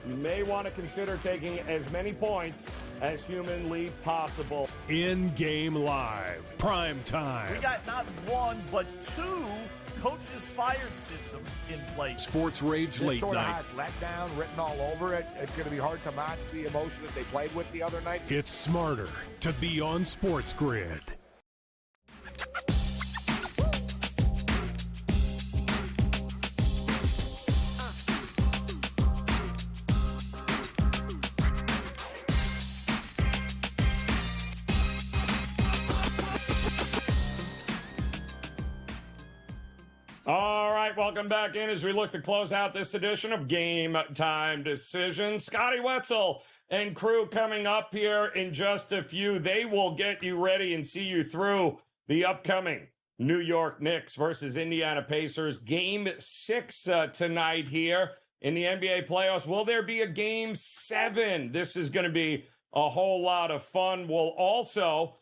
Speaker 4: you may want to consider taking as many points as humanly possible.
Speaker 3: In-game live, prime time.
Speaker 10: We got not 1, but 2 coaches fired systems in place.
Speaker 3: Sports Rage Late
Speaker 6: sort
Speaker 3: Night.
Speaker 6: of has letdown written all over it. It's going to be hard to match the emotion that they played with the other night.
Speaker 3: It's smarter to be on SportsGrid.
Speaker 4: All right, welcome back in as we look to close out this edition of Game Time Decisions. Scotty Wetzel and crew coming up here in just a few. They will get you ready and see you through the upcoming New York Knicks versus Indiana Pacers. Game 6 tonight here in the NBA playoffs. Will there be a Game 7? This is going to be a whole lot of fun. We'll also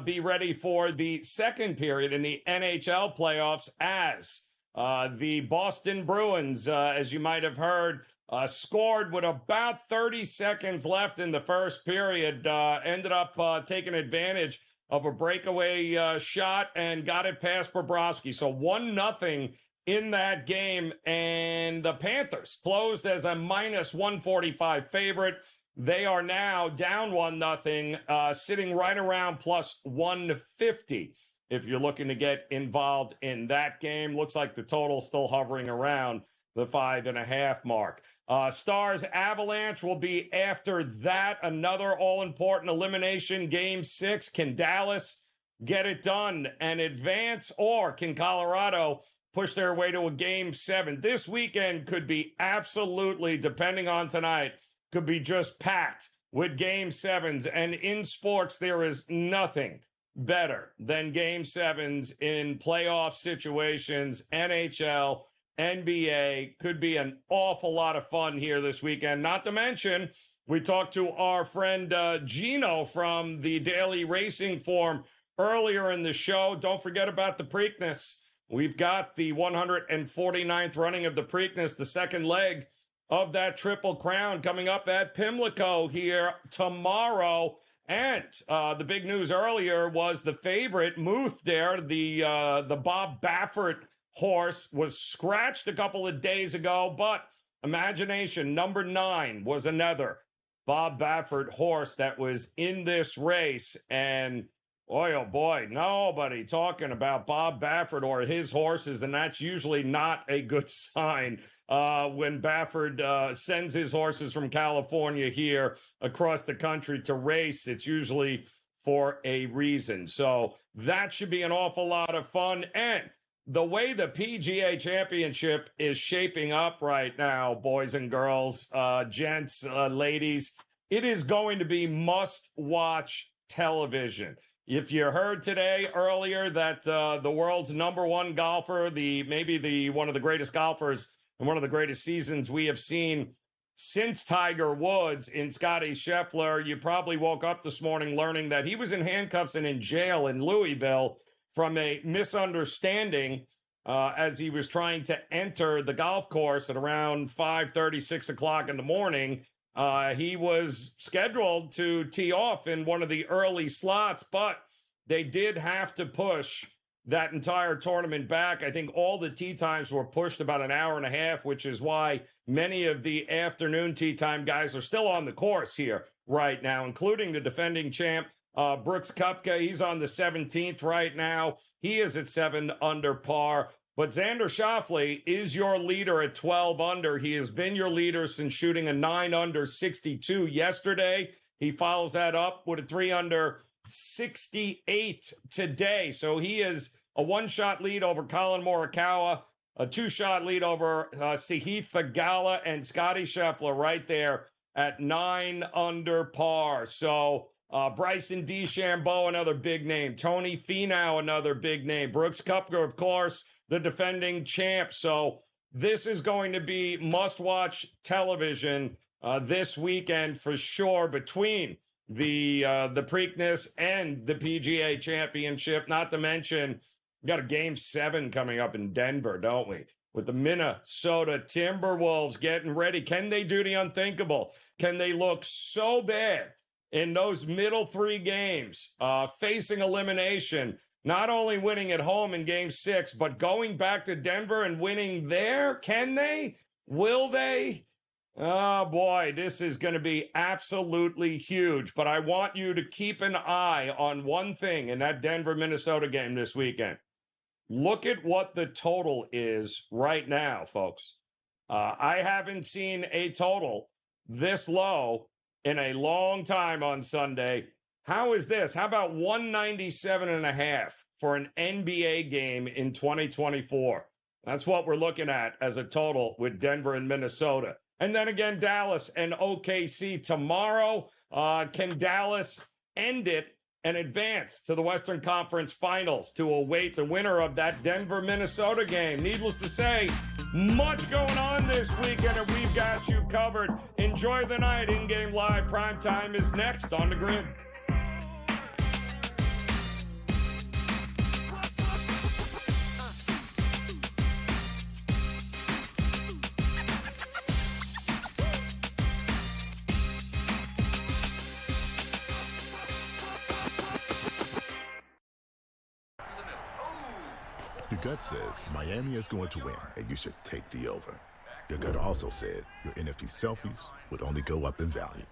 Speaker 4: be ready for the second period in the NHL playoffs as the Boston Bruins, as you might have heard, scored with about 30 seconds left in the first period, ended up taking advantage of a breakaway shot and got it past Bobrovsky. So 1-0 in that game, and the Panthers closed as a minus 145 favorite. They are now down 1-0, sitting right around plus 150. If you're looking to get involved in that game, looks like the total still hovering around the 5.5 mark. Stars Avalanche will be after that. Another all-important elimination, Game 6. Can Dallas get it done and advance, or can Colorado push their way to a Game 7? This weekend could be absolutely, depending on tonight, could be just packed with Game 7s. And in sports, there is nothing better than Game 7s in playoff situations. NHL, NBA could be an awful lot of fun here this weekend. Not to mention, we talked to our friend Gino from the Daily Racing Form earlier in the show. Don't forget about the Preakness. We've got the 149th running of the Preakness, the second leg of that Triple Crown, coming up at Pimlico here tomorrow. And the big news earlier was the favorite, Muth there, the Bob Baffert horse, was scratched a couple of days ago, but Imagination, number 9, was another Bob Baffert horse that was in this race. And boy, oh boy, nobody talking about Bob Baffert or his horses, and that's usually not a good sign when Baffert sends his horses from California here across the country to race. It's usually for a reason. So that should be an awful lot of fun. And the way the PGA Championship is shaping up right now, boys and girls, gents, ladies, it is going to be must-watch television. If you heard today earlier that the world's number one golfer, maybe one of the greatest golfers and one of the greatest seasons we have seen since Tiger Woods in Scottie Scheffler, you probably woke up this morning learning that he was in handcuffs and in jail in Louisville from a misunderstanding as he was trying to enter the golf course at around 5:30, 6 o'clock in the morning. He was scheduled to tee off in one of the early slots, but they did have to push that entire tournament back. I think all the tee times were pushed about an hour and a half, which is why many of the afternoon tee time guys are still on the course here right now, including the defending champ, Brooks Koepka. He's on the 17th right now. He is at 7 under par. But Xander Schauffele is your leader at 12 under. He has been your leader since shooting a 9 under 62 yesterday. He follows that up with a 3 under 68 today. So he is a 1-shot lead over Colin Morikawa, a 2-shot lead over Sahith Theegala and Scottie Scheffler right there at 9 under par. So Bryson DeChambeau, another big name. Tony Finau, another big name. Brooks Koepka, of course, the defending champ. So this is going to be must-watch television this weekend for sure, between the Preakness and the PGA Championship. Not to mention, we got a Game 7 coming up in Denver, don't we? With the Minnesota Timberwolves getting ready. Can they do the unthinkable? Can they look so bad in those middle 3 games, facing elimination, not only winning at home in Game 6, but going back to Denver and winning there? Can they? Will they? Oh, boy, this is going to be absolutely huge. But I want you to keep an eye on one thing in that Denver-Minnesota game this weekend. Look at what the total is right now, folks. I haven't seen a total this low in a long time on Sunday. How is this? How about 197.5 for an NBA game in 2024? That's what we're looking at as a total with Denver and Minnesota. And then again, Dallas and OKC tomorrow. Can Dallas end it and advance to the Western Conference Finals to await the winner of that Denver-Minnesota game? Needless to say, much going on this weekend, and we've got you covered. Enjoy the night. In-game live primetime is next on the Grid.
Speaker 16: Your gut says Miami is going to win, and you should take the over. Your gut also said your NFT selfies would only go up in value.